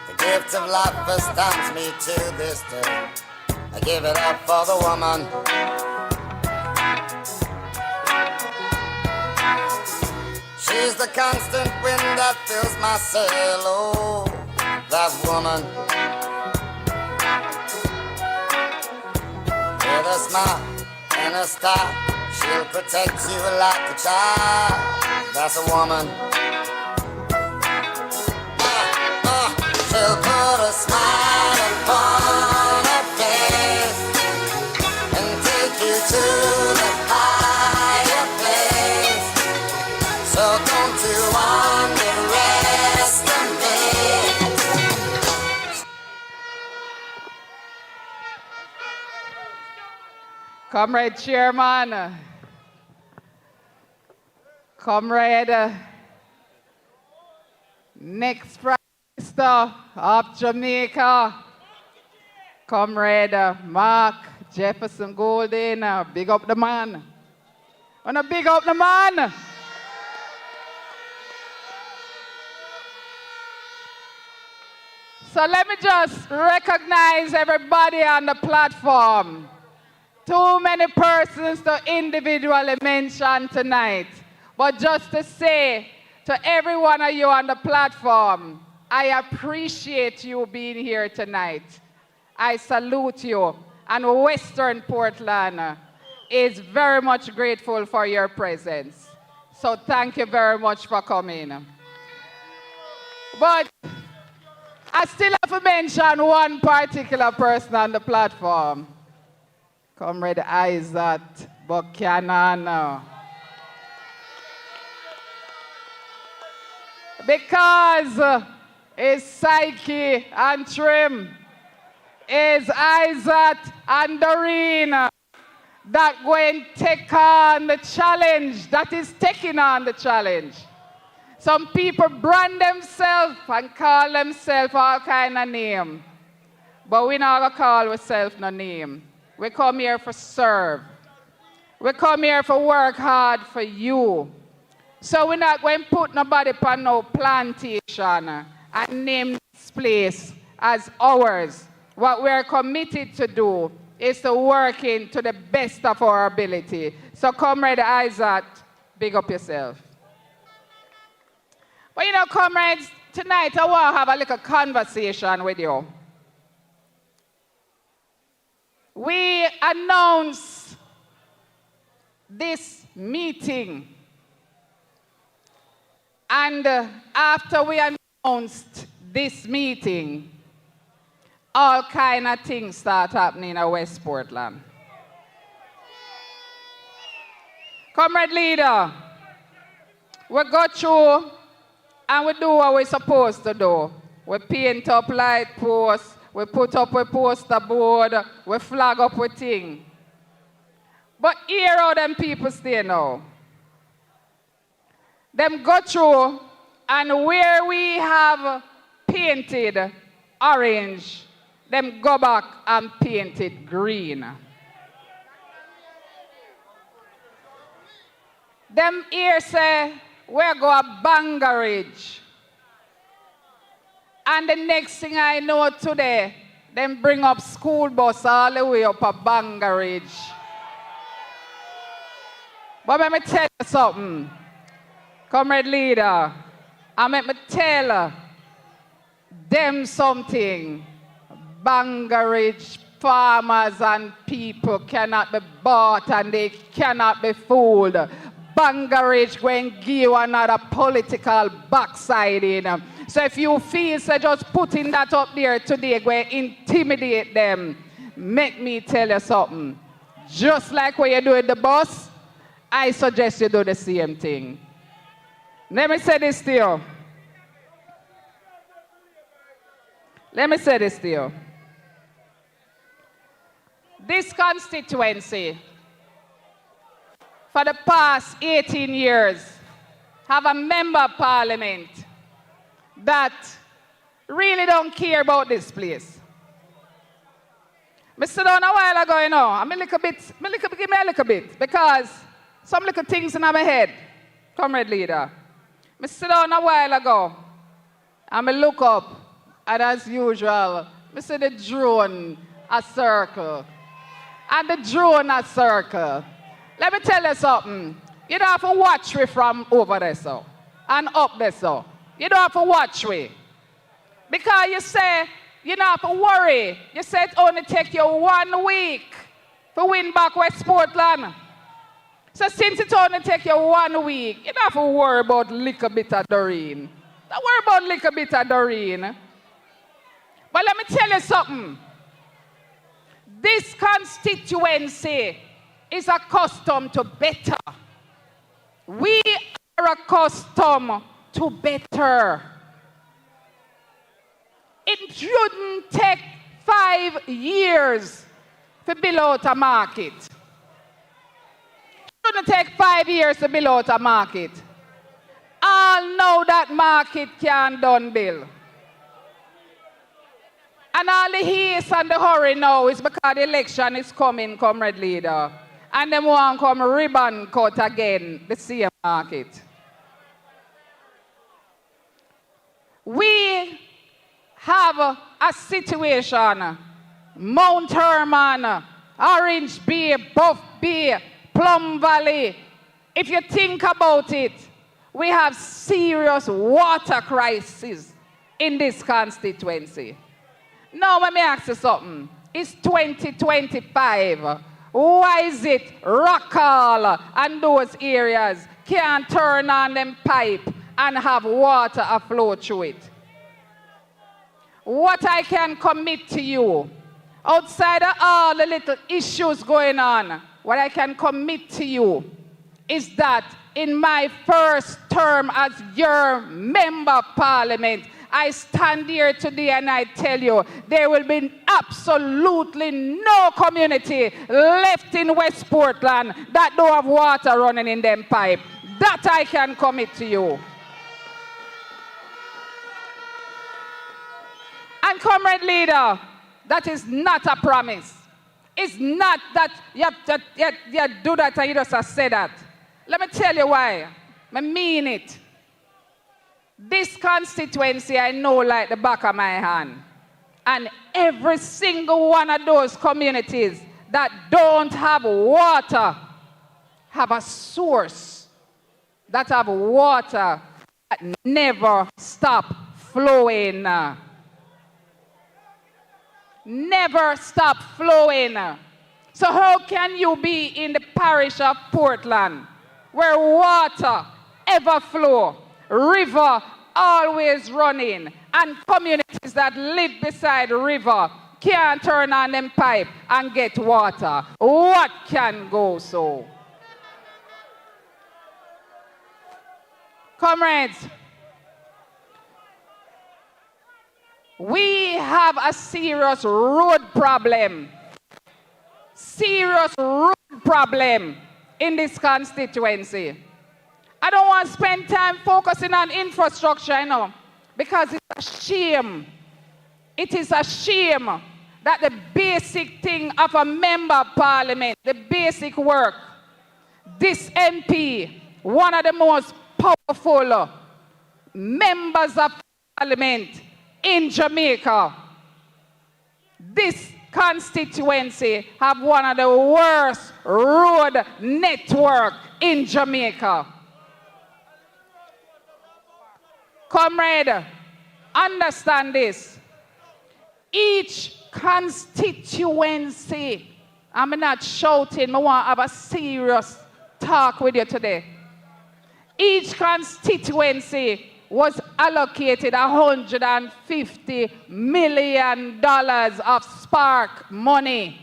The gift of life astounds me to this day. I give it up for the woman. She's the constant wind that fills my sail, oh, that woman. With a smile and a star, she'll protect you like a child. That's a woman. She'll put a smile upon her face and take you to the higher place. So don't you underestimate. Comrade Chairman, Comrade next Prime Minister of Jamaica, Comrade Mark Jefferson Golden, big up the man. Wanna big up the man? So let me just recognize everybody on the platform. Too many persons to individually mention tonight. But just to say to every one of you on the platform, I appreciate you being here tonight. I salute you. And Western Portland is very much grateful for your presence. So thank you very much for coming. But I still have to mention one particular person on the platform. Comrade Isaac Buchanan. Because his psyche and trim is Isaac and Doren that going to take on the challenge, that is taking on the challenge. Some people brand themselves and call themselves all kind of name. But we not gonna call ourselves no name. We come here for serve. We come here for work hard for you. So we're not going to put nobody on no plantation and name this place as ours. What we're committed to do is to work in to the best of our ability. So Comrade Isaac, big up yourself. But you know, comrades, tonight I want to have a little conversation with you. We announced this meeting. And after we announced this meeting, all kind of things start happening in West Portland. Comrade leader, we go through and we do what we're supposed to do. We paint up light posts, we put up a poster board, we flag up a thing. But here how them people stay now. Them go through and where we have painted orange, them go back and paint it green. Them here say, we're going to Banga Ridge. And the next thing I know today, them bring up school bus all the way up at Banga Ridge. But let me tell you something. Comrade leader, And let me tell them something. Bangarage farmers and people cannot be bought and they cannot be fooled. Bangarage going to give you another political backsliding. So if you feel so just putting that up there today, going to intimidate them, make me tell you something. Just like what you do at the bus, I suggest you do the same thing. Let me say this to you. Let me say this to you. This constituency, for the past 18 years, have a member of parliament that really don't care about this place. I sit down a while ago, you know, give me a little bit, because some little things in my head, comrade leader. I sit down a while ago, and I look up, and as usual, I see the drone a circle. And the drone a circle. Let me tell you something. You don't have to watch me from over there, so, and up there, so. You don't have to watch me. Because you say, you don't have to worry. You say it only take you 1 week to win back West Portland. So since it only take you 1 week, you don't have to worry about little bit of Doren. Don't worry about little bit of Doren. But let me tell you something. This constituency is accustomed to better. We are accustomed to better. It shouldn't take 5 years to build out a market. It shouldn't take 5 years to build out a market. All know that market can done build. And all the haste and the hurry now is because the election is coming, comrade leader. And them want to come ribbon cut again, the same market. We have a situation, Mount Herman, Orange Bay, Buff Bay, Plum Valley. If you think about it, we have serious water crisis in this constituency. Now, let me ask you something. It's 2025. Why is it Rockall and those areas can't turn on them pipe and have water flow through it? What I can commit to you, outside of all the little issues going on, what I can commit to you is that in my first term as your member of parliament, I stand here today and I tell you, there will be absolutely no community left in West Portland that don't have water running in them pipe. That I can commit to you. And comrade leader, that is not a promise. It's not that you do that and you just say that. Let me tell you why. I mean it. This constituency I know like the back of my hand. And every single one of those communities that don't have water have a source that have water that never stop flowing. Never stop flowing. So how can you be in the parish of Portland where water ever flow, river always running, and communities that live beside the river can't turn on them pipe and get water? What can go so? Comrades, we have a serious road problem. Serious road problem in this constituency. I don't want to spend time focusing on infrastructure, you know, because it's a shame. It is a shame that the basic thing of a member of parliament, the basic work, this MP, one of the most powerful members of parliament in Jamaica, this constituency have one of the worst road network in Jamaica. Comrade, understand this. Each constituency, I'm not shouting, I want to have a serious talk with you today. Each constituency was allocated $150 million of spark money.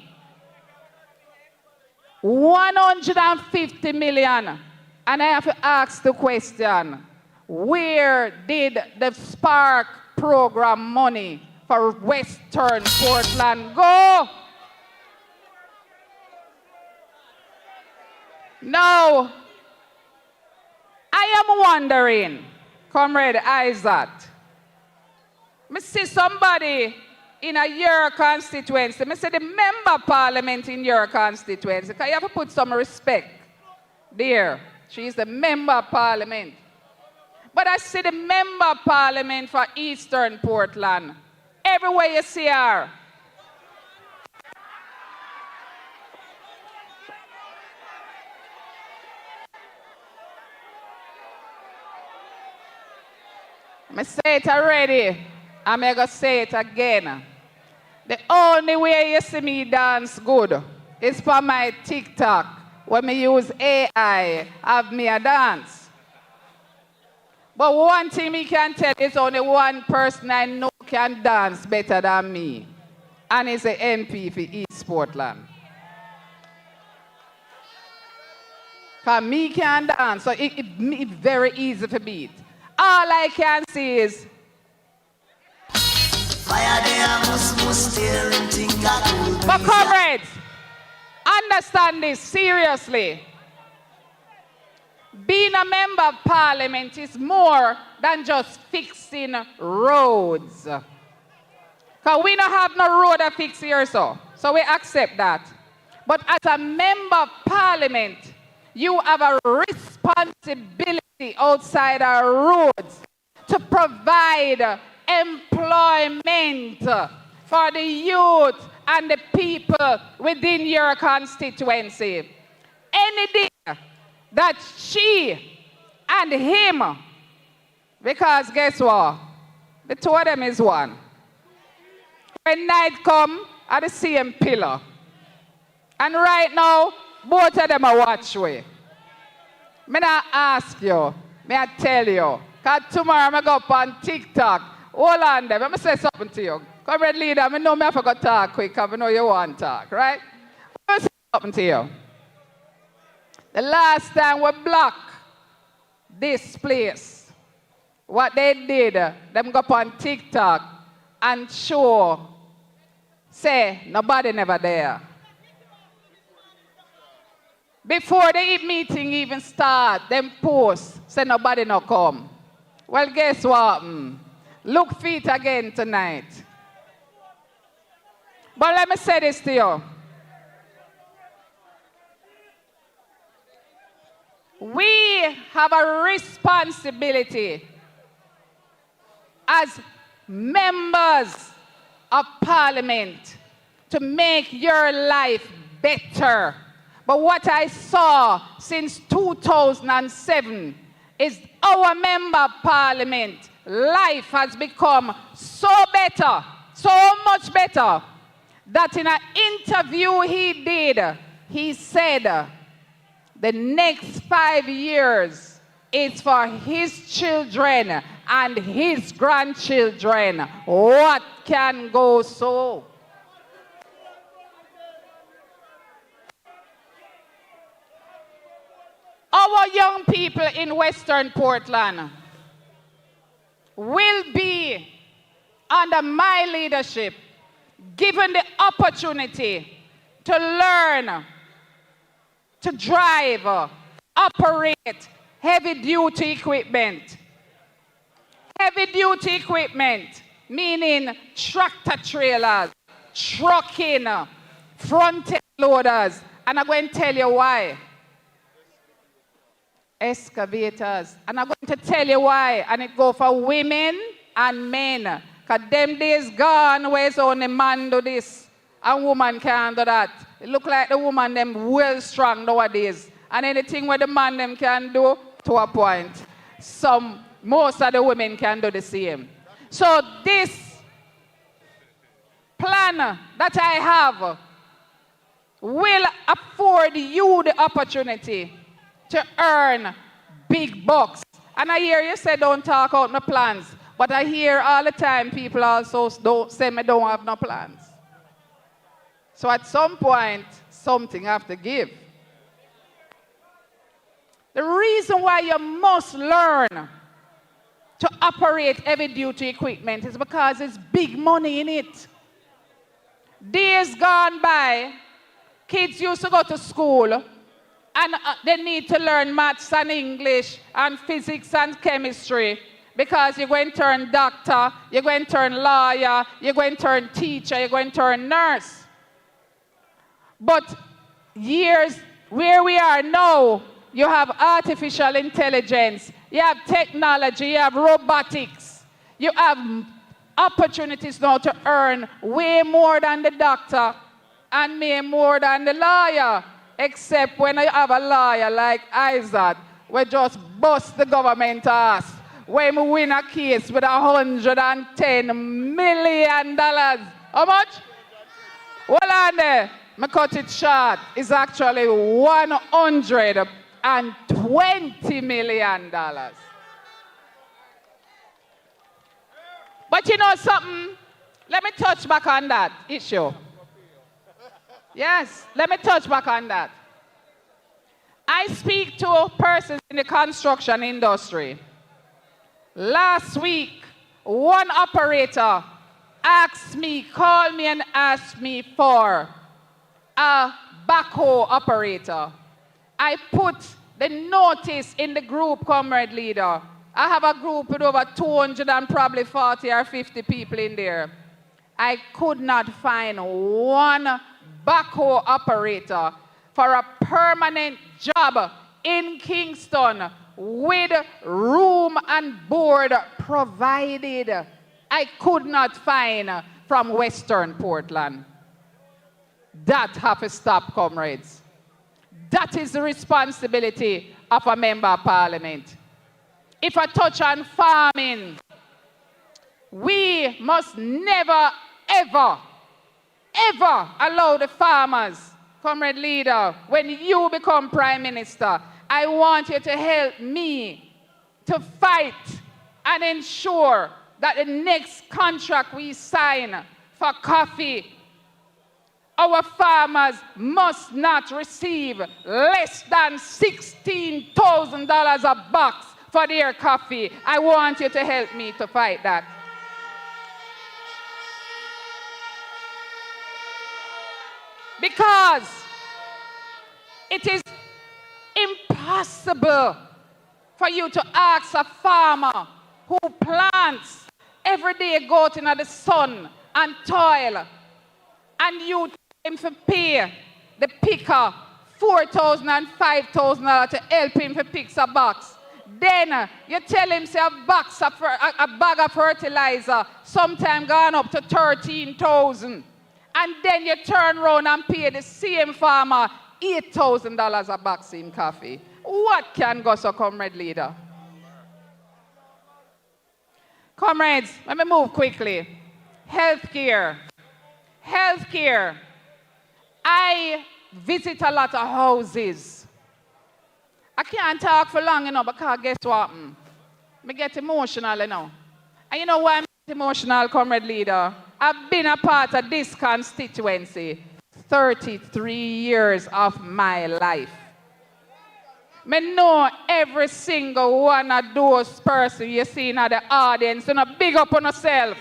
150 million. And I have to ask the question, where did the spark program money for Western Portland go? Now, I am wondering, Comrade Isaac, I see somebody in your constituency, I see the member of parliament in your constituency, because you have to put some respect there. She's the member of parliament. But I see the member of parliament for Eastern Portland. Everywhere you see her. I say it already, I'm going to say it again. The only way you see me dance good is for my TikTok, when me use AI, have me a dance. But one thing me can tell is only one person I know can dance better than me. And it's the MP for East Portland. Because me can dance, so it's very easy to beat. All I can see is but comrades, understand this seriously. Being a member of parliament is more than just fixing roads. Because we don't have no road to fix here, so we accept that. But as a member of parliament, you have a responsibility outside our roads to provide employment for the youth and the people within your constituency. Any day that she and him, because guess what? The two of them is one. When night come, at the same pillar. And right now, both of them are watchway. Me not ask you, me I tell you. Because tomorrow I go up on TikTok. Hold on there, let me say something to you. Comrade leader, I know me I forgot to talk quick, because I know you want to talk, right? Let me say something to you. The last time we blocked this place, what they did, them go up on TikTok and show, say, nobody never there. Before the meeting even start, them post, say nobody no come. Well, guess what? Look feet again tonight. But let me say this to you. We have a responsibility as members of parliament to make your life better. But what I saw since 2007 is our member of parliament life has become so better, so much better, that in an interview he did, he said the next 5 years is for his children and his grandchildren. What can go so? Our young people in Western Portland will be, under my leadership, given the opportunity to learn, to drive, operate heavy-duty equipment. Heavy-duty equipment, meaning tractor trailers, trucking, front-end loaders. And I'm going to tell you why. Excavators. And I'm going to tell you why. And it go for women and men. Because them days gone where it's only man do this and woman can't do that. It look like the woman them well strong nowadays. And anything where the man them can do, to a point. Some most of the women can do the same. So this plan that I have will afford you the opportunity to earn big bucks. And I hear you say don't talk out my plans, but I hear all the time people also don't say me don't have no plans. So at some point, something have to give. The reason why you must learn to operate heavy duty equipment is because it's big money in it. Days gone by, kids used to go to school and they need to learn maths and English and physics and chemistry because you're going to turn doctor, you're going to turn lawyer, you're going to turn teacher, you're going to turn nurse. But years where we are now, you have artificial intelligence, you have technology, you have robotics, you have opportunities now to earn way more than the doctor and way more than the lawyer, except when you have a lawyer like Isaac, we just bust the government ass when we win a case with $110 million. How much? Hold on there. I cut it short. It's actually $120 million. But you know something? Let me touch back on that issue. Yes, let me touch back on that. I speak to persons in the construction industry. Last week, one operator called me and asked me for a backhoe operator. I put the notice in the group, comrade leader. I have a group with over 200 and probably 40 or 50 people in there. I could not find one backhoe operator for a permanent job in Kingston with room and board provided. I could not find from Western Portland. That have to stop, comrades. That is the responsibility of a member of parliament. If I touch on farming, we must never, ever, ever allow the farmers, comrade leader, when you become prime minister, I want you to help me to fight and ensure that the next contract we sign for coffee, our farmers must not receive less than $16,000 a box for their coffee. I want you to help me to fight that. Because it is impossible for you to ask a farmer who plants every day, go out in the sun and toil, and you tell him to pay the picker $4,000 and $5,000 to help him to pick a box. Then you tell him say a bag of fertilizer sometime gone up to $13,000. And then you turn around and pay the same farmer $8,000 a box in coffee. What can go so, comrade leader? Comrades, let me move quickly. Healthcare. Healthcare. I visit a lot of houses. I can't talk for long, because guess what? I get emotional, And you know why I'm emotional, comrade leader? I've been a part of this constituency 33 years of my life. I know every single one of those persons you see in the audience. Big up on yourself.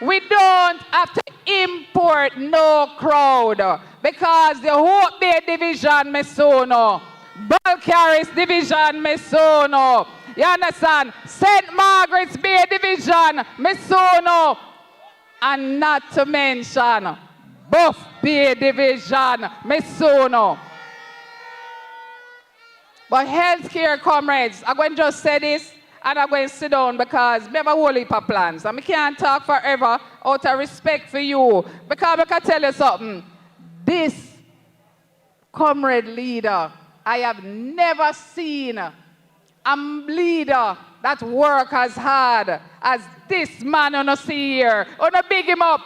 We don't have to import no crowd because the Hope Bay Division, Mesono, Balcarres Division, Mesono, you understand? St. Margaret's Bay Division, Mesono, and not to mention Buff Bay Division, Mesono. But healthcare, comrades, I'm going to just say this and I'm going to sit down because we have a whole heap of plans. And I can't talk forever out of respect for you. Because I can tell you something. This comrade leader I have never seen a leader that work as hard as this man on a see here. On a big him up.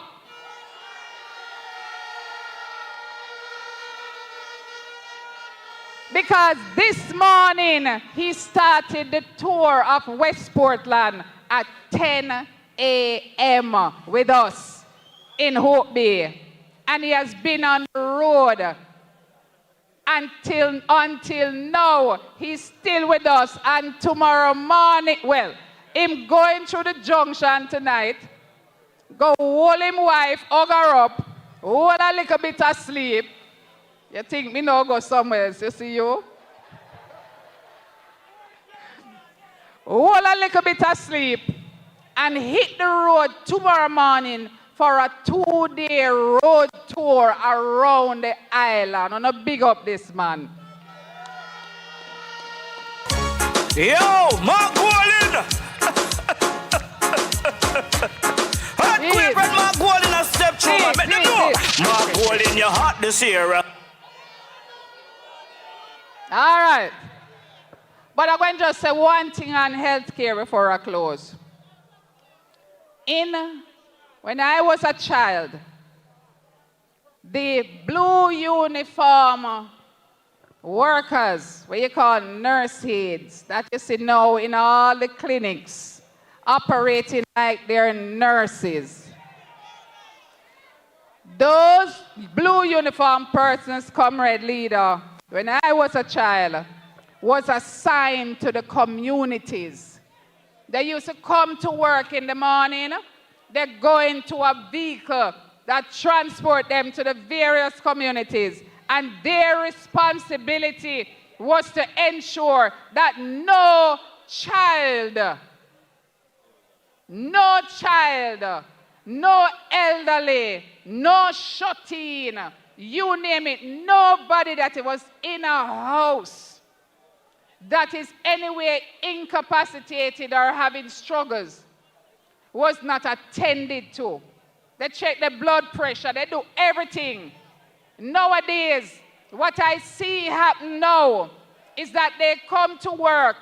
Because this morning he started the tour of West Portland at 10 a.m. with us in Hope Bay. And he has been on the road until now. He's still with us. And tomorrow morning, well, him going through the junction tonight, go hold him wife, hug her up, hold a little bit of sleep. You think me now go somewhere else, you see you? Hold a little bit of sleep and hit the road tomorrow morning for a 2-day road tour around the island. I'm gonna big up this man. Yo, Mark Golden! Hot quick when Mark Golden a step through, man. Make them know. Mark Golden, you're hot this year. All right. But I'm going to just say one thing on healthcare before I close. When I was a child, the blue uniform workers, what you call nurse aides, that you see now in all the clinics, operating like they're nurses. Those blue uniform persons, comrade leader, when I was a child, was assigned to the communities. They used to come to work in the morning. They go into a vehicle that transport them to the various communities. And their responsibility was to ensure that no child, no elderly, no shut-in, you name it, nobody that was in a house that is anyway incapacitated or having struggles was not attended to. They check the blood pressure, they do everything. Nowadays, what I see happen now is that they come to work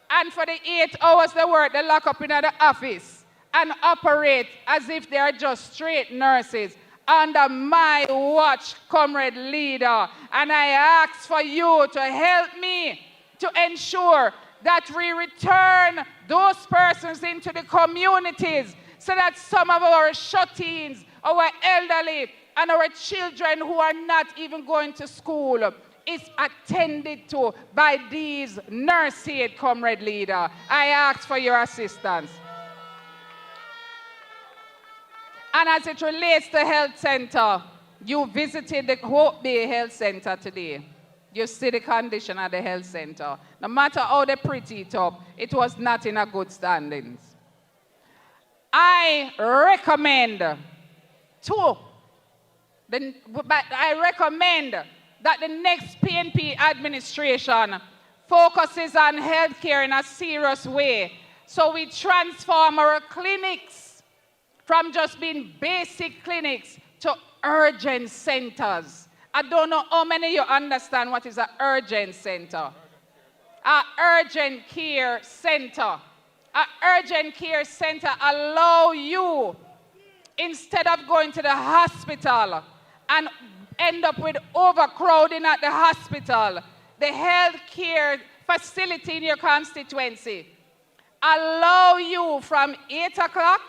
and for the 8 hours they work, they lock up in the office and operate as if they are just straight nurses. Under my watch, comrade leader, and I ask for you to help me to ensure that we return those persons into the communities so that some of our shut-ins, our elderly, and our children who are not even going to school is attended to by these nurse aid, comrade leader. I ask for your assistance. And as it relates to health center, you visited the Hope Bay Health Center today. You see the condition of the health center. No matter how they pretty it up, it was not in a good standings. I recommend that the next PNP administration focuses on healthcare in a serious way. So we transform our clinics from just being basic clinics to urgent centers. I don't know how many of you understand what is an urgent center. An urgent care center. An urgent care center allow you, instead of going to the hospital and end up with overcrowding at the hospital, the health care facility in your constituency allow you from 8 o'clock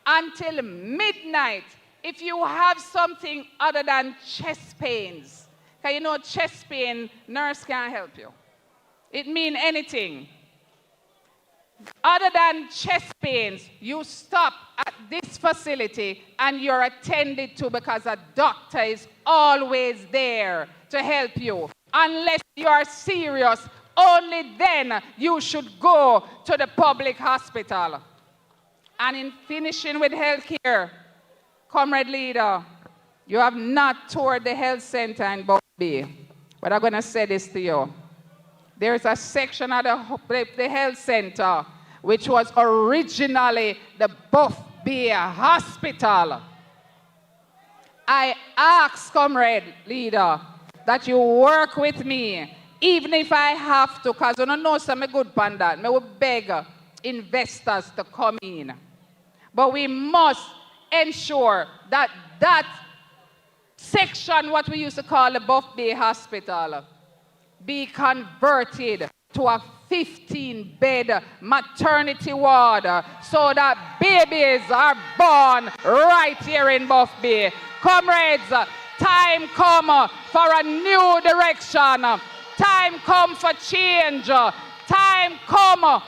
until midnight. If you have something other than chest pains, because you know chest pain, nurse can't help you. It means anything. Other than chest pains, you stop at this facility and you're attended to because a doctor is always there to help you. Unless you are serious, only then you should go to the public hospital. And in finishing with health care, comrade leader, you have not toured the health center in Buff Bay, but I'm going to say this to you. There's a section of the health center which was originally the Buff Bay Hospital. I ask, comrade leader, that you work with me even if I have to, because I don't know some good pan that, I will beg investors to come in. But we must ensure that that section, what we used to call the Buff Bay Hospital, be converted to a 15-bed maternity ward so that babies are born right here in Buff Bay. Comrades, time come for a new direction. Time come for change. Time come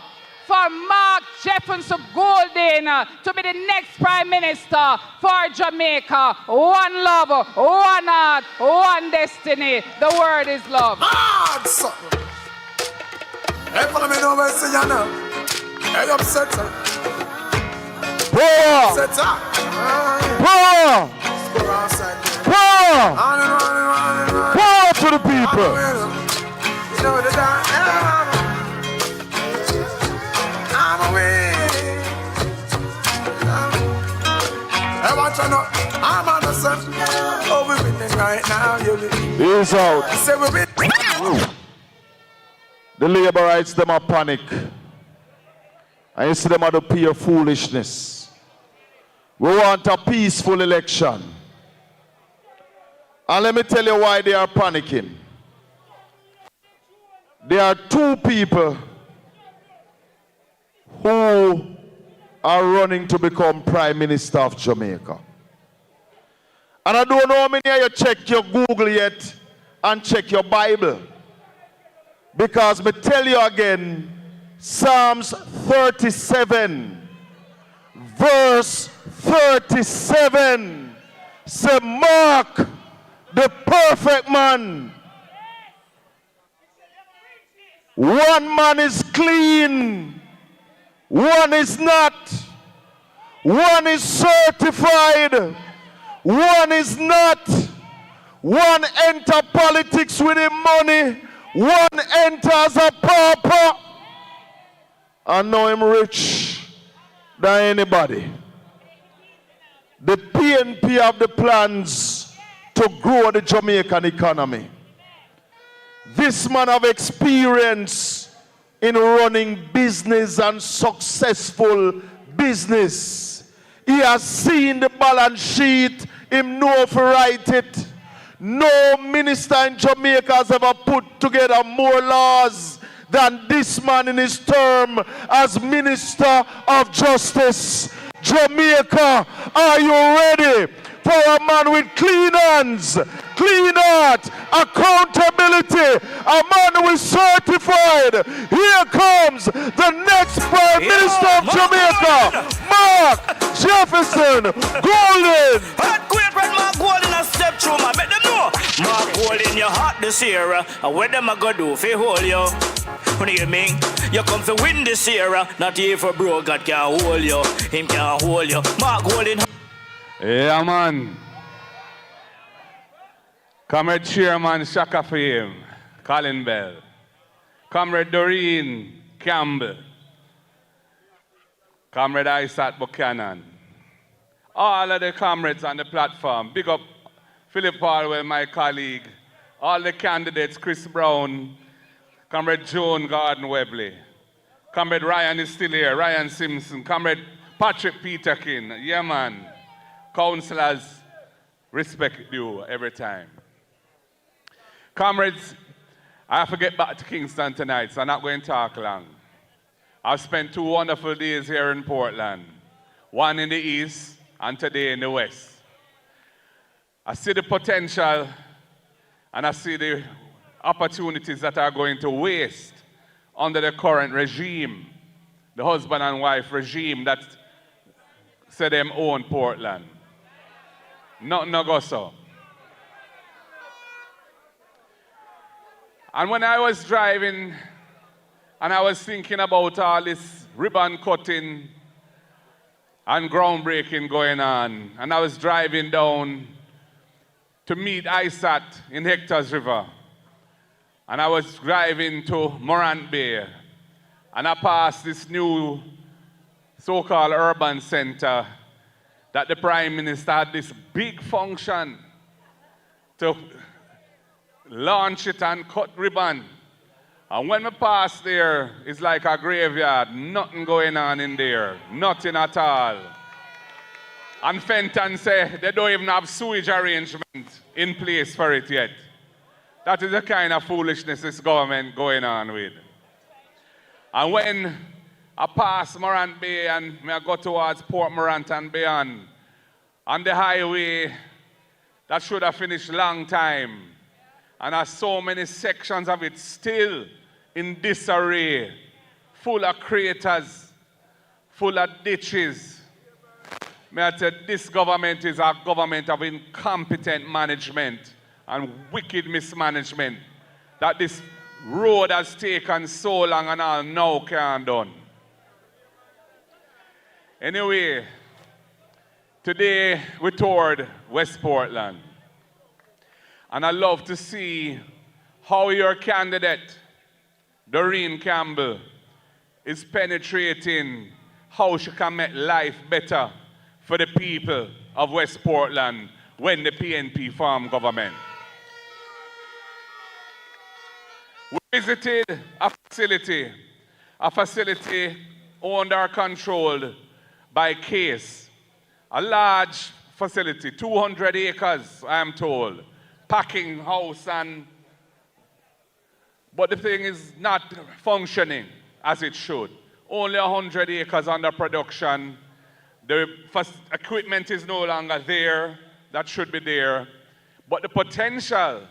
for Mark Jefferson Golden to be the next Prime Minister for Jamaica. One love, one heart, one destiny. The word is love. Hey, follow me now, see you now. Hey, upset her. Poor! Set her. Poor! Score outside. Poor! On. Poor to the people. You know the dance. I'm away. Hey, watch out now. I'm on the sun. Oh, we're winning right now. He's out. I say we're winning. The Laborites, them are panic. And you see them at the pure foolishness. We want a peaceful election. And let me tell you why they are panicking. There are two people who are running to become Prime Minister of Jamaica. And I don't know how many of you check your Google yet and check your Bible. Because me tell you again, Psalms 37, verse 37, say, mark the perfect man. One man is clean, one is not. One is certified, one is not. One enter politics with his money, one enters a pauper. I know him rich than anybody. The PNP have the plans to grow the Jamaican economy. This man have experience in running business and successful business. He has seen the balance sheet, him know if he write it. No minister in Jamaica has ever put together more laws than this man in his term as Minister of Justice. Jamaica, are you ready for a man with clean hands, clean heart, accountability, a man who is certified? Here comes the next Prime Minister of Jamaica, Mark Jefferson Golden. Mark Golden a step through, man. Make them know. Mark Golden, your heart this year. And what them a go do if you hold you? What do you mean? You come to win this year. Not here for bro, God can't hold you. Him can't hold you. Mark Golden. Yeah, man. Comrade Chairman Shaka for him, Colin Bell. Comrade Doren Campbell. Comrade Isaac Buchanan. All of the comrades on the platform. Big up Philip Palwell, my colleague. All the candidates, Chris Brown, Comrade Joan Garden-Webley. Comrade Ryan is still here, Ryan Simpson. Comrade Patrick Peterkin. Yeah, man. Councillors, respect you every time. Comrades, I have to get back to Kingston tonight, so I'm not going to talk long. I've spent 2 wonderful days here in Portland. One in the east, and today in the west. I see the potential and I see the opportunities that are going to waste under the current regime, the husband and wife regime that said them own Portland. Nothing no go so. And when I was driving and I was thinking about all this ribbon cutting and groundbreaking going on, and I was driving down to meet ISAT in Hector's River, and I was driving to Morant Bay, and I passed this new so-called urban center that the Prime Minister had this big function to launch it and cut ribbon. And when we pass there, it's like a graveyard. Nothing going on in there. Nothing at all. And Fenton say they don't even have sewage arrangement in place for it yet. That is the kind of foolishness this government going on with. And when I pass Morant Bay and I go towards Port Morant and beyond, on the highway that should have finished long time, and there's so many sections of it still in disarray, full of craters, full of ditches. May I tell you, this government is a government of incompetent management and wicked mismanagement that this road has taken so long and all now can't done. Anyway, today we toured West Portland. And I love to see how your candidate, Doren Campbell, is penetrating how she can make life better for the people of West Portland when the PNP form government. We visited a facility owned or controlled by Case, a large facility, 200 acres, I am told, packing house but the thing is not functioning as it should. Only 100 acres under production. The equipment is no longer there, that should be there. But the potential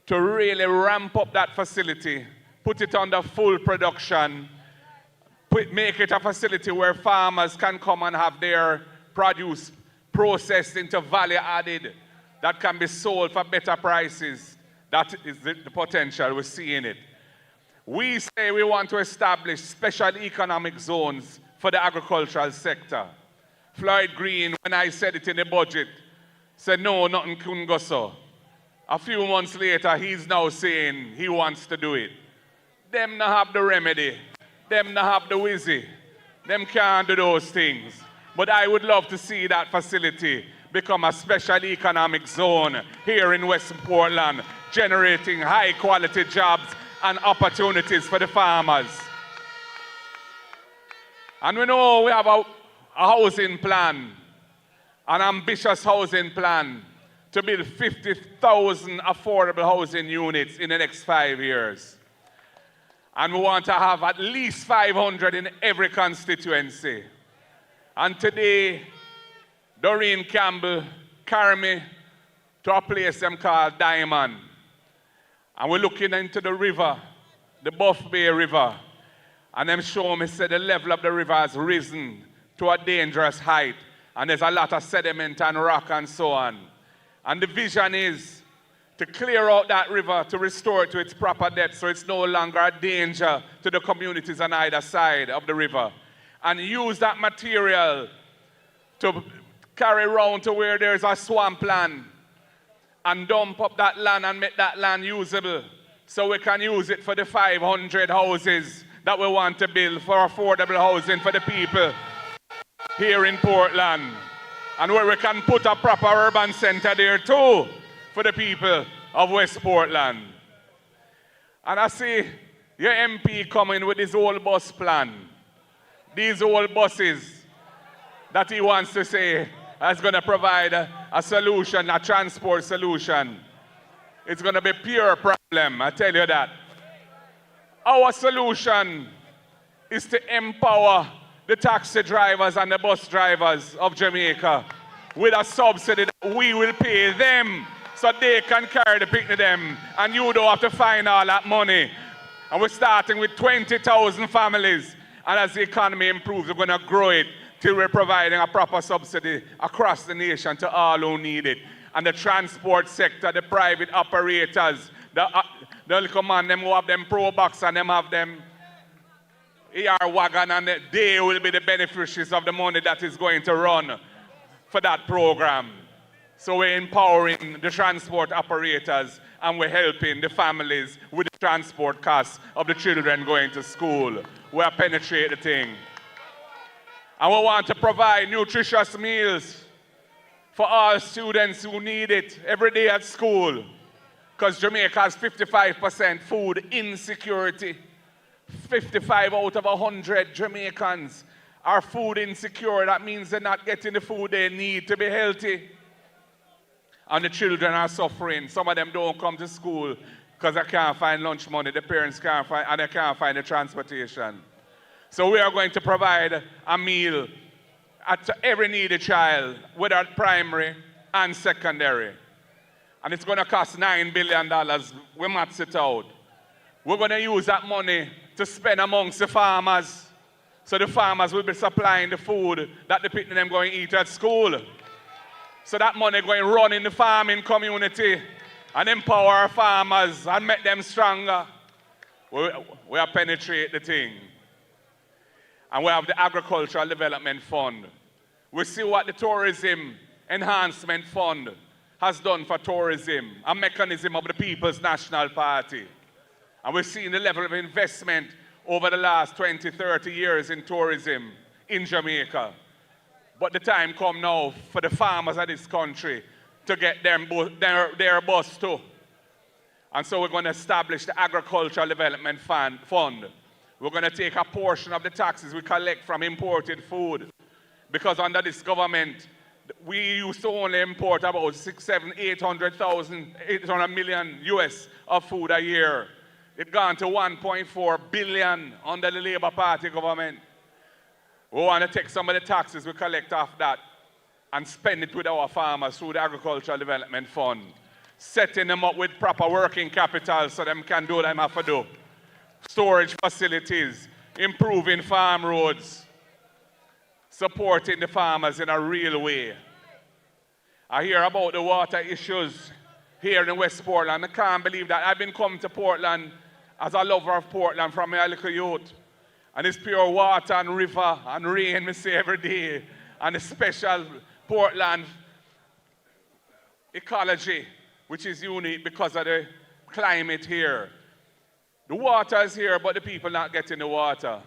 to really ramp up that facility, put it under full production, make it a facility where farmers can come and have their produce processed into value added that can be sold for better prices. That is the potential we're seeing it. We say we want to establish special economic zones for the agricultural sector. Floyd Green, when I said it in the budget, said no, nothing couldn't go so. A few months later, he's now saying he wants to do it. Them not have the remedy. Them not have the wizzy. Them can't do those things. But I would love to see that facility become a special economic zone here in West Portland, generating high quality jobs and opportunities for the farmers. And we know we have a housing plan, an ambitious housing plan to build 50,000 affordable housing units in the next 5 years. And we want to have at least 500 in every constituency. And today, Doren Campbell carried me to a place them called Diamond. And we're looking into the river, the Buff Bay River. And them show me, say the level of the river has risen to a dangerous height. And there's a lot of sediment and rock and so on. And the vision is to clear out that river, to restore it to its proper depth so it's no longer a danger to the communities on either side of the river. And use that material to carry around to where there's a swampland and dump up that land and make that land usable so we can use it for the 500 houses that we want to build for affordable housing for the people here in Portland. And where we can put a proper urban center there too for the people of West Portland. And I see your MP coming with his old bus plan. These old buses that he wants to say is going to provide a solution, a transport solution. It's going to be pure problem, I tell you that. Our solution is to empower the taxi drivers and the bus drivers of Jamaica with a subsidy that we will pay them so they can carry the picnic them and you don't have to find all that money. And we're starting with 20,000 families, and as the economy improves, we're going to grow it till we're providing a proper subsidy across the nation to all who need it. And the transport sector, the private operators, the little man, them who have them Pro Box and them have them ER wagon, and they will be the beneficiaries of the money that is going to run for that program. So we're empowering the transport operators and we're helping the families with the transport costs of the children going to school. We're penetrating the thing. And we want to provide nutritious meals for all students who need it every day at school. Because Jamaica has 55% food insecurity. 55 out of 100 Jamaicans are food insecure. That means they're not getting the food they need to be healthy. And the children are suffering. Some of them don't come to school because they can't find lunch money. The parents can't find, and they can't find the transportation. So we are going to provide a meal to every needy child, whether primary and secondary. And it's going to cost $9 billion. We max it out. We're going to use that money to spend amongst the farmers. So the farmers will be supplying the food that the people them going to eat at school. So that money going to run in the farming community and empower our farmers and make them stronger. We are penetrate the thing. And we have the Agricultural Development Fund. We see what the Tourism Enhancement Fund has done for tourism, a mechanism of the People's National Party. And we've seen the level of investment over the last 20, 30 years in tourism in Jamaica. But the time come now for the farmers of this country to get their bus too. And so we're going to establish the Agricultural Development Fund. We're going to take a portion of the taxes we collect from imported food. Because under this government, we used to only import about 800 million US of food a year. It's gone to 1.4 billion under the Labour Party government. We want to take some of the taxes we collect off that and spend it with our farmers through the Agricultural Development Fund, setting them up with proper working capital so them can do what they have to do. Storage facilities, improving farm roads, supporting the farmers in a real way. I hear about the water issues here in West Portland. I can't believe that. I've been coming to Portland as a lover of Portland from my little youth. And it's pure water and river and rain, we see every day. And a special Portland ecology, which is unique because of the climate here. The water is here, but the people not getting the water.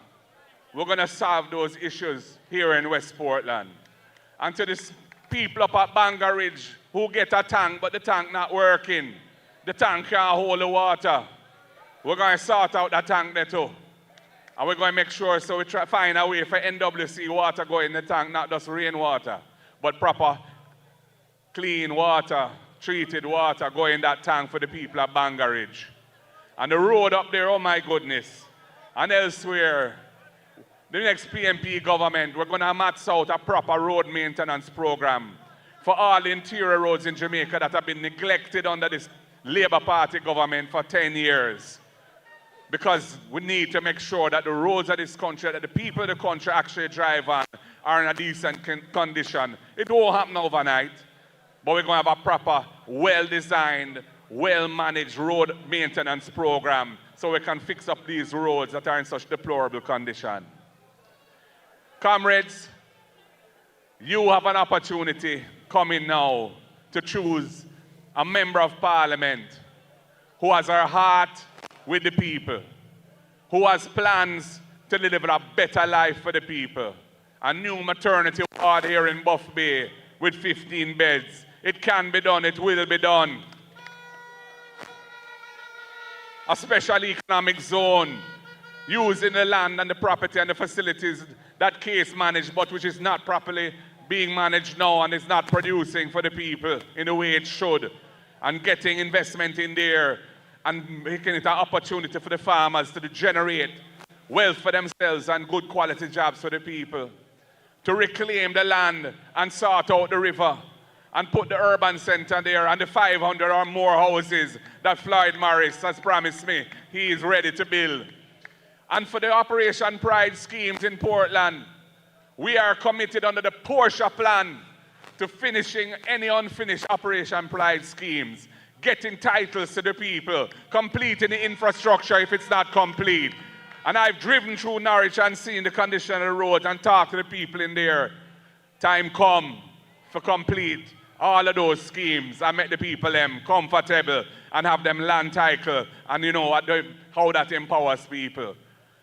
We're going to solve those issues here in West Portland. And to the people up at Bangor Ridge who get a tank, but the tank not working. The tank can't hold the water. We're going to sort out that tank there too. And we're going to make sure so we find a way for NWC water go in the tank, not just rainwater, but proper clean water, treated water go in that tank for the people at Bangor Ridge. And the road up there, oh my goodness. And elsewhere, the next PNP government, we're going to max out a proper road maintenance program for all the interior roads in Jamaica that have been neglected under this Labour Party government for 10 years. Because we need to make sure that the roads of this country, that the people of the country actually drive on, are in a decent condition. It won't happen overnight, but we're going to have a proper, well-designed, well-managed road maintenance program so we can fix up these roads that are in such deplorable condition. Comrades, you have an opportunity coming now to choose a member of parliament who has her heart with the people, who has plans to deliver a better life for the people. A new maternity ward here in Buff Bay with 15 beds. It can be done, it will be done. A special economic zone using the land and the property and the facilities that case managed, but which is not properly being managed now and is not producing for the people in the way it should. And getting investment in there and making it an opportunity for the farmers to generate wealth for themselves and good quality jobs for the people. To reclaim the land and sort out the river and put the urban center there and the 500 or more houses that Floyd Morris has promised me he is ready to build. And for the Operation Pride schemes in Portland, we are committed under the Porsche plan to finishing any unfinished Operation Pride schemes, getting titles to the people, completing the infrastructure if it's not complete. And I've driven through Norwich and seen the condition of the roads and talked to the people in there. Time come for complete all of those schemes and make the people comfortable and have them land title and you know how that empowers people.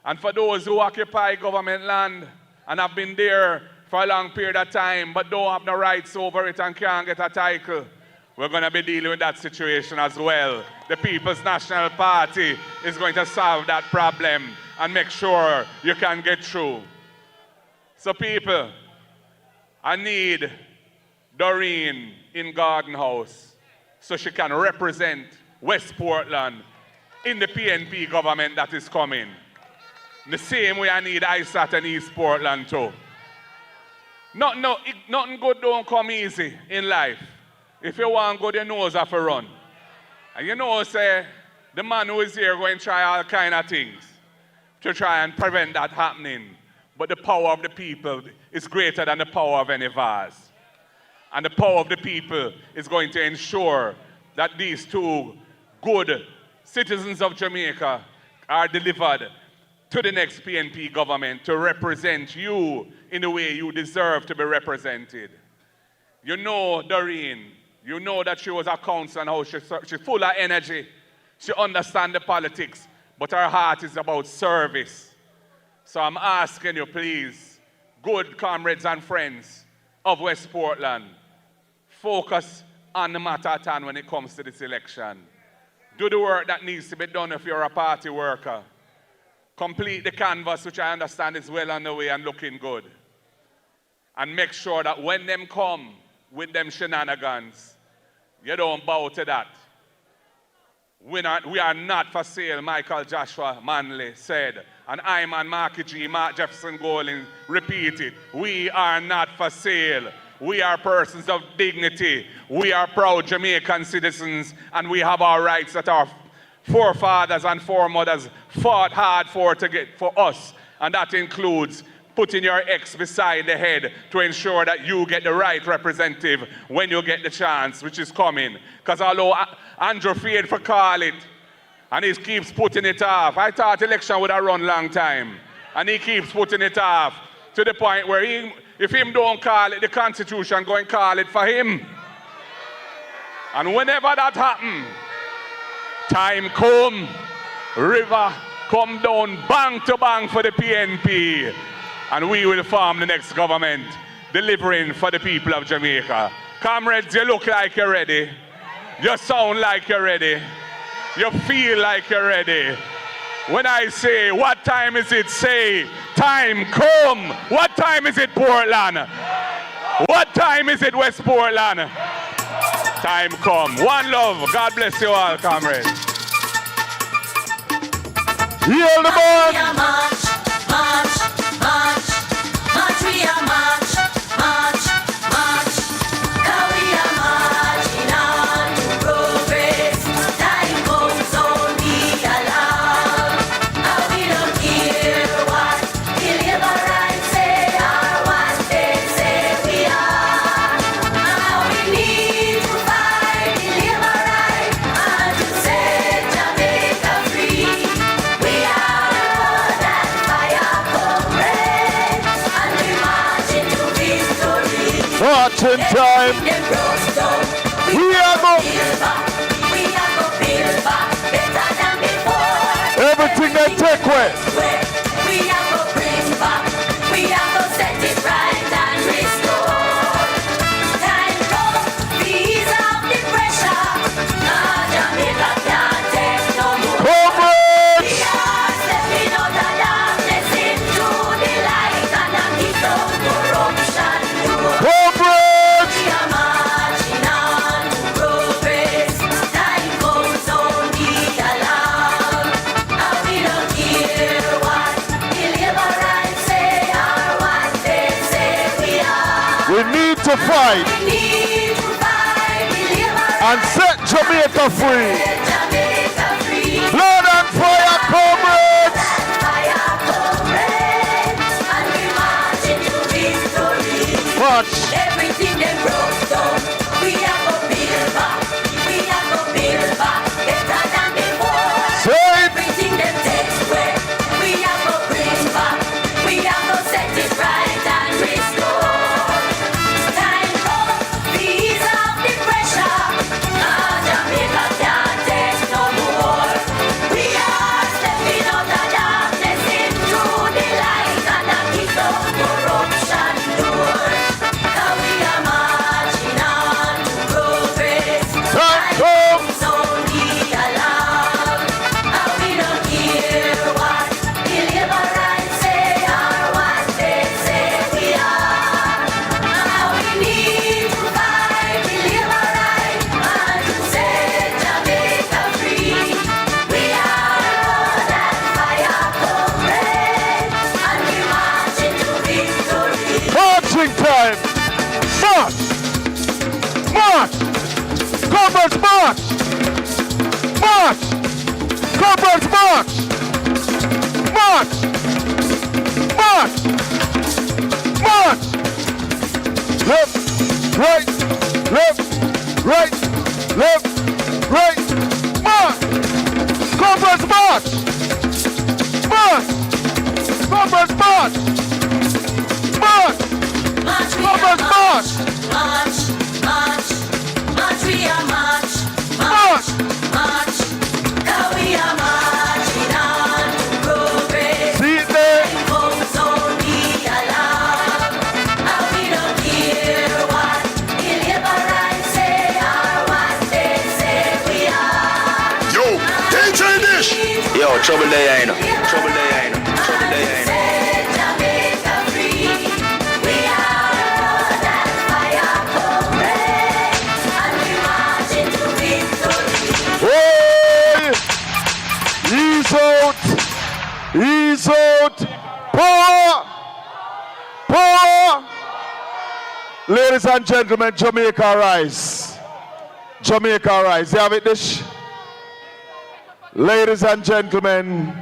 And for those who occupy government land and have been there for a long period of time but don't have the rights over it and can't get a title, we're going to be dealing with that situation as well. The People's National Party is going to solve that problem and make sure you can get through. So people, I need Doren in Garden House so she can represent West Portland in the PNP government that is coming. The same way I need ISAT and East Portland too. Nothing good don't come easy in life. If you want good, your nose have to run. And you know, say, the man who is here going to try all kind of things to try and prevent that happening. But the power of the people is greater than the power of any vase. And the power of the people is going to ensure that these two good citizens of Jamaica are delivered to the next PNP government to represent you in the way you deserve to be represented. You know Doren, you know that she was a councillor and how she's full of energy. She understands the politics, but her heart is about service. So I'm asking you, please, good comrades and friends of West Portland, focus on the matter at hand when it comes to this election. Do the work that needs to be done if you're a party worker. Complete the canvas, which I understand is well on the way and looking good. And make sure that when them come with them shenanigans, you don't bow to that. We are not for sale, Michael Joshua Manley said. And I'm on Marky G, Mark Jefferson Golding repeated. We are not for sale. We are persons of dignity. We are proud Jamaican citizens, and we have our rights that our forefathers and foremothers fought hard for to get for us. And that includes putting your ex beside the head to ensure that you get the right representative when you get the chance, which is coming. Because although Andrew feared for call it, and he keeps putting it off. I thought election would have run long time. And he keeps putting it off to the point where if him don't call it, the Constitution going to call it for him. And whenever that happens, time come, river come down bang to bang for the PNP. And we will form the next government, delivering for the people of Jamaica. Comrades, you look like you're ready. You sound like you're ready. You feel like you're ready. When I say, what time is it? Say, time come. What time is it, Portland? What time is it, West Portland? Time come. One love. God bless you all, comrades. Heal the man. We are march, march, march, march. We are march, march, march. Now we are marching on to progress. Time comes only along. Now we don't care what the liberals say or what they say we are. Now we need to fight the liberals and to set Jamaica free. We are more than fire comrades, and we march into victory. Marching time. We are going. We are going to build back better than before. Everything they take away. We are going to bring back. We are going to set it right and restore. Time comes, ease off the pressure. Now Jamaica can't take no more. Comrades! We are stepping out of darkness into the light and a kick out corruption door. Comrades! We are marching on to progress. Time comes only along. And we don't care what the liberals say or what they say we are. We need to fight We need to fight the liberals and set Jamaica free. and Jamaica free. Blood and fire, comrades! Fire comrades, and we march into victory. March. Everything they broke down, we are gonna build back. We are gonna build back better than before. Say it. Everything they take away, we are gonna bring back. We are gonna set it right and restore. Time comes, ease off the pressure. Now Jamaica can't time. March! March! Comrades, march! March! Comrades, march! March! March! March! Left, right, left, right, left, right, march! Comrades, march! March! Comrades, march! March! Comrades, march! March, march, march, we are march, march, march, now we are marching on, progress, see it there? and folks only alarm, and we don't hear what the liberals say or what they say we are. Yo, DJ Dish! Yo, trouble there, you know. Trouble there, you know. Trouble there, you know. Jamaica free, we are that fire comrade, and we march into victory. Hey! Ease out! Ease out! Power! Power! Ladies and gentlemen, Jamaica rise. Jamaica rise. You have it, Dish? Ladies and gentlemen,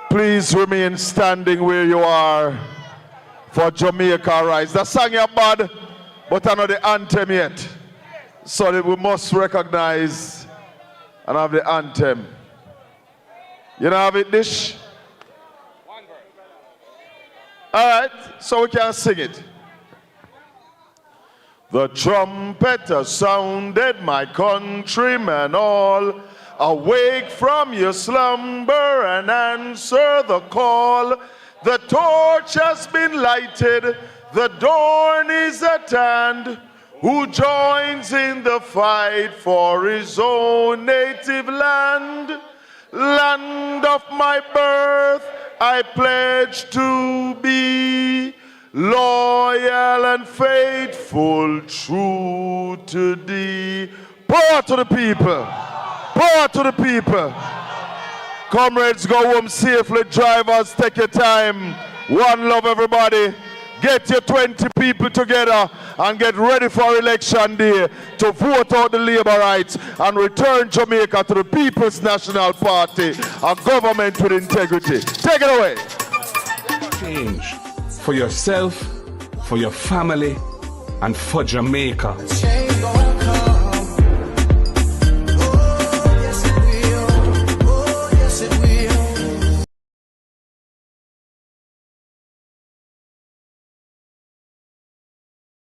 please remain standing where you are for Jamaica rise. The song is bad, but I know the anthem yet. So that we must recognize and have the anthem. You know have it, Dish? Alright, so we can sing it. The trumpet has sounded, my countrymen all. Awake from your slumber and answer the call. The torch has been lighted, the dawn is at hand. Who joins in the fight for his own native land? Land of my birth, I pledge to be loyal and faithful, true to thee. Power to the people. Power to the people. Comrades, go home safely. Drivers, take your time. One love, everybody. Get your 20 people together and get ready for election day to vote out the labor rights and return Jamaica to the People's National Party, a government with integrity. Take it away. Change for yourself, for your family, and for Jamaica.